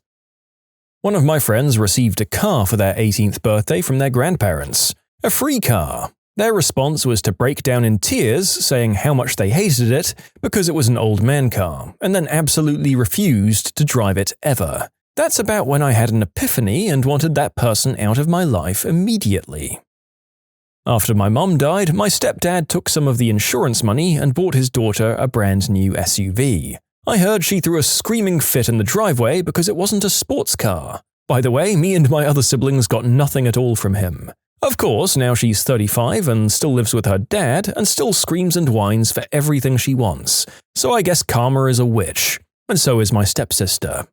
One of my friends received a car for their 18th birthday from their grandparents. A free car. Their response was to break down in tears, saying how much they hated it because it was an old man car, and then absolutely refused to drive it ever. That's about when I had an epiphany and wanted that person out of my life immediately. After my mum died, my stepdad took some of the insurance money and bought his daughter a brand new SUV. I heard she threw a screaming fit in the driveway because it wasn't a sports car. By the way, me and my other siblings got nothing at all from him. Of course, now she's 35 and still lives with her dad and still screams and whines for everything she wants, so I guess karma is a witch, and so is my stepsister.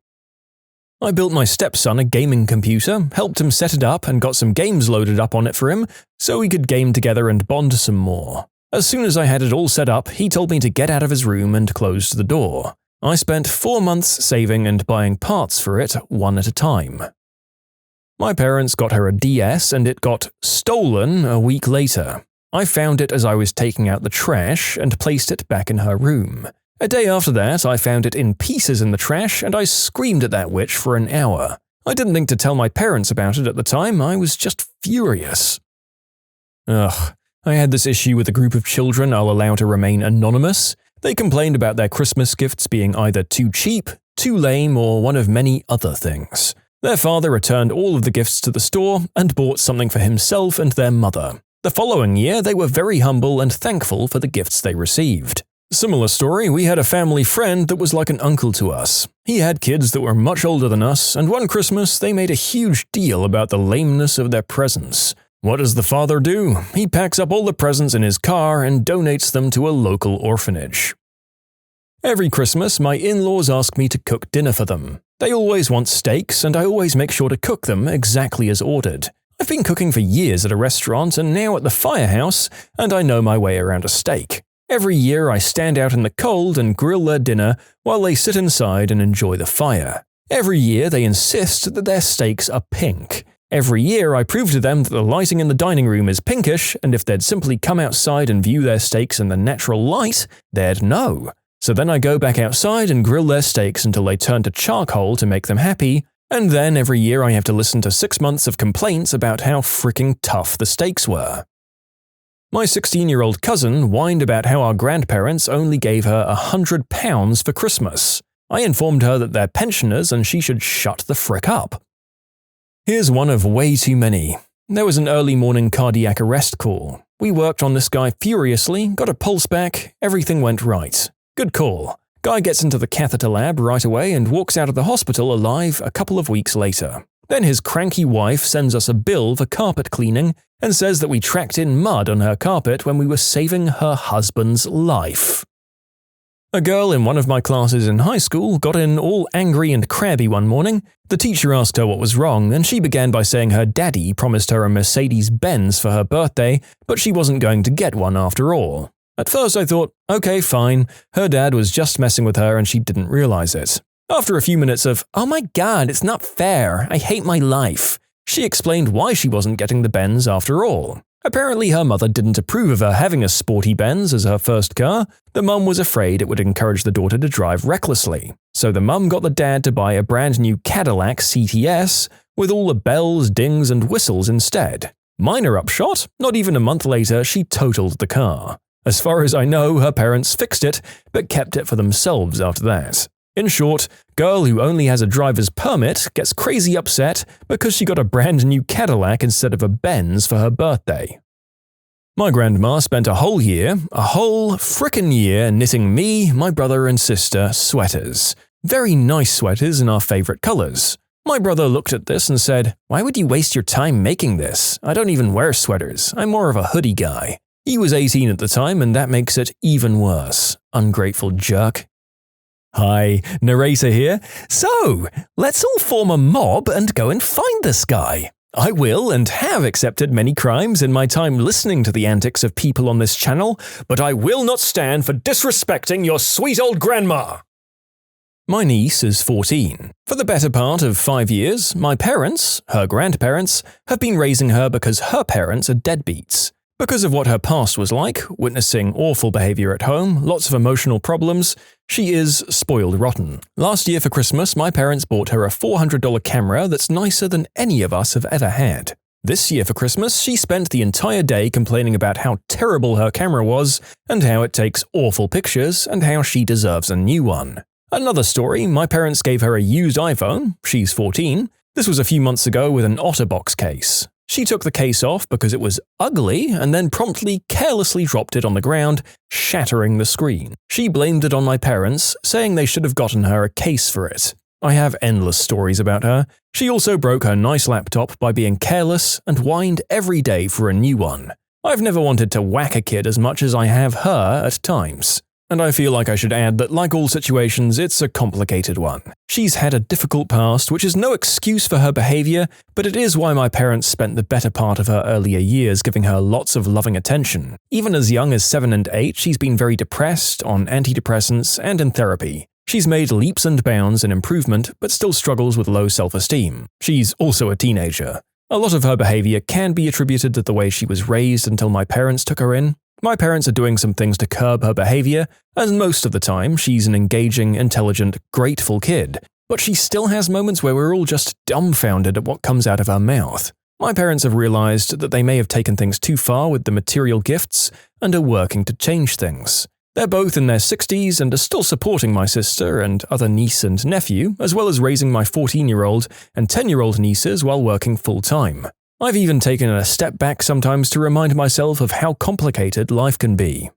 I built my stepson a gaming computer, helped him set it up and got some games loaded up on it for him so we could game together and bond some more. As soon as I had it all set up, he told me to get out of his room and closed the door. I spent 4 months saving and buying parts for it one at a time. My parents got her a DS and it got stolen a week later. I found it as I was taking out the trash and placed it back in her room. A day after that, I found it in pieces in the trash and I screamed at that witch for an hour. I didn't think to tell my parents about it at the time, I was just furious. I had this issue with a group of children I'll allow to remain anonymous. They complained about their Christmas gifts being either too cheap, too lame, or one of many other things. Their father returned all of the gifts to the store and bought something for himself and their mother. The following year, they were very humble and thankful for the gifts they received. Similar story, we had a family friend that was like an uncle to us. He had kids that were much older than us, and one Christmas they made a huge deal about the lameness of their presents. What does the father do? He packs up all the presents in his car and donates them to a local orphanage. Every Christmas, my in-laws ask me to cook dinner for them. They always want steaks, and I always make sure to cook them exactly as ordered. I've been cooking for years at a restaurant and now at the firehouse, and I know my way around a steak. Every year I stand out in the cold and grill their dinner while they sit inside and enjoy the fire. Every year they insist that their steaks are pink. Every year I prove to them that the lighting in the dining room is pinkish, and if they'd simply come outside and view their steaks in the natural light, they'd know. So then I go back outside and grill their steaks until they turn to charcoal to make them happy, and then every year I have to listen to 6 months of complaints about how freaking tough the steaks were. My 16-year-old cousin whined about how our grandparents only gave her £100 for Christmas. I informed her that they're pensioners and she should shut the frick up. Here's one of way too many. There was an early morning cardiac arrest call. We worked on this guy furiously, got a pulse back, everything went right. Good call. Guy gets into the catheter lab right away and walks out of the hospital alive a couple of weeks later. Then his cranky wife sends us a bill for carpet cleaning and says that we tracked in mud on her carpet when we were saving her husband's life. A girl in one of my classes in high school got in all angry and crabby one morning. The teacher asked her what was wrong, and she began by saying her daddy promised her a Mercedes-Benz for her birthday, but she wasn't going to get one after all. At first I thought, okay, fine, her dad was just messing with her and she didn't realize it. After a few minutes of, oh my god, it's not fair, I hate my life, she explained why she wasn't getting the Benz after all. Apparently her mother didn't approve of her having a sporty Benz as her first car. The mum was afraid it would encourage the daughter to drive recklessly. So the mum got the dad to buy a brand new Cadillac CTS with all the bells, dings and whistles instead. Minor upshot, not even a month later she totaled the car. As far as I know, her parents fixed it, but kept it for themselves after that. In short, girl who only has a driver's permit gets crazy upset because she got a brand new Cadillac instead of a Benz for her birthday. My grandma spent a whole frickin' year, knitting me, my brother and sister sweaters. Very nice sweaters in our favorite colors. My brother looked at this and said, "Why would you waste your time making this? I don't even wear sweaters. I'm more of a hoodie guy." He was 18 at the time, and that makes it even worse. Ungrateful jerk. Hi, narrator here. So, let's all form a mob and go and find this guy. I will and have accepted many crimes in my time listening to the antics of people on this channel, but I will not stand for disrespecting your sweet old grandma. My niece is 14. For the better part of 5 years, my parents, her grandparents, have been raising her because her parents are deadbeats. Because of what her past was like, witnessing awful behavior at home, lots of emotional problems, she is spoiled rotten. Last year for Christmas, my parents bought her a $400 camera that's nicer than any of us have ever had. This year for Christmas, she spent the entire day complaining about how terrible her camera was and how it takes awful pictures and how she deserves a new one. Another story, my parents gave her a used iPhone, she's 14. This was a few months ago with an OtterBox case. She took the case off because it was ugly and then promptly carelessly dropped it on the ground, shattering the screen. She blamed it on my parents, saying they should have gotten her a case for it. I have endless stories about her. She also broke her nice laptop by being careless and whined every day for a new one. I've never wanted to whack a kid as much as I have her at times. And I feel like I should add that, like all situations, it's a complicated one. She's had a difficult past, which is no excuse for her behavior, but it is why my parents spent the better part of her earlier years giving her lots of loving attention. Even as young as 7 and 8, she's been very depressed, on antidepressants, and in therapy. She's made leaps and bounds in improvement, but still struggles with low self-esteem. She's also a teenager. A lot of her behavior can be attributed to the way she was raised until my parents took her in. My parents are doing some things to curb her behavior, and most of the time she's an engaging, intelligent, grateful kid, but she still has moments where we're all just dumbfounded at what comes out of her mouth. My parents have realized that they may have taken things too far with the material gifts and are working to change things. They're both in their 60s and are still supporting my sister and other niece and nephew, as well as raising my 14-year-old and 10-year-old nieces while working full-time. I've even taken a step back sometimes to remind myself of how complicated life can be.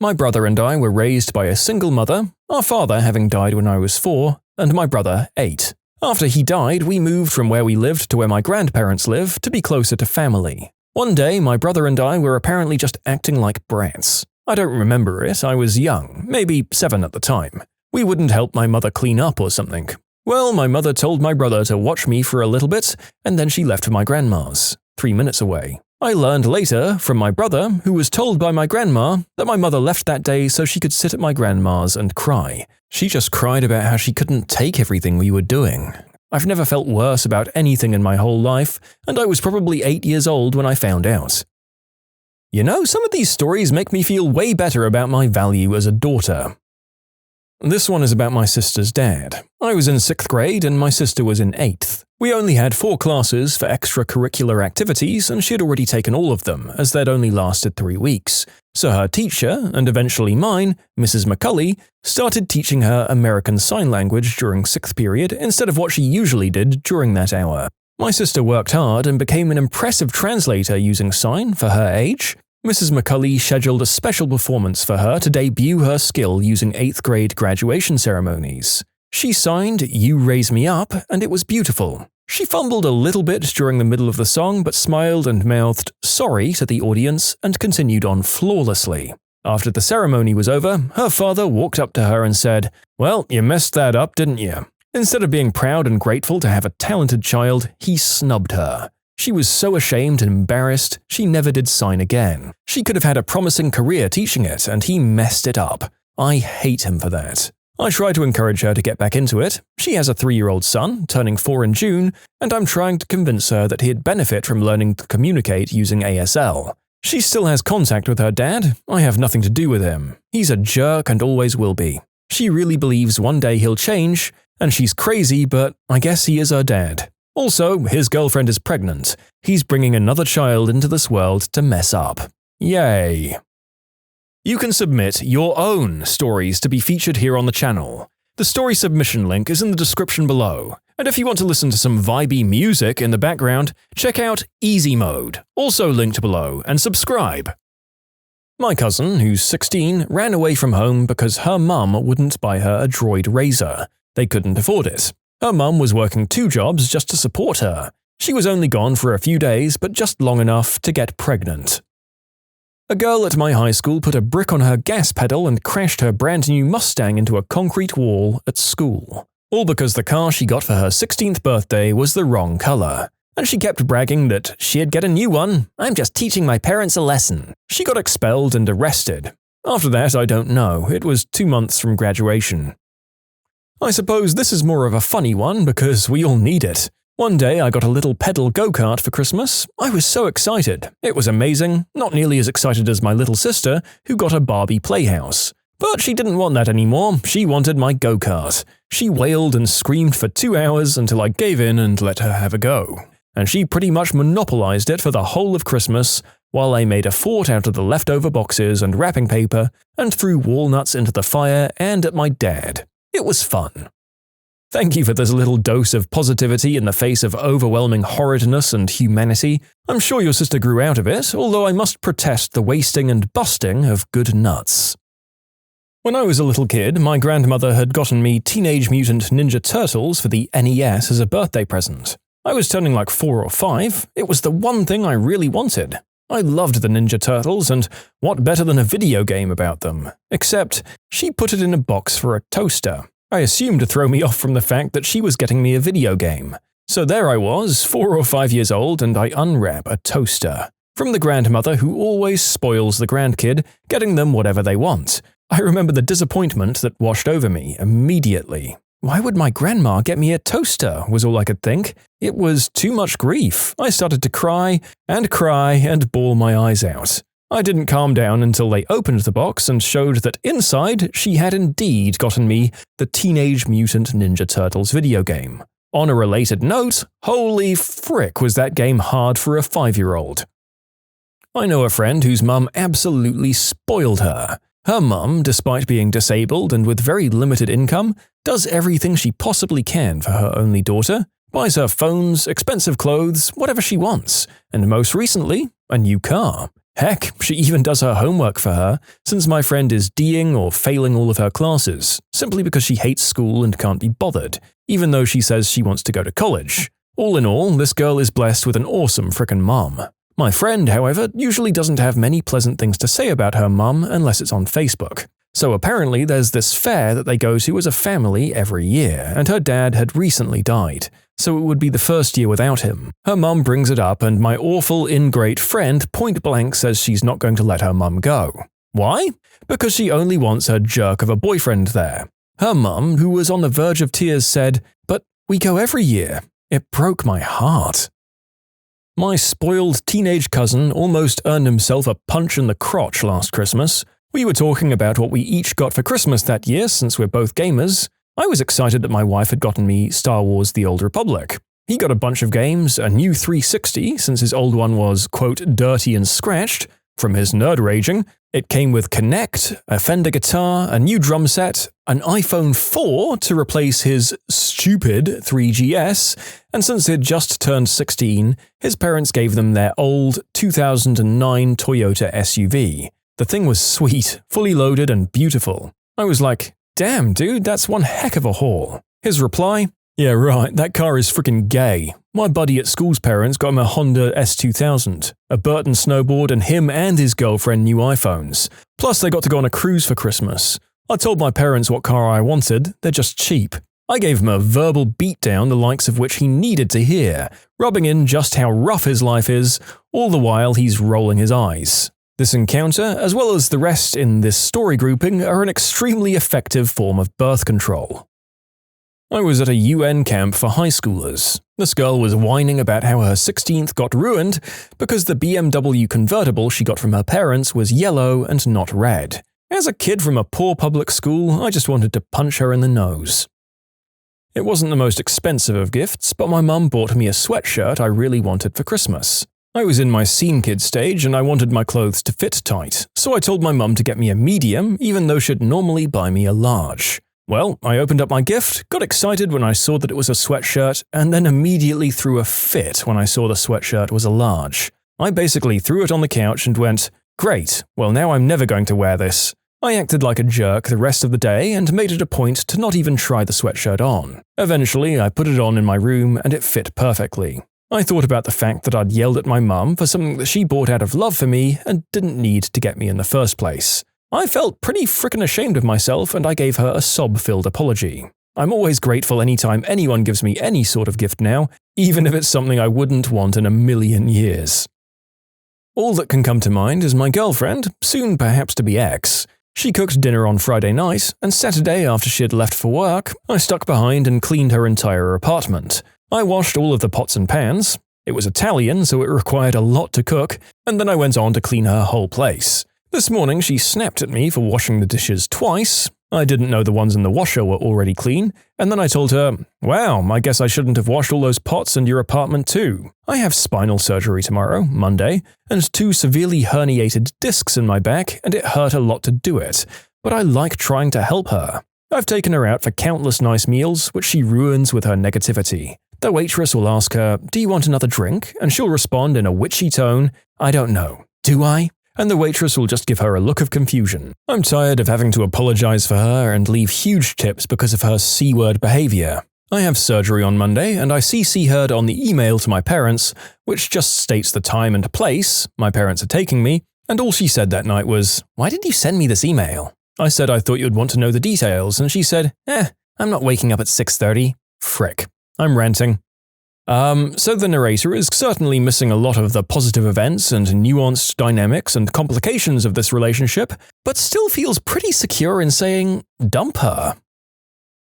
My brother and I were raised by a single mother, our father having died when I was 4, and my brother 8. After he died, we moved from where we lived to where my grandparents live to be closer to family. One day, my brother and I were apparently just acting like brats. I don't remember it, I was young, maybe 7 at the time. We wouldn't help my mother clean up or something. Well, my mother told my brother to watch me for a little bit, and then she left for my grandma's, 3 minutes away. I learned later from my brother, who was told by my grandma, that my mother left that day so she could sit at my grandma's and cry. She just cried about how she couldn't take everything we were doing. I've never felt worse about anything in my whole life, and I was probably 8 years old when I found out. You know, some of these stories make me feel way better about my value as a daughter. This one is about my sister's dad. I was in 6th grade and my sister was in 8th. We only had 4 classes for extracurricular activities and she had already taken all of them, as they'd only lasted 3 weeks. So her teacher, and eventually mine, Mrs. McCulley, started teaching her American Sign Language during 6th period instead of what she usually did during that hour. My sister worked hard and became an impressive translator using sign for her age. Mrs. McCulley scheduled a special performance for her to debut her skill using 8th grade graduation ceremonies. She signed "You Raise Me Up" and it was beautiful. She fumbled a little bit during the middle of the song but smiled and mouthed "sorry" to the audience and continued on flawlessly. After the ceremony was over, her father walked up to her and said, "Well, you messed that up, didn't you?" Instead of being proud and grateful to have a talented child, he snubbed her. She was so ashamed and embarrassed, she never did sign again. She could have had a promising career teaching it, and he messed it up. I hate him for that. I try to encourage her to get back into it. She has a 3-year-old son, turning 4 in June, and I'm trying to convince her that he'd benefit from learning to communicate using ASL. She still has contact with her dad. I have nothing to do with him. He's a jerk and always will be. She really believes one day he'll change, and she's crazy, but I guess he is her dad. Also, his girlfriend is pregnant. He's bringing another child into this world to mess up. Yay. You can submit your own stories to be featured here on the channel. The story submission link is in the description below. And if you want to listen to some vibey music in the background, check out easymode, also linked below, and subscribe. My cousin, who's 16, ran away from home because her mum wouldn't buy her a Droid razor. They couldn't afford it. Her mum was working 2 jobs just to support her. She was only gone for a few days, but just long enough to get pregnant. A girl at my high school put a brick on her gas pedal and crashed her brand new Mustang into a concrete wall at school. All because the car she got for her 16th birthday was the wrong color. And she kept bragging that she'd get a new one. "I'm just teaching my parents a lesson." She got expelled and arrested. After that, I don't know. It was 2 months from graduation. I suppose this is more of a funny one because we all need it. One day I got a little pedal go-kart for Christmas. I was so excited. It was amazing, not nearly as excited as my little sister, who got a Barbie playhouse. But she didn't want that anymore, she wanted my go-kart. She wailed and screamed for 2 hours until I gave in and let her have a go. And she pretty much monopolized it for the whole of Christmas, while I made a fort out of the leftover boxes and wrapping paper and threw walnuts into the fire and at my dad. It was fun. Thank you for this little dose of positivity in the face of overwhelming horridness and humanity. I'm sure your sister grew out of it, although I must protest the wasting and busting of good nuts. When I was a little kid, my grandmother had gotten me Teenage Mutant Ninja Turtles for the NES as a birthday present. I was turning like 4 or 5. It was the one thing I really wanted. I loved the Ninja Turtles, and what better than a video game about them? Except, she put it in a box for a toaster. I assumed to throw me off from the fact that she was getting me a video game. So there I was, 4 or 5 years old, and I unwrap a toaster. From the grandmother who always spoils the grandkid, getting them whatever they want. I remember the disappointment that washed over me immediately. Why would my grandma get me a toaster, was all I could think. It was too much grief. I started to cry and bawl my eyes out. I didn't calm down until they opened the box and showed that inside she had indeed gotten me the Teenage Mutant Ninja Turtles video game. On a related note, holy frick was that game hard for a 5-year-old. I know a friend whose mum absolutely spoiled her. Her mum, despite being disabled and with very limited income, does everything she possibly can for her only daughter, buys her phones, expensive clothes, whatever she wants, and most recently, a new car. Heck, she even does her homework for her, since my friend is D'ing or failing all of her classes, simply because she hates school and can't be bothered, even though she says she wants to go to college. All in all, this girl is blessed with an awesome frickin' mom. My friend, however, usually doesn't have many pleasant things to say about her mum unless it's on Facebook. So apparently there's this fair that they go to as a family every year, and her dad had recently died, so it would be the first year without him. Her mum brings it up, and my awful, ingrate friend point-blank says she's not going to let her mum go. Why? Because she only wants her jerk of a boyfriend there. Her mum, who was on the verge of tears, said, "But we go every year." It broke my heart. My spoiled teenage cousin almost earned himself a punch in the crotch last Christmas. We were talking about what we each got for Christmas that year since we're both gamers. I was excited that my wife had gotten me Star Wars: The Old Republic. He got a bunch of games, a new 360 since his old one was, quote, dirty and scratched, from his nerd raging. It came with Kinect, a Fender guitar, a new drum set, an iPhone 4 to replace his stupid 3GS, and since he'd just turned 16, his parents gave them their old 2009 Toyota SUV. The thing was sweet, fully loaded and beautiful. I was like, damn dude, that's one heck of a haul. His reply, yeah right, that car is freaking gay. My buddy at school's parents got him a Honda S2000, a Burton snowboard, and him and his girlfriend new iPhones. Plus they got to go on a cruise for Christmas. I told my parents what car I wanted, they're just cheap. I gave him a verbal beatdown the likes of which he needed to hear, rubbing in just how rough his life is, all the while he's rolling his eyes. This encounter, as well as the rest in this story grouping, are an extremely effective form of birth control. I was at a UN camp for high schoolers. This girl was whining about how her 16th got ruined because the BMW convertible she got from her parents was yellow and not red. As a kid from a poor public school, I just wanted to punch her in the nose. It wasn't the most expensive of gifts, but my mum bought me a sweatshirt I really wanted for Christmas. I was in my scene kid stage and I wanted my clothes to fit tight, so I told my mum to get me a medium even though she'd normally buy me a large. Well, I opened up my gift, got excited when I saw that it was a sweatshirt, and then immediately threw a fit when I saw the sweatshirt was a large. I basically threw it on the couch and went, great, well now I'm never going to wear this. I acted like a jerk the rest of the day and made it a point to not even try the sweatshirt on. Eventually, I put it on in my room and it fit perfectly. I thought about the fact that I'd yelled at my mum for something that she bought out of love for me and didn't need to get me in the first place. I felt pretty frickin' ashamed of myself and I gave her a sob-filled apology. I'm always grateful anytime anyone gives me any sort of gift now, even if it's something I wouldn't want in a million years. All that can come to mind is my girlfriend, soon perhaps to be ex. She cooked dinner on Friday night, and Saturday after she had left for work, I stuck behind and cleaned her entire apartment. I washed all of the pots and pans. It was Italian, so it required a lot to cook, and then I went on to clean her whole place. This morning she snapped at me for washing the dishes twice. I didn't know the ones in the washer were already clean, and then I told her, wow, I guess I shouldn't have washed all those pots and your apartment too. I have spinal surgery tomorrow, Monday, and 2 severely herniated discs in my back, and it hurt a lot to do it, but I like trying to help her. I've taken her out for countless nice meals, which she ruins with her negativity. The waitress will ask her, do you want another drink? And she'll respond in a witchy tone, I don't know. Do I? And the waitress will just give her a look of confusion. I'm tired of having to apologize for her and leave huge tips because of her C-word behavior. I have surgery on Monday and I CC her on the email to my parents, which just states the time and place my parents are taking me, and all she said that night was, why did you send me this email? I said I thought you'd want to know the details, and she said, I'm not waking up at 6:30. Frick. I'm ranting. So the narrator is certainly missing a lot of the positive events and nuanced dynamics and complications of this relationship, but still feels pretty secure in saying, dump her.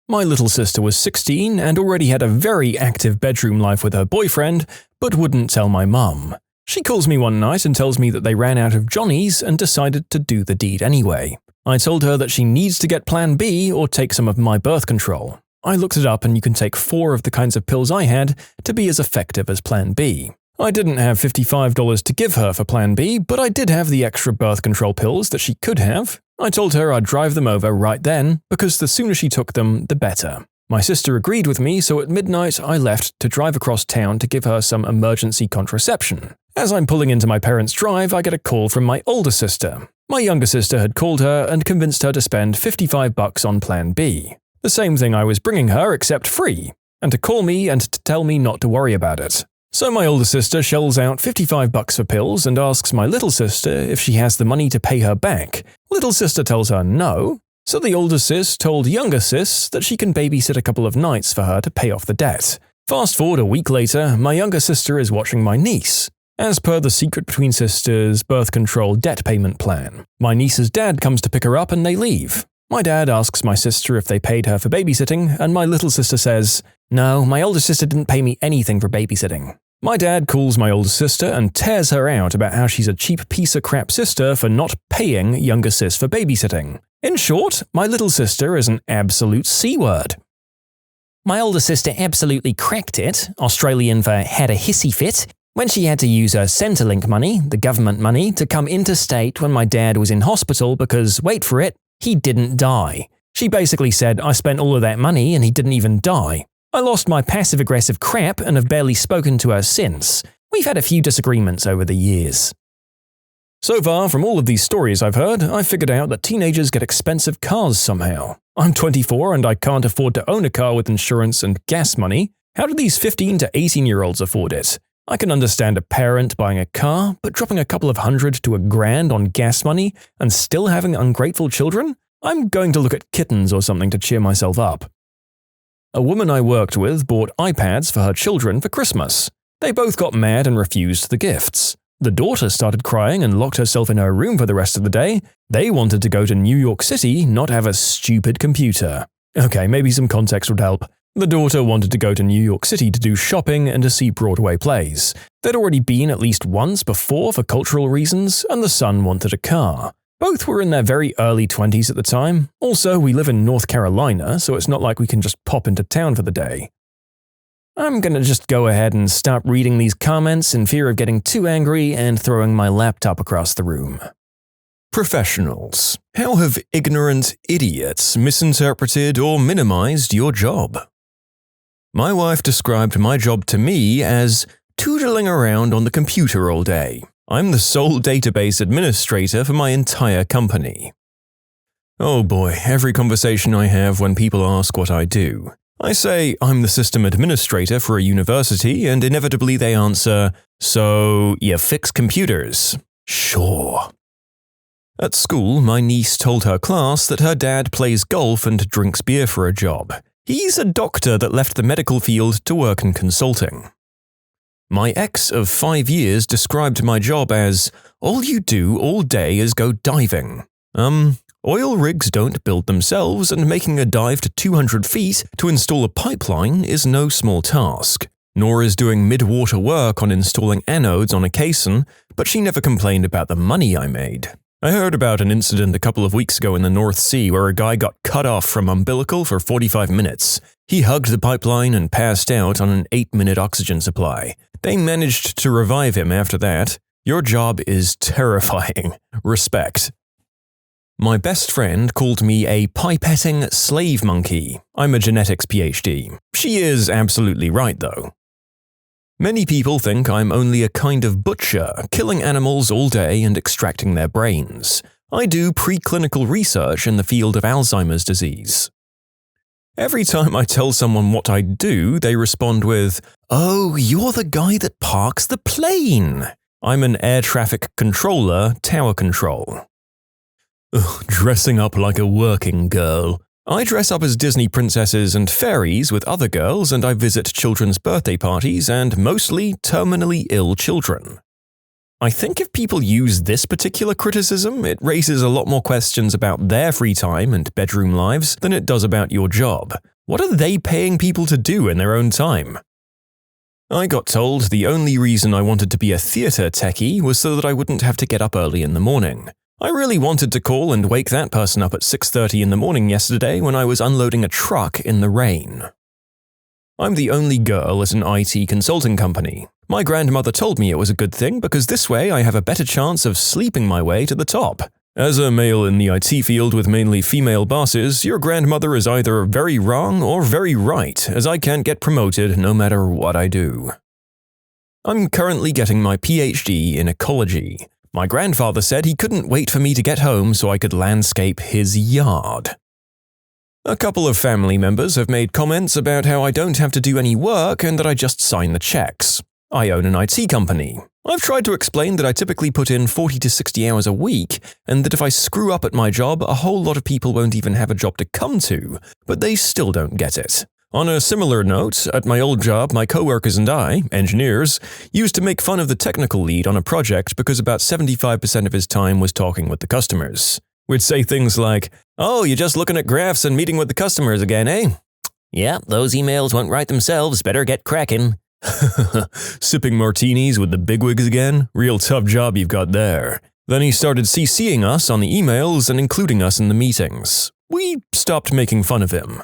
My little sister was 16 and already had a very active bedroom life with her boyfriend, but wouldn't tell my mum. She calls me one night and tells me that they ran out of Johnnies and decided to do the deed anyway. I told her that she needs to get Plan B or take some of my birth control. I looked it up and you can take 4 of the kinds of pills I had to be as effective as Plan B. I didn't have $55 to give her for Plan B, but I did have the extra birth control pills that she could have. I told her I'd drive them over right then, because the sooner she took them, the better. My sister agreed with me, so at midnight I left to drive across town to give her some emergency contraception. As I'm pulling into my parents' drive, I get a call from my older sister. My younger sister had called her and convinced her to spend $55 on Plan B. The same thing I was bringing her except free, and to call me and to tell me not to worry about it. So my older sister shells out $55 for pills and asks my little sister if she has the money to pay her back. Little sister tells her no, so the older sis told younger sis that she can babysit a couple of nights for her to pay off the debt. Fast forward a week later, my younger sister is watching my niece. As per the secret between sisters birth control debt payment plan, my niece's dad comes to pick her up and they leave. My dad asks my sister if they paid her for babysitting, and my little sister says, no, my older sister didn't pay me anything for babysitting. My dad calls my older sister and tears her out about how she's a cheap piece of crap sister for not paying younger sis for babysitting. In short, my little sister is an absolute C-word. My older sister absolutely cracked it, Australian for had a hissy fit, when she had to use her Centrelink money, the government money, to come interstate when my dad was in hospital because, wait for it, he didn't die. She basically said, I spent all of that money and he didn't even die. I lost my passive-aggressive crap and have barely spoken to her since. We've had a few disagreements over the years. So far, from all of these stories I've heard, I've figured out that teenagers get expensive cars somehow. I'm 24 and I can't afford to own a car with insurance and gas money. How do these 15 to 18-year-olds afford it? I can understand a parent buying a car, but dropping a couple of $100 to $1,000 on gas money and still having ungrateful children? I'm going to look at kittens or something to cheer myself up. A woman I worked with bought iPads for her children for Christmas. They both got mad and refused the gifts. The daughter started crying and locked herself in her room for the rest of the day. They wanted to go to New York City, not have a stupid computer. Okay, maybe some context would help. The daughter wanted to go to New York City to do shopping and to see Broadway plays. They'd already been at least once before for cultural reasons, and the son wanted a car. Both were in their very early 20s at the time. Also, we live in North Carolina, so it's not like we can just pop into town for the day. I'm gonna just go ahead and start reading these comments in fear of getting too angry and throwing my laptop across the room. Professionals. How have ignorant idiots misinterpreted or minimized your job? My wife described my job to me as tootling around on the computer all day. I'm the sole database administrator for my entire company. Oh boy, every conversation I have when people ask what I do. I say I'm the system administrator for a university, and inevitably they answer, "So, you fix computers?" "Sure." At school, my niece told her class that her dad plays golf and drinks beer for a job. He's a doctor that left the medical field to work in consulting. My ex of 5 years described my job as, "All you do all day is go diving." Oil rigs don't build themselves, and making a dive to 200 feet to install a pipeline is no small task. Nor is doing mid-water work on installing anodes on a caisson, but she never complained about the money I made. I heard about an incident a couple of weeks ago in the North Sea where a guy got cut off from umbilical for 45 minutes. He hugged the pipeline and passed out on an 8-minute oxygen supply. They managed to revive him after that. Your job is terrifying. Respect. My best friend called me a pipetting slave monkey. I'm a genetics PhD. She is absolutely right, though. Many people think I'm only a kind of butcher, killing animals all day and extracting their brains. I do preclinical research in the field of Alzheimer's disease. Every time I tell someone what I do, they respond with, "Oh, you're the guy that parks the plane." I'm an air traffic controller, tower control. Ugh, dressing up like a working girl. I dress up as Disney princesses and fairies with other girls, and I visit children's birthday parties and mostly terminally ill children. I think if people use this particular criticism, it raises a lot more questions about their free time and bedroom lives than it does about your job. What are they paying people to do in their own time? I got told the only reason I wanted to be a theater techie was so that I wouldn't have to get up early in the morning. I really wanted to call and wake that person up at 6:30 in the morning yesterday when I was unloading a truck in the rain. I'm the only girl at an IT consulting company. My grandmother told me it was a good thing because this way I have a better chance of sleeping my way to the top. As a male in the IT field with mainly female bosses, your grandmother is either very wrong or very right, as I can't get promoted no matter what I do. I'm currently getting my PhD in ecology. My grandfather said he couldn't wait for me to get home so I could landscape his yard. A couple of family members have made comments about how I don't have to do any work and that I just sign the checks. I own an IT company. I've tried to explain that I typically put in 40 to 60 hours a week, and that if I screw up at my job, a whole lot of people won't even have a job to come to, but they still don't get it. On a similar note, at my old job, my coworkers and I, engineers, used to make fun of the technical lead on a project because about 75% of his time was talking with the customers. We'd say things like, "Oh, you're just looking at graphs and meeting with the customers again, eh?" "Yeah, those emails won't write themselves, better get cracking." Sipping martinis with the bigwigs again? Real tough job you've got there. Then he started CCing us on the emails and including us in the meetings. We stopped making fun of him.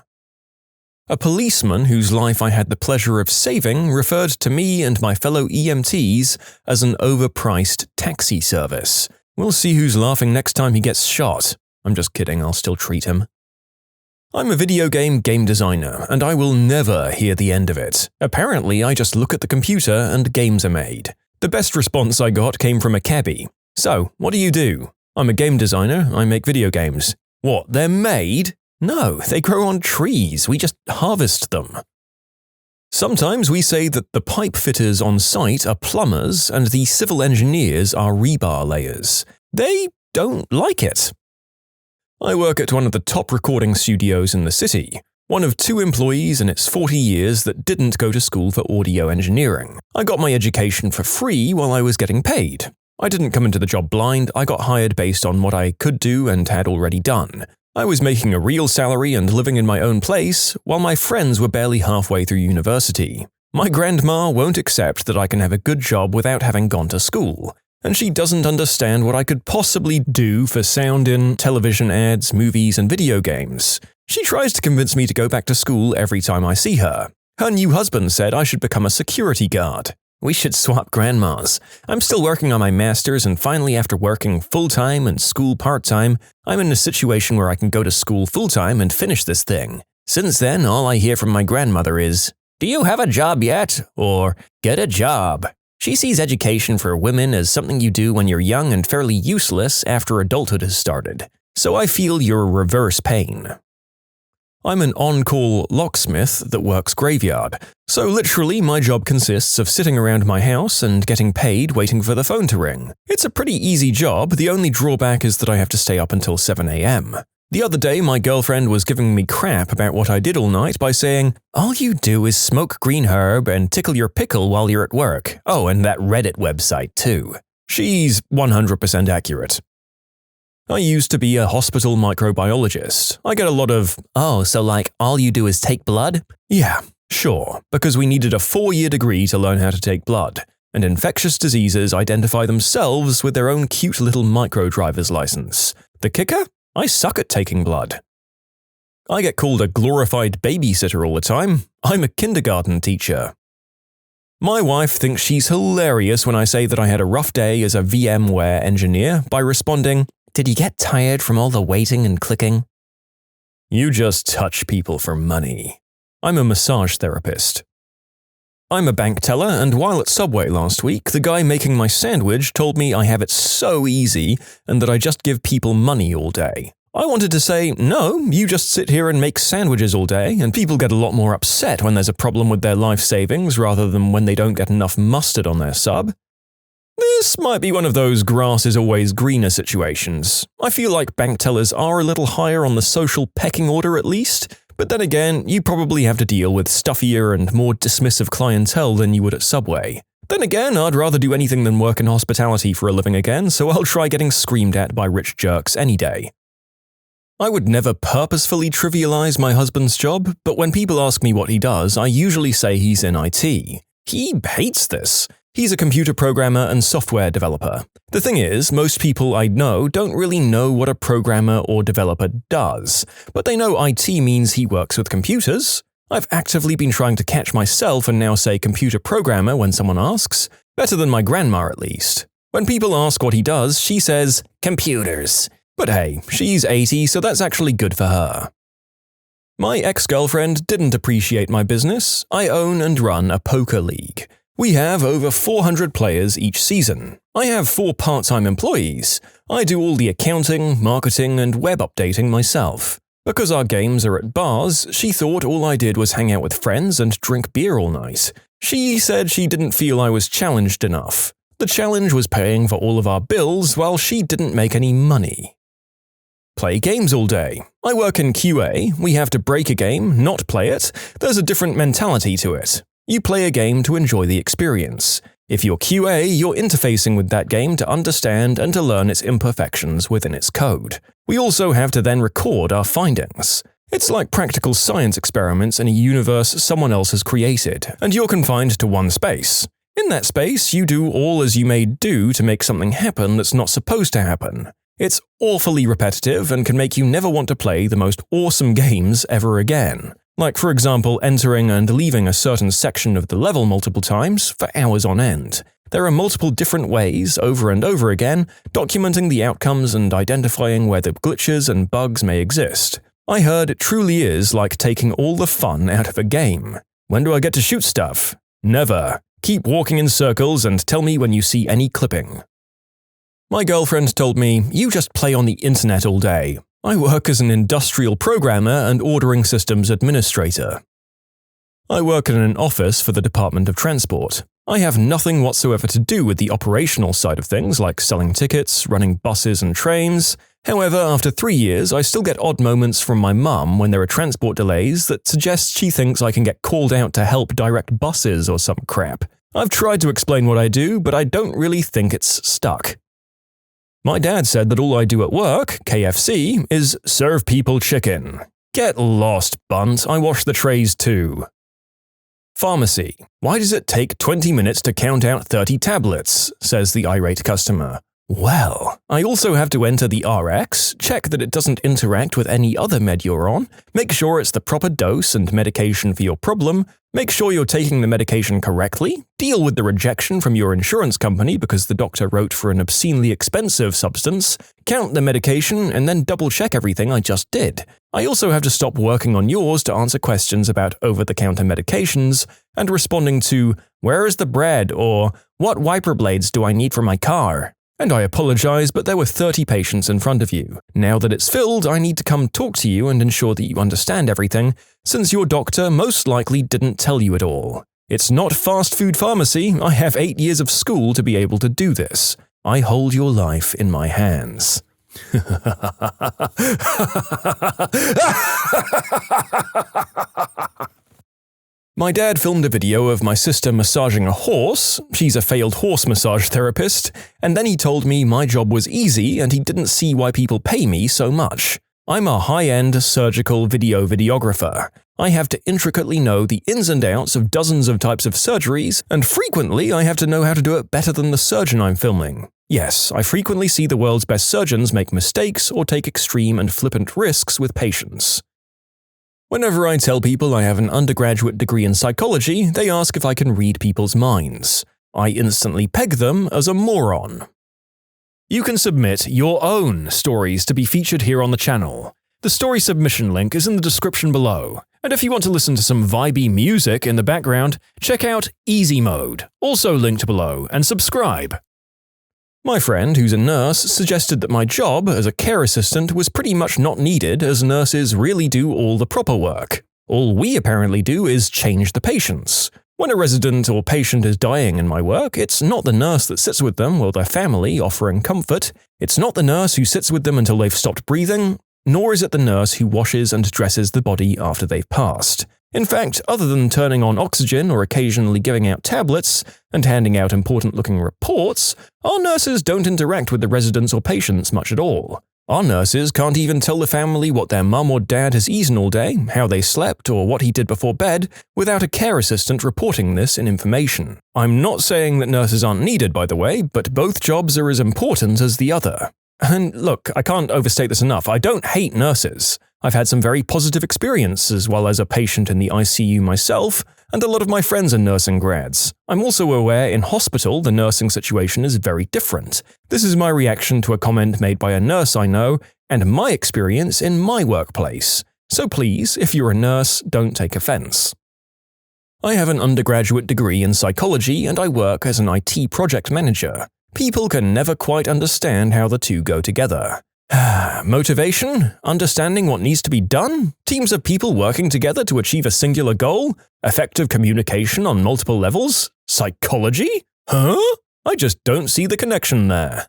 A policeman whose life I had the pleasure of saving referred to me and my fellow EMTs as an overpriced taxi service. We'll see who's laughing next time he gets shot. I'm just kidding, I'll still treat him. I'm a video game designer, and I will never hear the end of it. Apparently, I just look at the computer and games are made. The best response I got came from a cabbie. "So, what do you do?" "I'm a game designer, I make video games." "What, they're made?" No, they grow on trees. We just harvest them. Sometimes we say that the pipe fitters on site are plumbers and the civil engineers are rebar layers. They don't like it. I work at one of the top recording studios in the city, one of 2 employees in its 40 years that didn't go to school for audio engineering. I got my education for free while I was getting paid. I didn't come into the job blind, I got hired based on what I could do and had already done. I was making a real salary and living in my own place, while my friends were barely halfway through university. My grandma won't accept that I can have a good job without having gone to school, and she doesn't understand what I could possibly do for sound in television ads, movies, and video games. She tries to convince me to go back to school every time I see her. Her new husband said I should become a security guard. We should swap grandmas. I'm still working on my master's, and finally, after working full-time and school part-time, I'm in a situation where I can go to school full-time and finish this thing. Since then, all I hear from my grandmother is, "Do you have a job yet?" or "Get a job." She sees education for women as something you do when you're young and fairly useless after adulthood has started. So I feel your reverse pain. I'm an on-call locksmith that works graveyard, so literally my job consists of sitting around my house and getting paid waiting for the phone to ring. It's a pretty easy job, the only drawback is that I have to stay up until 7 a.m. The other day my girlfriend was giving me crap about what I did all night by saying, "All you do is smoke green herb and tickle your pickle while you're at work. Oh, and that Reddit website too." She's 100% accurate. I used to be a hospital microbiologist. I get a lot of, "Oh, so like all you do is take blood?" Yeah, sure, because we needed a 4-year degree to learn how to take blood, and infectious diseases identify themselves with their own cute little micro-driver's license. The kicker? I suck at taking blood. I get called a glorified babysitter all the time. I'm a kindergarten teacher. My wife thinks she's hilarious when I say that I had a rough day as a VMware engineer by responding, "Did you get tired from all the waiting and clicking?" You just touch people for money. I'm a massage therapist. I'm a bank teller, and while at Subway last week, the guy making my sandwich told me I have it so easy and that I just give people money all day. I wanted to say, no, you just sit here and make sandwiches all day, and people get a lot more upset when there's a problem with their life savings rather than when they don't get enough mustard on their sub. This might be one of those grass is always greener situations. I feel like bank tellers are a little higher on the social pecking order at least, but then again, you probably have to deal with stuffier and more dismissive clientele than you would at Subway. Then again, I'd rather do anything than work in hospitality for a living again, so I'll try getting screamed at by rich jerks any day. I would never purposefully trivialize my husband's job, but when people ask me what he does, I usually say he's in IT. He hates this. He's a computer programmer and software developer. The thing is, most people I know don't really know what a programmer or developer does, but they know IT means he works with computers. I've actively been trying to catch myself and now say computer programmer when someone asks. Better than my grandma at least. When people ask what he does, she says, "Computers." But hey, she's 80, so that's actually good for her. My ex-girlfriend didn't appreciate my business. I own and run a poker league. We have over 400 players each season. I have 4 part-time employees. I do all the accounting, marketing, and web updating myself. Because our games are at bars, she thought all I did was hang out with friends and drink beer all night. She said she didn't feel I was challenged enough. The challenge was paying for all of our bills while she didn't make any money. Play games all day. I work in QA. We have to break a game, not play it. There's a different mentality to it. You play a game to enjoy the experience. If you're QA, you're interfacing with that game to understand and to learn its imperfections within its code. We also have to then record our findings. It's like practical science experiments in a universe someone else has created, and you're confined to one space. In that space, you do all as you may do to make something happen that's not supposed to happen. It's awfully repetitive and can make you never want to play the most awesome games ever again. Like, for example, entering and leaving a certain section of the level multiple times for hours on end. There are multiple different ways, over and over again, documenting the outcomes and identifying where the glitches and bugs may exist. I heard it truly is like taking all the fun out of a game. When do I get to shoot stuff? Never. Keep walking in circles and tell me when you see any clipping. My girlfriend told me, "You just play on the internet all day." I work as an industrial programmer and ordering systems administrator. I work in an office for the Department of Transport. I have nothing whatsoever to do with the operational side of things like selling tickets, running buses and trains. However, after 3 years, I still get odd moments from my mum when there are transport delays that suggest she thinks I can get called out to help direct buses or some crap. I've tried to explain what I do, but I don't really think it's stuck. My dad said that all I do at work, KFC, is serve people chicken. Get lost, bunt. I wash the trays too. Pharmacy. Why does it take 20 minutes to count out 30 tablets? Says the irate customer. Well, I also have to enter the RX, check that it doesn't interact with any other med you're on, make sure it's the proper dose and medication for your problem, make sure you're taking the medication correctly, deal with the rejection from your insurance company because the doctor wrote for an obscenely expensive substance, count the medication, and then double-check everything I just did. I also have to stop working on yours to answer questions about over-the-counter medications and responding to, "Where is the bread?" or "What wiper blades do I need for my car?" And I apologize, but there were 30 patients in front of you. Now that it's filled, I need to come talk to you and ensure that you understand everything, since your doctor most likely didn't tell you it all. It's not fast food pharmacy. I have 8 years of school to be able to do this. I hold your life in my hands. My dad filmed a video of my sister massaging a horse. She's a failed horse massage therapist. And then he told me my job was easy and he didn't see why people pay me so much. I'm a high-end surgical videographer. I have to intricately know the ins and outs of dozens of types of surgeries, and frequently I have to know how to do it better than the surgeon I'm filming. Yes, I frequently see the world's best surgeons make mistakes or take extreme and flippant risks with patients. Whenever I tell people I have an undergraduate degree in psychology, they ask if I can read people's minds. I instantly peg them as a moron. You can submit your own stories to be featured here on the channel. The story submission link is in the description below. And if you want to listen to some vibey music in the background, check out easymode, also linked below, and subscribe. My friend, who's a nurse, suggested that my job as a care assistant was pretty much not needed as nurses really do all the proper work. All we apparently do is change the patients. When a resident or patient is dying in my work, it's not the nurse that sits with them or their family offering comfort, it's not the nurse who sits with them until they've stopped breathing, nor is it the nurse who washes and dresses the body after they've passed. In fact, other than turning on oxygen or occasionally giving out tablets and handing out important-looking reports, our nurses don't interact with the residents or patients much at all. Our nurses can't even tell the family what their mum or dad has eaten all day, how they slept, or what he did before bed, without a care assistant reporting this in information. I'm not saying that nurses aren't needed, by the way, but both jobs are as important as the other. And look, I can't overstate this enough, I don't hate nurses. I've had some very positive experiences while as a patient in the ICU myself, and a lot of my friends are nursing grads. I'm also aware in hospital the nursing situation is very different. This is my reaction to a comment made by a nurse I know, and my experience in my workplace. So please, if you're a nurse, don't take offense. I have an undergraduate degree in psychology and I work as an IT project manager. People can never quite understand how the two go together. Motivation? Understanding what needs to be done? Teams of people working together to achieve a singular goal? Effective communication on multiple levels? Psychology? Huh? I just don't see the connection there.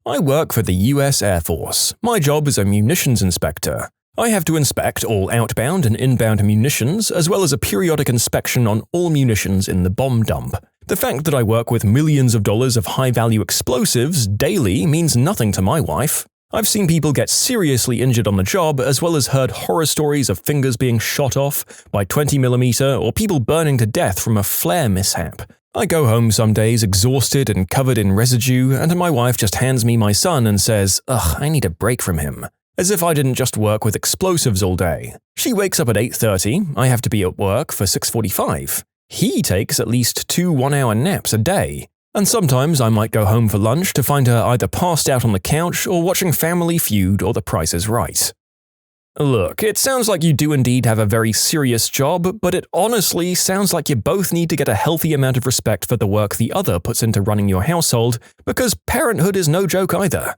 I work for the US Air Force. My job is a munitions inspector. I have to inspect all outbound and inbound munitions, as well as a periodic inspection on all munitions in the bomb dump. The fact that I work with millions of dollars of high-value explosives daily means nothing to my wife. I've seen people get seriously injured on the job, as well as heard horror stories of fingers being shot off by 20mm or people burning to death from a flare mishap. I go home some days exhausted and covered in residue, and my wife just hands me my son and says, "Ugh, I need a break from him." As if I didn't just work with explosives all day. She wakes up at 8:30, I have to be at work for 6:45. He takes at least 2 one-hour naps a day. And sometimes I might go home for lunch to find her either passed out on the couch or watching Family Feud or The Price is Right. Look, it sounds like you do indeed have a very serious job, but it honestly sounds like you both need to get a healthy amount of respect for the work the other puts into running your household, because parenthood is no joke either.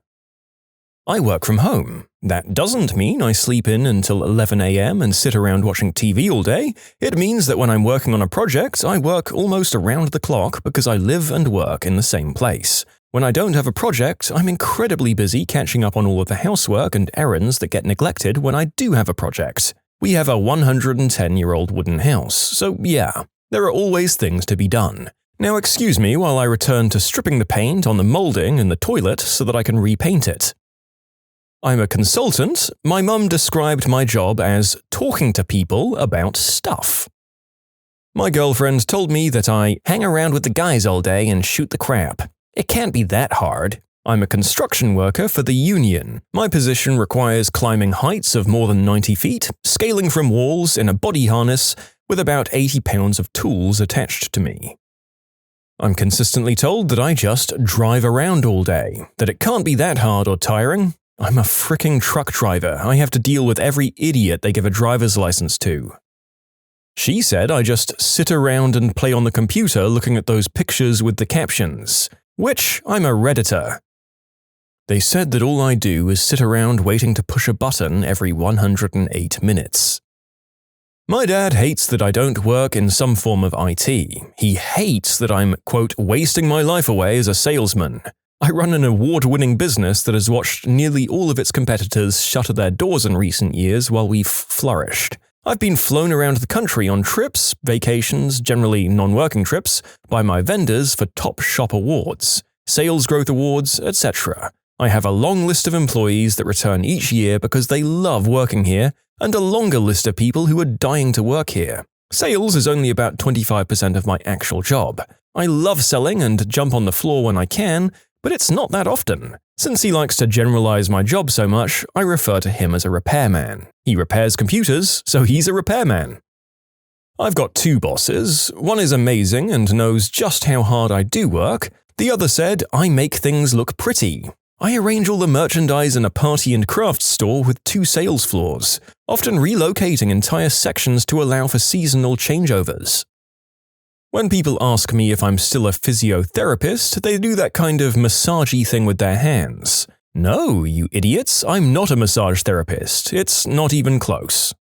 I work from home. That doesn't mean I sleep in until 11 a.m. and sit around watching TV all day. It means that when I'm working on a project, I work almost around the clock because I live and work in the same place. When I don't have a project, I'm incredibly busy catching up on all of the housework and errands that get neglected when I do have a project. We have a 110-year-old wooden house, so yeah, there are always things to be done. Now excuse me while I return to stripping the paint on the molding in the toilet so that I can repaint it. I'm a consultant. My mum described my job as talking to people about stuff. My girlfriend told me that I hang around with the guys all day and shoot the crap. It can't be that hard. I'm a construction worker for the union. My position requires climbing heights of more than 90 feet, scaling from walls in a body harness with about 80 pounds of tools attached to me. I'm consistently told that I just drive around all day, that it can't be that hard or tiring. I'm a fricking truck driver. I have to deal with every idiot they give a driver's license to. She said I just sit around and play on the computer looking at those pictures with the captions, which I'm a Redditor. They said that all I do is sit around waiting to push a button every 108 minutes. My dad hates that I don't work in some form of IT. He hates that I'm, quote, wasting my life away as a salesman. I run an award-winning business that has watched nearly all of its competitors shutter their doors in recent years while we've flourished. I've been flown around the country on trips, vacations, generally non-working trips, by my vendors for top shop awards, sales growth awards, etc. I have a long list of employees that return each year because they love working here, and a longer list of people who are dying to work here. Sales is only about 25% of my actual job. I love selling and jump on the floor when I can, but it's not that often. Since he likes to generalize my job so much, I refer to him as a repairman. He repairs computers, so he's a repairman. I've got two bosses. One is amazing and knows just how hard I do work. The other said I make things look pretty. I arrange all the merchandise in a party and crafts store with 2 sales floors, often relocating entire sections to allow for seasonal changeovers. When people ask me if I'm still a physiotherapist, they do that kind of massagey thing with their hands. No, you idiots, I'm not a massage therapist. It's not even close.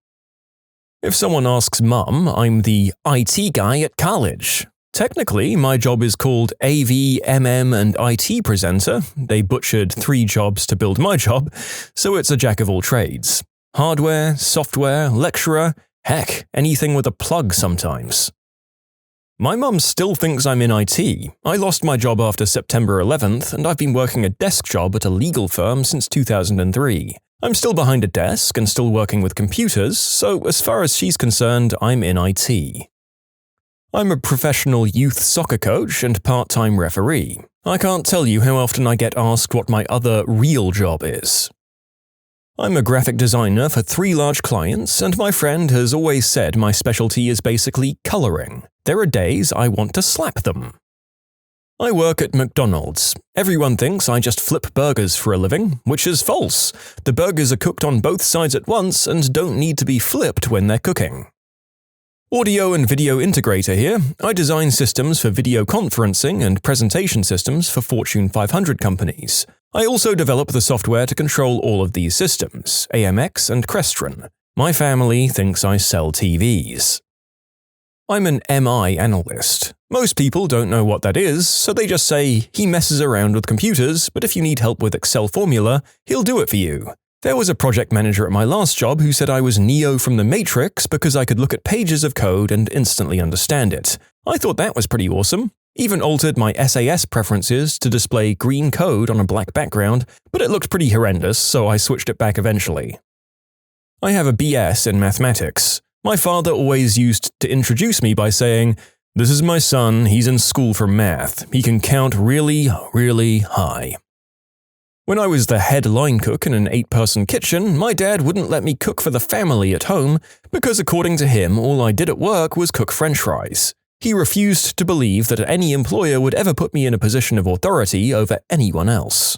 If someone asks Mum, I'm the IT guy at college. Technically, my job is called AV, MM, and IT presenter. They butchered 3 jobs to build my job, so it's a jack of all trades. Hardware, software, lecturer, heck, anything with a plug sometimes. My mum still thinks I'm in IT. I lost my job after September 11th, and I've been working a desk job at a legal firm since 2003. I'm still behind a desk and still working with computers, so as far as she's concerned, I'm in IT. I'm a professional youth soccer coach and part-time referee. I can't tell you how often I get asked what my other real job is. I'm a graphic designer for 3 large clients, and my friend has always said my specialty is basically coloring. There are days I want to slap them. I work at McDonald's. Everyone thinks I just flip burgers for a living, which is false. The burgers are cooked on both sides at once and don't need to be flipped when they're cooking. Audio and video integrator here. I design systems for video conferencing and presentation systems for Fortune 500 companies. I also develop the software to control all of these systems, AMX and Crestron. My family thinks I sell TVs. I'm an MI analyst. Most people don't know what that is, so they just say, he messes around with computers, but if you need help with Excel formula, he'll do it for you. There was a project manager at my last job who said I was Neo from the Matrix because I could look at pages of code and instantly understand it. I thought that was pretty awesome. Even altered my SAS preferences to display green code on a black background, but it looked pretty horrendous, so I switched it back eventually. I have a BS in mathematics. My father always used to introduce me by saying, "This is my son, he's in school for math. He can count really, really high." When I was the head line cook in an 8-person kitchen, my dad wouldn't let me cook for the family at home because according to him, all I did at work was cook French fries. He refused to believe that any employer would ever put me in a position of authority over anyone else.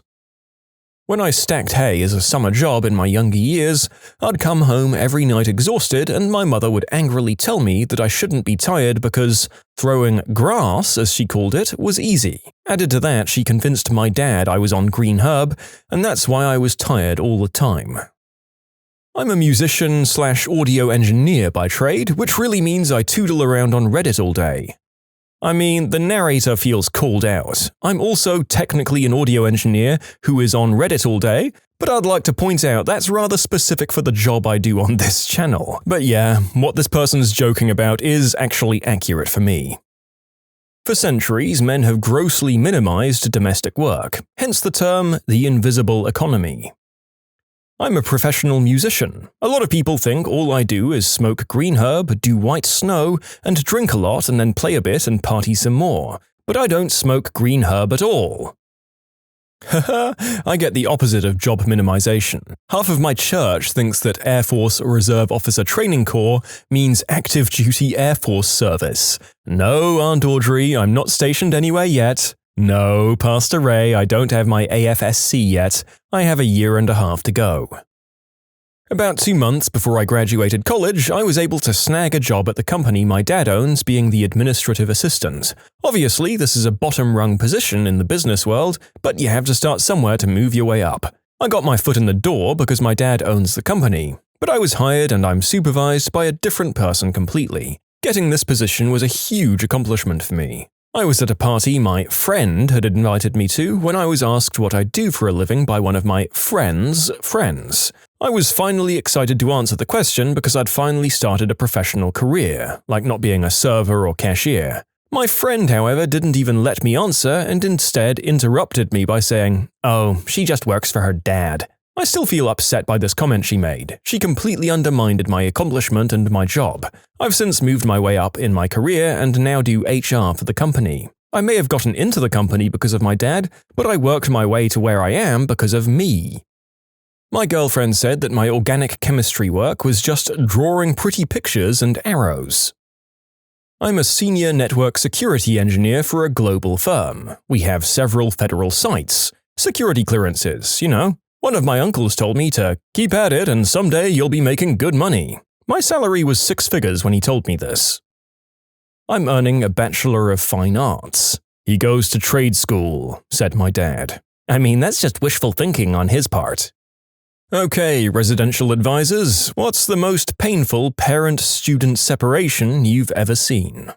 When I stacked hay as a summer job in my younger years, I'd come home every night exhausted and my mother would angrily tell me that I shouldn't be tired because throwing grass, as she called it, was easy. Added to that, she convinced my dad I was on green herb, and that's why I was tired all the time. I'm a musician/audio engineer by trade, which really means I tootle around on Reddit all day. I mean, the narrator feels called out. I'm also technically an audio engineer who is on Reddit all day, but I'd like to point out that's rather specific for the job I do on this channel. But yeah, what this person's joking about is actually accurate for me. For centuries, men have grossly minimized domestic work, hence the term the invisible economy. I'm a professional musician. A lot of people think all I do is smoke green herb, do white snow, and drink a lot and then play a bit and party some more. But I don't smoke green herb at all. Haha, I get the opposite of job minimization. Half of my church thinks that Air Force Reserve Officer Training Corps means active duty Air Force service. No, Aunt Audrey, I'm not stationed anywhere yet. No, Pastor Ray, I don't have my AFSC yet. I have 1.5 years to go. About 2 months before I graduated college, I was able to snag a job at the company my dad owns, being the administrative assistant. Obviously, this is a bottom-rung position in the business world, but you have to start somewhere to move your way up. I got my foot in the door because my dad owns the company, but I was hired and I'm supervised by a different person completely. Getting this position was a huge accomplishment for me. I was at a party my friend had invited me to when I was asked what I do for a living by one of my friend's friends. I was finally excited to answer the question because I'd finally started a professional career, like not being a server or cashier. My friend, however, didn't even let me answer and instead interrupted me by saying, "Oh, she just works for her dad." I still feel upset by this comment she made. She completely undermined my accomplishment and my job. I've since moved my way up in my career and now do HR for the company. I may have gotten into the company because of my dad, but I worked my way to where I am because of me. My girlfriend said that my organic chemistry work was just drawing pretty pictures and arrows. I'm a senior network security engineer for a global firm. We have several federal sites. Security clearances, you know. One of my uncles told me to keep at it and someday you'll be making good money. My salary was 6 figures when he told me this. I'm earning a Bachelor of Fine Arts. He goes to trade school, said my dad. I mean, that's just wishful thinking on his part. Okay, residential advisors, what's the most painful parent-student separation you've ever seen?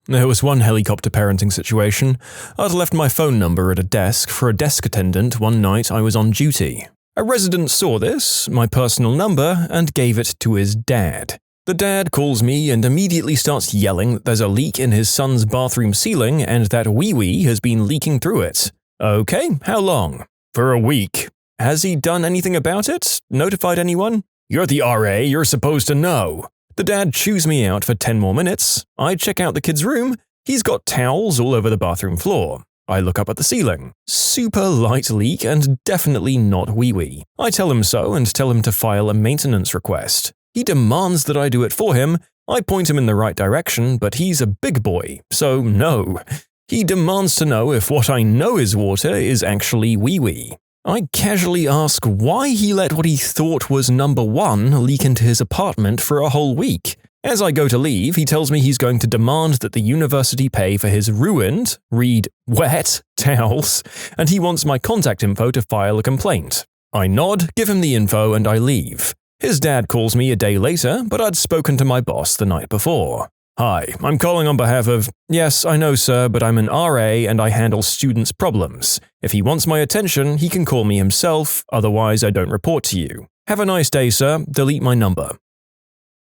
There was one helicopter parenting situation. I'd left my phone number at a desk for a desk attendant one night I was on duty. A resident saw this, my personal number, and gave it to his dad. The dad calls me and immediately starts yelling that there's a leak in his son's bathroom ceiling and that wee-wee has been leaking through it. Okay, how long? For a week. Has he done anything about it? Notified anyone? You're the RA, you're supposed to know. The dad chews me out for 10 more minutes. I check out the kid's room. He's got towels all over the bathroom floor. I look up at the ceiling. Super light leak and definitely not wee-wee. I tell him so and tell him to file a maintenance request. He demands that I do it for him. I point him in the right direction, but he's a big boy, so no. He demands to know if what I know is water is actually wee-wee. I casually ask why he let what he thought was number 1 leak into his apartment for a whole week. As I go to leave, he tells me he's going to demand that the university pay for his ruined, read wet, towels, and he wants my contact info to file a complaint. I nod, give him the info, and I leave. His dad calls me a day later, but I'd spoken to my boss the night before. Hi, I'm calling on behalf of… Yes, I know, sir, but I'm an RA and I handle students' problems. If he wants my attention, he can call me himself, otherwise I don't report to you. Have a nice day, sir. Delete my number.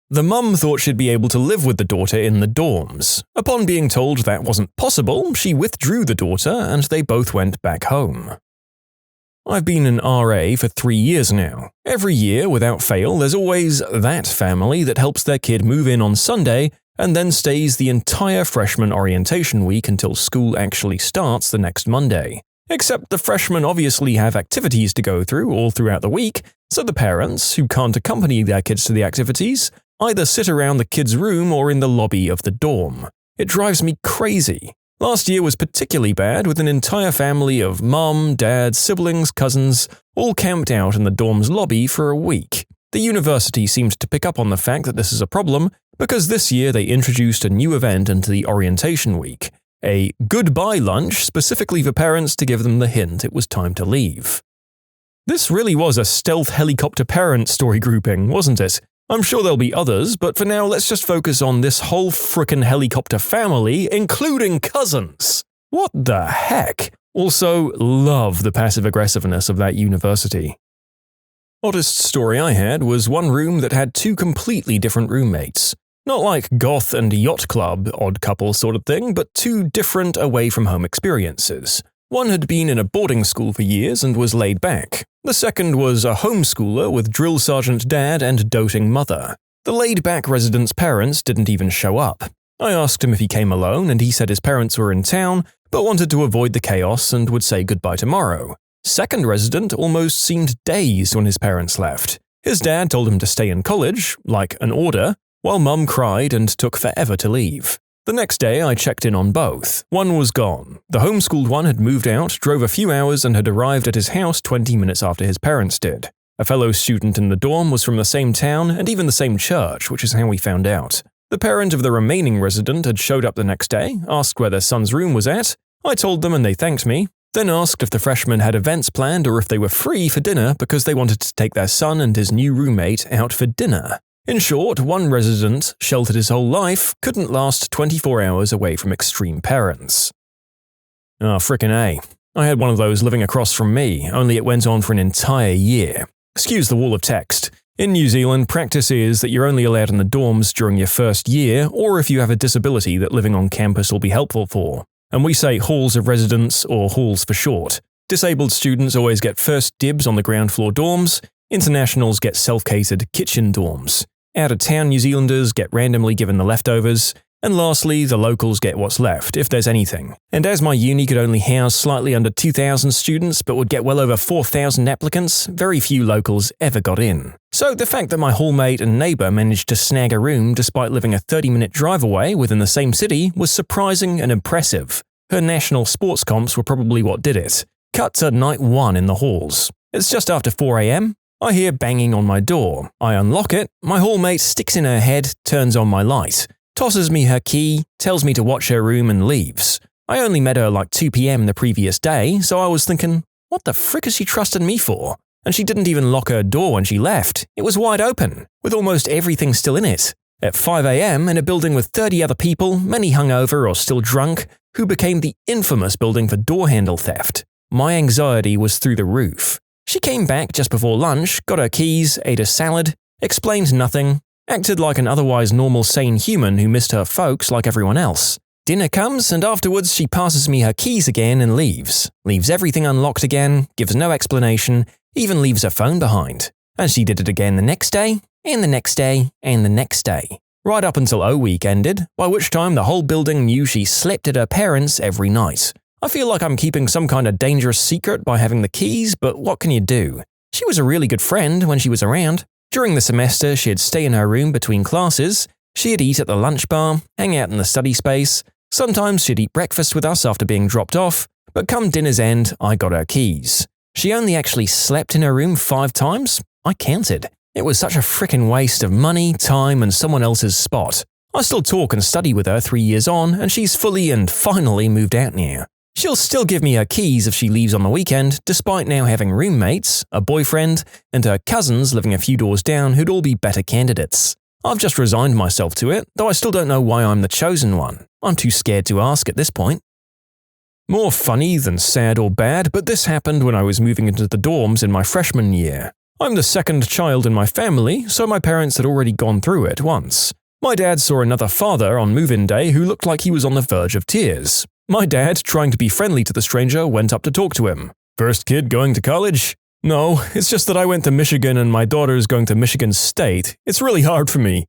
The mum thought she'd be able to live with the daughter in the dorms. Upon being told that wasn't possible, she withdrew the daughter and they both went back home. I've been an RA for 3 years now. Every year, without fail, there's always that family that helps their kid move in on Sunday and then stays the entire freshman orientation week until school actually starts the next Monday. Except the freshmen obviously have activities to go through all throughout the week, so the parents, who can't accompany their kids to the activities, either sit around the kids' room or in the lobby of the dorm. It drives me crazy. Last year was particularly bad, with an entire family of mom, dad, siblings, cousins, all camped out in the dorm's lobby for a week. The university seemed to pick up on the fact that this is a problem, because this year they introduced a new event into the orientation week, a goodbye lunch specifically for parents to give them the hint it was time to leave. This really was a stealth helicopter parent story grouping, wasn't it? I'm sure there'll be others, but for now let's just focus on this whole frickin' helicopter family, including cousins. What the heck? Also, love the passive-aggressiveness of that university. Oddest story I had was one room that had two completely different roommates. Not like goth and yacht club, odd couple sort of thing, but two different away-from-home experiences. One had been in a boarding school for years and was laid back. The second was a homeschooler with drill sergeant dad and doting mother. The laid-back resident's parents didn't even show up. I asked him if he came alone, and he said his parents were in town, but wanted to avoid the chaos and would say goodbye tomorrow. Second resident almost seemed dazed when his parents left. His dad told him to stay in college, like an order, while mum cried and took forever to leave. The next day I checked in on both. One was gone. The homeschooled one had moved out, drove a few hours and had arrived at his house 20 minutes after his parents did. A fellow student in the dorm was from the same town and even the same church, which is how we found out. The parent of the remaining resident had showed up the next day, asked where their son's room was at. I told them and they thanked me, then asked if the freshmen had events planned or if they were free for dinner because they wanted to take their son and his new roommate out for dinner. In short, one resident, sheltered his whole life, couldn't last 24 hours away from extreme parents. Oh, frickin' A. I had one of those living across from me, only it went on for an entire year. Excuse the wall of text. In New Zealand, practice is that you're only allowed in the dorms during your first year, or if you have a disability that living on campus will be helpful for. And we say halls of residence, or halls for short. Disabled students always get first dibs on the ground floor dorms. Internationals get self-catered kitchen dorms. Out-of-town New Zealanders get randomly given the leftovers. And lastly, the locals get what's left, if there's anything. And as my uni could only house slightly under 2,000 students but would get well over 4,000 applicants, very few locals ever got in. So the fact that my hallmate and neighbour managed to snag a room despite living a 30-minute drive away within the same city was surprising and impressive. Her national sports comps were probably what did it. Cut to night one in the halls. It's just after 4 a.m. I hear banging on my door. I unlock it, my hallmate sticks in her head, turns on my light. Tosses me her key, tells me to watch her room and leaves. I only met her like 2 p.m. the previous day, so I was thinking, what the frick has she trusted me for? And she didn't even lock her door when she left. It was wide open, with almost everything still in it. At 5 a.m. in a building with 30 other people, many hungover or still drunk, who became the infamous building for door handle theft. My anxiety was through the roof. She came back just before lunch, got her keys, ate a salad, explained nothing, acted like an otherwise normal sane human who missed her folks like everyone else. Dinner comes and afterwards she passes me her keys again and leaves. Leaves everything unlocked again, gives no explanation, even leaves her phone behind. And she did it again the next day, and the next day, and the next day. Right up until O Week ended, by which time the whole building knew she slept at her parents' every night. I feel like I'm keeping some kind of dangerous secret by having the keys, but what can you do? She was a really good friend when she was around. During the semester, she'd stay in her room between classes, she'd eat at the lunch bar, hang out in the study space, sometimes she'd eat breakfast with us after being dropped off, but come dinner's end, I got her keys. She only actually slept in her room 5 times? I counted. It was such a frickin' waste of money, time, and someone else's spot. I still talk and study with her 3 years on, and she's fully and finally moved out now. She'll still give me her keys if she leaves on the weekend, despite now having roommates, a boyfriend, and her cousins living a few doors down who'd all be better candidates. I've just resigned myself to it, though I still don't know why I'm the chosen one. I'm too scared to ask at this point. More funny than sad or bad, but this happened when I was moving into the dorms in my freshman year. I'm the second child in my family, so my parents had already gone through it once. My dad saw another father on move-in day who looked like he was on the verge of tears. My dad, trying to be friendly to the stranger, went up to talk to him. "First kid going to college?" "No, it's just that I went to Michigan and my daughter's going to Michigan State. It's really hard for me."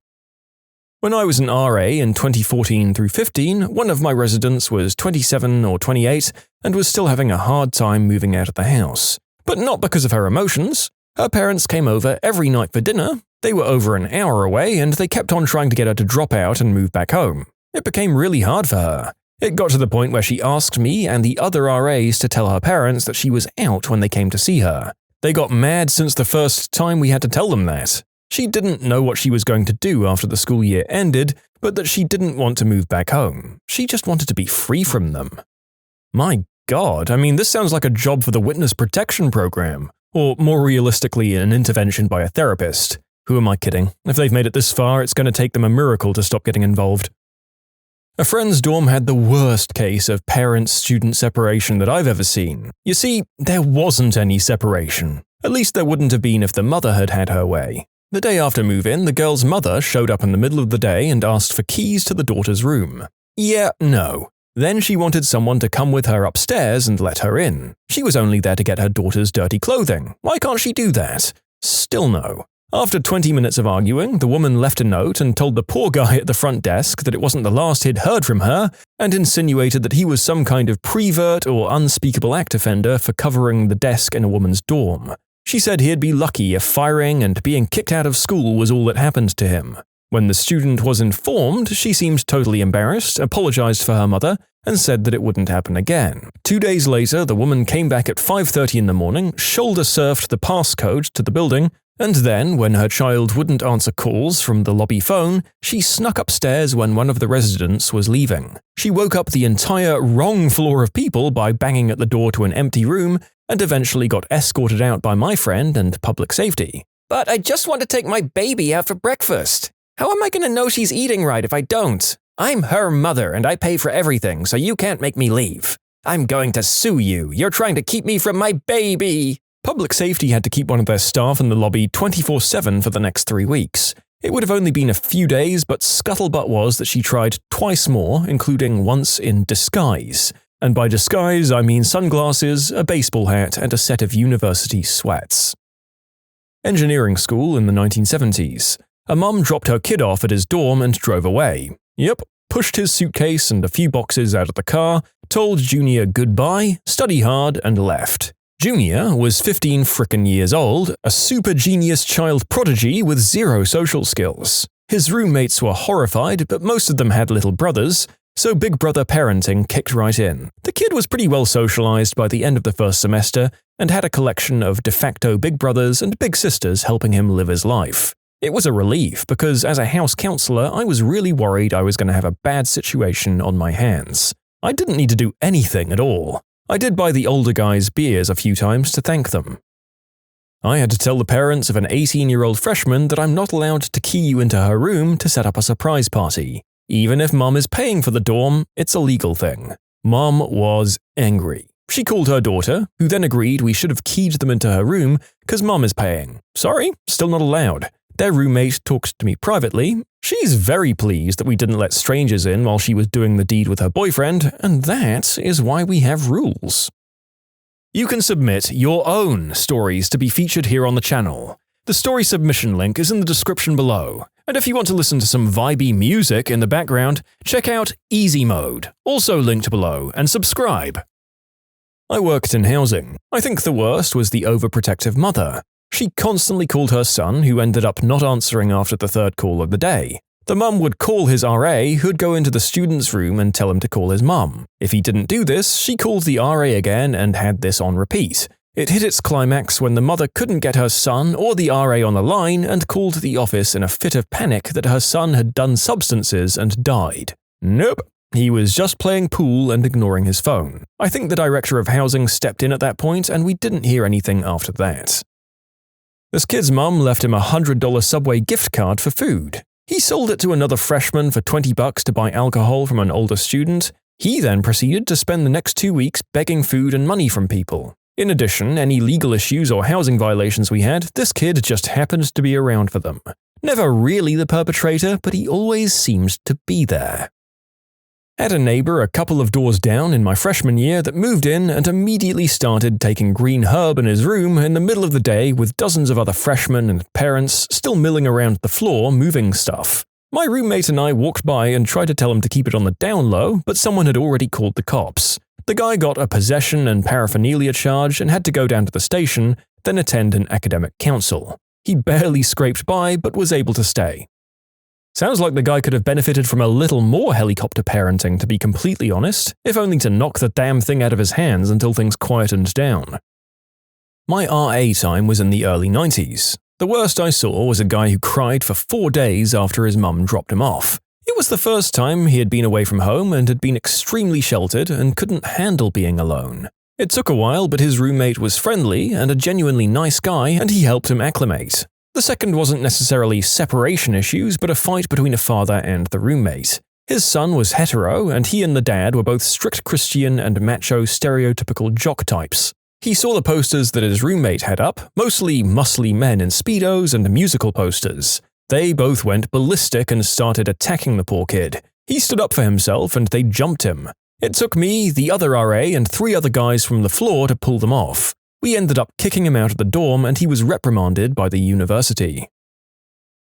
When I was an RA in 2014 through 15, one of my residents was 27 or 28 and was still having a hard time moving out of the house. But not because of her emotions. Her parents came over every night for dinner. They were over an hour away and they kept on trying to get her to drop out and move back home. It became really hard for her. It got to the point where she asked me and the other RAs to tell her parents that she was out when they came to see her. They got mad since the first time we had to tell them that. She didn't know what she was going to do after the school year ended, but that she didn't want to move back home. She just wanted to be free from them. My God, I mean, this sounds like a job for the Witness Protection Program. Or more realistically, an intervention by a therapist. Who am I kidding? If they've made it this far, it's going to take them a miracle to stop getting involved. A friend's dorm had the worst case of parent-student separation that I've ever seen. You see, there wasn't any separation. At least there wouldn't have been if the mother had had her way. The day after move-in, the girl's mother showed up in the middle of the day and asked for keys to the daughter's room. Yeah, no. Then she wanted someone to come with her upstairs and let her in. She was only there to get her daughter's dirty clothing. Why can't she do that? Still no. After 20 minutes of arguing, the woman left a note and told the poor guy at the front desk that it wasn't the last he'd heard from her, and insinuated that he was some kind of prevert or unspeakable act offender for covering the desk in a woman's dorm. She said he'd be lucky if firing and being kicked out of school was all that happened to him. When the student was informed, she seemed totally embarrassed, apologized for her mother, and said that it wouldn't happen again. 2 days later, the woman came back at 5:30 in the morning, shoulder-surfed the passcode to the building, and then, when her child wouldn't answer calls from the lobby phone, she snuck upstairs when one of the residents was leaving. She woke up the entire wrong floor of people by banging at the door to an empty room, and eventually got escorted out by my friend and public safety. But I just want to take my baby out for breakfast. How am I going to know she's eating right if I don't? I'm her mother and I pay for everything, so you can't make me leave. I'm going to sue you. You're trying to keep me from my baby. Public safety had to keep one of their staff in the lobby 24/7 for the next 3 weeks. It would have only been a few days, but scuttlebutt was that she tried twice more, including once in disguise. And by disguise, I mean sunglasses, a baseball hat, and a set of university sweats. Engineering school in the 1970s. A mum dropped her kid off at his dorm and drove away. Yep, pushed his suitcase and a few boxes out of the car, told Junior goodbye, study hard, and left. Junior was 15 frickin' years old, a super genius child prodigy with zero social skills. His roommates were horrified, but most of them had little brothers, so big brother parenting kicked right in. The kid was pretty well socialized by the end of the first semester and had a collection of de facto big brothers and big sisters helping him live his life. It was a relief because as a house counselor, I was really worried I was going to have a bad situation on my hands. I didn't need to do anything at all. I did buy the older guys beers a few times to thank them. I had to tell the parents of an 18-year-old freshman that I'm not allowed to key you into her room to set up a surprise party. Even if Mum is paying for the dorm, it's a legal thing. Mum was angry. She called her daughter, who then agreed we should have keyed them into her room because Mum is paying. Sorry, still not allowed. Their roommate talked to me privately. She's very pleased that we didn't let strangers in while she was doing the deed with her boyfriend, and that is why we have rules. You can submit your own stories to be featured here on the channel. The story submission link is in the description below, and if you want to listen to some vibey music in the background, check out easymode, also linked below, and subscribe. I worked in housing. I think the worst was the overprotective mother. She constantly called her son, who ended up not answering after the third call of the day. The mum would call his RA, who'd go into the student's room and tell him to call his mum. If he didn't do this, she called the RA again and had this on repeat. It hit its climax when the mother couldn't get her son or the RA on the line and called the office in a fit of panic that her son had done substances and died. Nope. He was just playing pool and ignoring his phone. I think the director of housing stepped in at that point and we didn't hear anything after that. This kid's mum left him a $100 Subway gift card for food. He sold it to another freshman for $20 to buy alcohol from an older student. He then proceeded to spend the next 2 weeks begging food and money from people. In addition, any legal issues or housing violations we had, this kid just happened to be around for them. Never really the perpetrator, but he always seemed to be there. Had a neighbor a couple of doors down in my freshman year that moved in and immediately started taking green herb in his room in the middle of the day with dozens of other freshmen and parents still milling around the floor moving stuff. My roommate and I walked by and tried to tell him to keep it on the down low, but someone had already called the cops. The guy got a possession and paraphernalia charge and had to go down to the station, then attend an academic council. He barely scraped by but was able to stay. Sounds like the guy could have benefited from a little more helicopter parenting, to be completely honest, if only to knock the damn thing out of his hands until things quietened down. My RA time was in the early 90s. The worst I saw was a guy who cried for 4 days after his mum dropped him off. It was the first time he had been away from home and had been extremely sheltered and couldn't handle being alone. It took a while, but his roommate was friendly and a genuinely nice guy, and he helped him acclimate. The second wasn't necessarily separation issues, but a fight between a father and the roommate. His son was hetero, and he and the dad were both strict Christian and macho stereotypical jock types. He saw the posters that his roommate had up, mostly muscly men in Speedos and musical posters. They both went ballistic and started attacking the poor kid. He stood up for himself and they jumped him. It took me, the other RA, and 3 other guys from the floor to pull them off. We ended up kicking him out of the dorm and he was reprimanded by the university.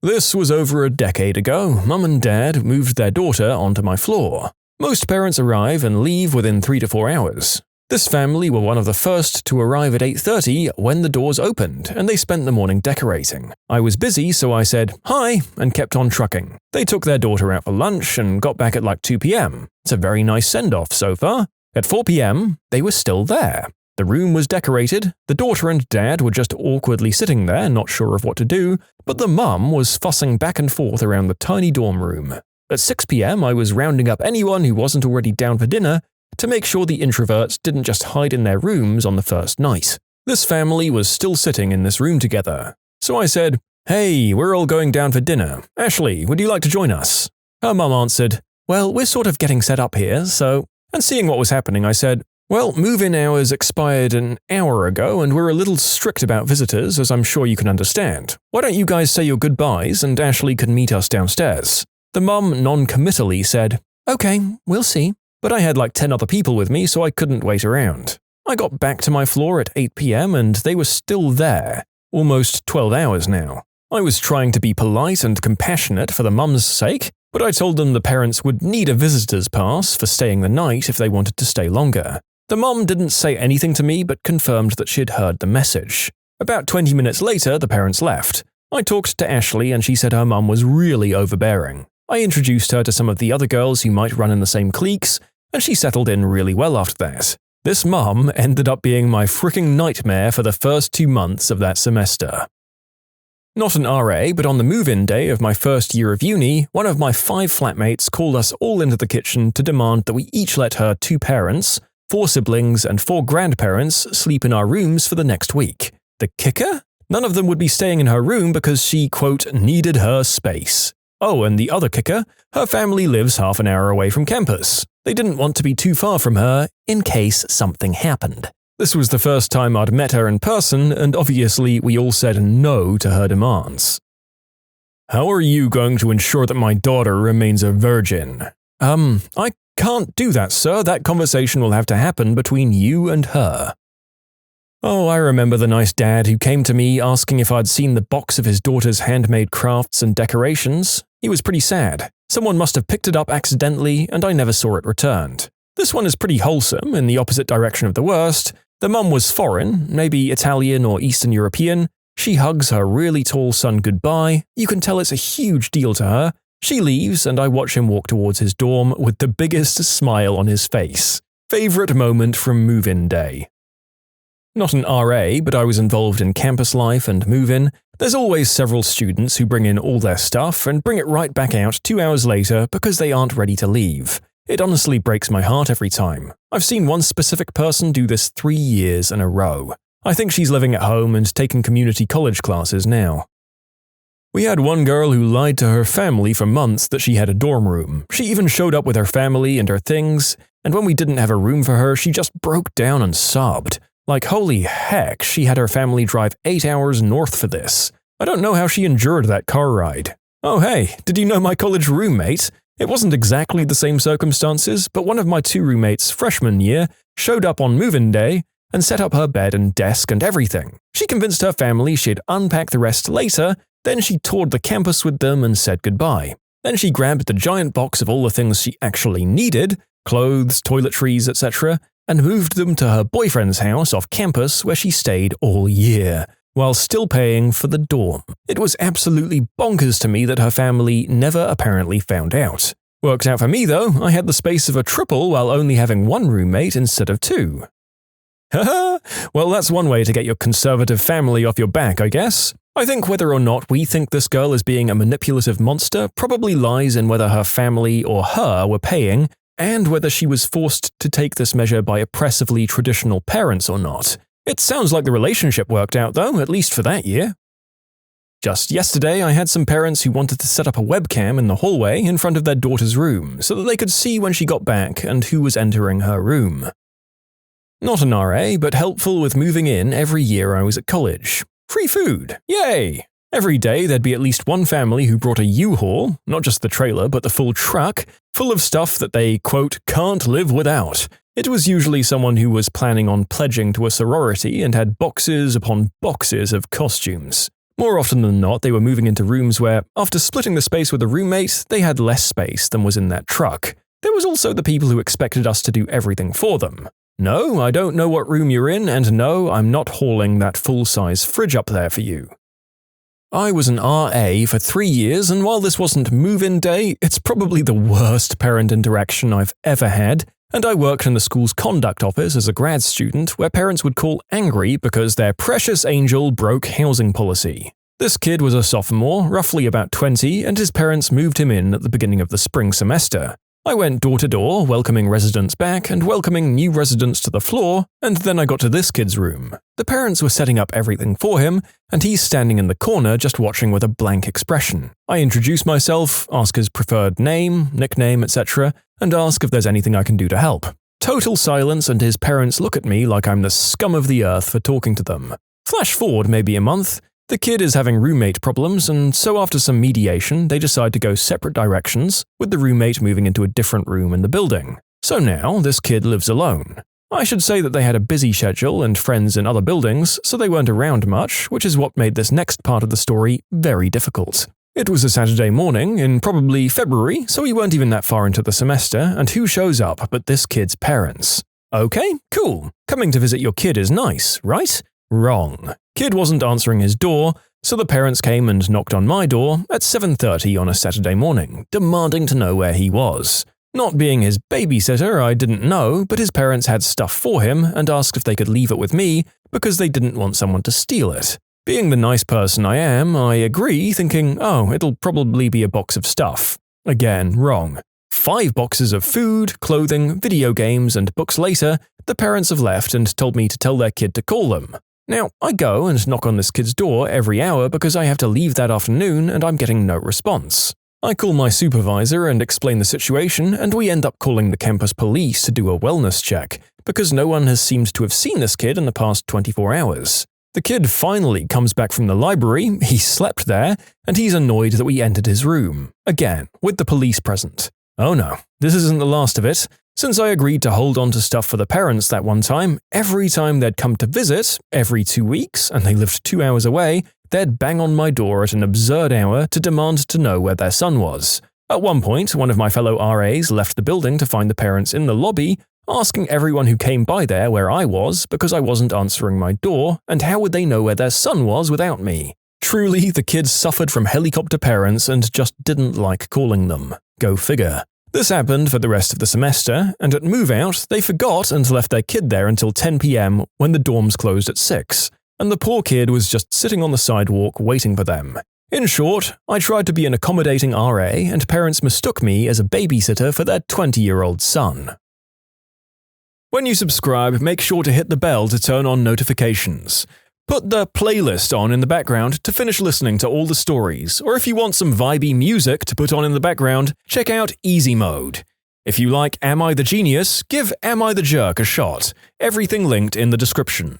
This was over a decade ago. Mum and Dad moved their daughter onto my floor. Most parents arrive and leave within 3 to 4 hours. This family were one of the first to arrive at 8:30 when the doors opened, and they spent the morning decorating. I was busy, so I said, "Hi," and kept on trucking. They took their daughter out for lunch and got back at like 2 p.m. It's a very nice send-off so far. At 4 p.m., they were still there. The room was decorated, the daughter and dad were just awkwardly sitting there, not sure of what to do, but the mum was fussing back and forth around the tiny dorm room. At 6 p.m., I was rounding up anyone who wasn't already down for dinner to make sure the introverts didn't just hide in their rooms on the first night. This family was still sitting in this room together. So I said, "Hey, we're all going down for dinner. Ashley, would you like to join us?" Her mum answered, "Well, we're sort of getting set up here, so..." And seeing what was happening, I said, "Well, move-in hours expired an hour ago and we're a little strict about visitors, as I'm sure you can understand. Why don't you guys say your goodbyes and Ashley can meet us downstairs?" The mum non-committally said, "Okay, we'll see." But I had like 10 other people with me, so I couldn't wait around. I got back to my floor at 8 p.m. and they were still there, almost 12 hours now. I was trying to be polite and compassionate for the mum's sake, but I told them the parents would need a visitor's pass for staying the night if they wanted to stay longer. The mum didn't say anything to me but confirmed that she'd heard the message. About 20 minutes later, the parents left. I talked to Ashley and she said her mum was really overbearing. I introduced her to some of the other girls who might run in the same cliques, and she settled in really well after that. This mum ended up being my freaking nightmare for the first 2 months of that semester. Not an RA, but on the move-in day of my first year of uni, one of my 5 flatmates called us all into the kitchen to demand that we each let her 2 parents, 4 siblings, and 4 grandparents sleep in our rooms for the next week. The kicker? None of them would be staying in her room because she, quote, needed her space. Oh, and the other kicker, her family lives half an hour away from campus. They didn't want to be too far from her in case something happened. This was the first time I'd met her in person, and obviously we all said no to her demands. "How are you going to ensure that my daughter remains a virgin?" I can't do that, sir. That conversation will have to happen between you and her." Oh, I remember the nice dad who came to me asking if I'd seen the box of his daughter's handmade crafts and decorations. He was pretty sad. Someone must have picked it up accidentally, and I never saw it returned. This one is pretty wholesome, in the opposite direction of the worst. The mum was foreign, maybe Italian or Eastern European. She hugs her really tall son goodbye. You can tell it's a huge deal to her. She leaves, and I watch him walk towards his dorm with the biggest smile on his face. Favorite moment from move-in day. Not an RA, but I was involved in campus life and move-in. There's always several students who bring in all their stuff and bring it right back out 2 hours later because they aren't ready to leave. It honestly breaks my heart every time. I've seen one specific person do this 3 years in a row. I think she's living at home and taking community college classes now. We had one girl who lied to her family for months that she had a dorm room. She even showed up with her family and her things, and when we didn't have a room for her, she just broke down and sobbed. Like, holy heck, she had her family drive 8 hours north for this. I don't know how she endured that car ride. Oh hey, did you know my college roommate? It wasn't exactly the same circumstances, but one of my 2 roommates freshman year showed up on move-in day and set up her bed and desk and everything. She convinced her family she'd unpack the rest later, then she toured the campus with them and said goodbye. Then she grabbed the giant box of all the things she actually needed, clothes, toiletries, etc., and moved them to her boyfriend's house off campus where she stayed all year, while still paying for the dorm. It was absolutely bonkers to me that her family never apparently found out. Worked out for me though, I had the space of a triple while only having 1 roommate instead of 2. Haha, well that's one way to get your conservative family off your back, I guess. I think whether or not we think this girl is being a manipulative monster probably lies in whether her family or her were paying and whether she was forced to take this measure by oppressively traditional parents or not. It sounds like the relationship worked out though, at least for that year. Just yesterday, I had some parents who wanted to set up a webcam in the hallway in front of their daughter's room so that they could see when she got back and who was entering her room. Not an RA, but helpful with moving in every year I was at college. Free food, yay! Every day there'd be at least one family who brought a U-Haul, not just the trailer but the full truck, full of stuff that they, quote, can't live without. It was usually someone who was planning on pledging to a sorority and had boxes upon boxes of costumes. More often than not, they were moving into rooms where, after splitting the space with a roommate, they had less space than was in that truck. There was also the people who expected us to do everything for them. No, I don't know what room you're in, and no, I'm not hauling that full-size fridge up there for you. I was an RA for 3 years, and while this wasn't move-in day, it's probably the worst parent interaction I've ever had, and I worked in the school's conduct office as a grad student where parents would call angry because their precious angel broke housing policy. This kid was a sophomore, roughly about 20, and his parents moved him in at the beginning of the spring semester. I went door to door, welcoming residents back and welcoming new residents to the floor, and then I got to this kid's room. The parents were setting up everything for him, and he's standing in the corner just watching with a blank expression. I introduce myself, ask his preferred name, nickname, etc., and ask if there's anything I can do to help. Total silence, and his parents look at me like I'm the scum of the earth for talking to them. Flash forward maybe a month. The kid is having roommate problems, and so after some mediation, they decide to go separate directions, with the roommate moving into a different room in the building. So now, this kid lives alone. I should say that they had a busy schedule and friends in other buildings, so they weren't around much, which is what made this next part of the story very difficult. It was a Saturday morning, in probably February, so we weren't even that far into the semester, and who shows up but this kid's parents? Okay, cool. Coming to visit your kid is nice, right? Wrong. Kid wasn't answering his door, so the parents came and knocked on my door at 7:30 on a Saturday morning, demanding to know where he was. Not being his babysitter, I didn't know, but his parents had stuff for him and asked if they could leave it with me because they didn't want someone to steal it. Being the nice person I am, I agree, thinking, oh, it'll probably be a box of stuff. Again, wrong. 5 boxes of food, clothing, video games, and books later, the parents have left and told me to tell their kid to call them. Now, I go and knock on this kid's door every hour because I have to leave that afternoon and I'm getting no response. I call my supervisor and explain the situation, and we end up calling the campus police to do a wellness check because no one has seemed to have seen this kid in the past 24 hours. The kid finally comes back from the library, he slept there, and he's annoyed that we entered his room. Again, with the police present. Oh no, this isn't the last of it. Since I agreed to hold on to stuff for the parents that one time, every time they'd come to visit, every 2 weeks, and they lived 2 hours away, they'd bang on my door at an absurd hour to demand to know where their son was. At one point, one of my fellow RAs left the building to find the parents in the lobby, asking everyone who came by there where I was because I wasn't answering my door, and how would they know where their son was without me? Truly, the kids suffered from helicopter parents and just didn't like calling them. Go figure. This happened for the rest of the semester, and at move-out, they forgot and left their kid there until 10 p.m. when the dorms closed at 6, and the poor kid was just sitting on the sidewalk waiting for them. In short, I tried to be an accommodating RA, and parents mistook me as a babysitter for their 20-year-old son. When you subscribe, make sure to hit the bell to turn on notifications. Put the playlist on in the background to finish listening to all the stories, or if you want some vibey music to put on in the background, check out easymode. If you like Am I the Genius, give Am I the Jerk a shot. Everything linked in the description.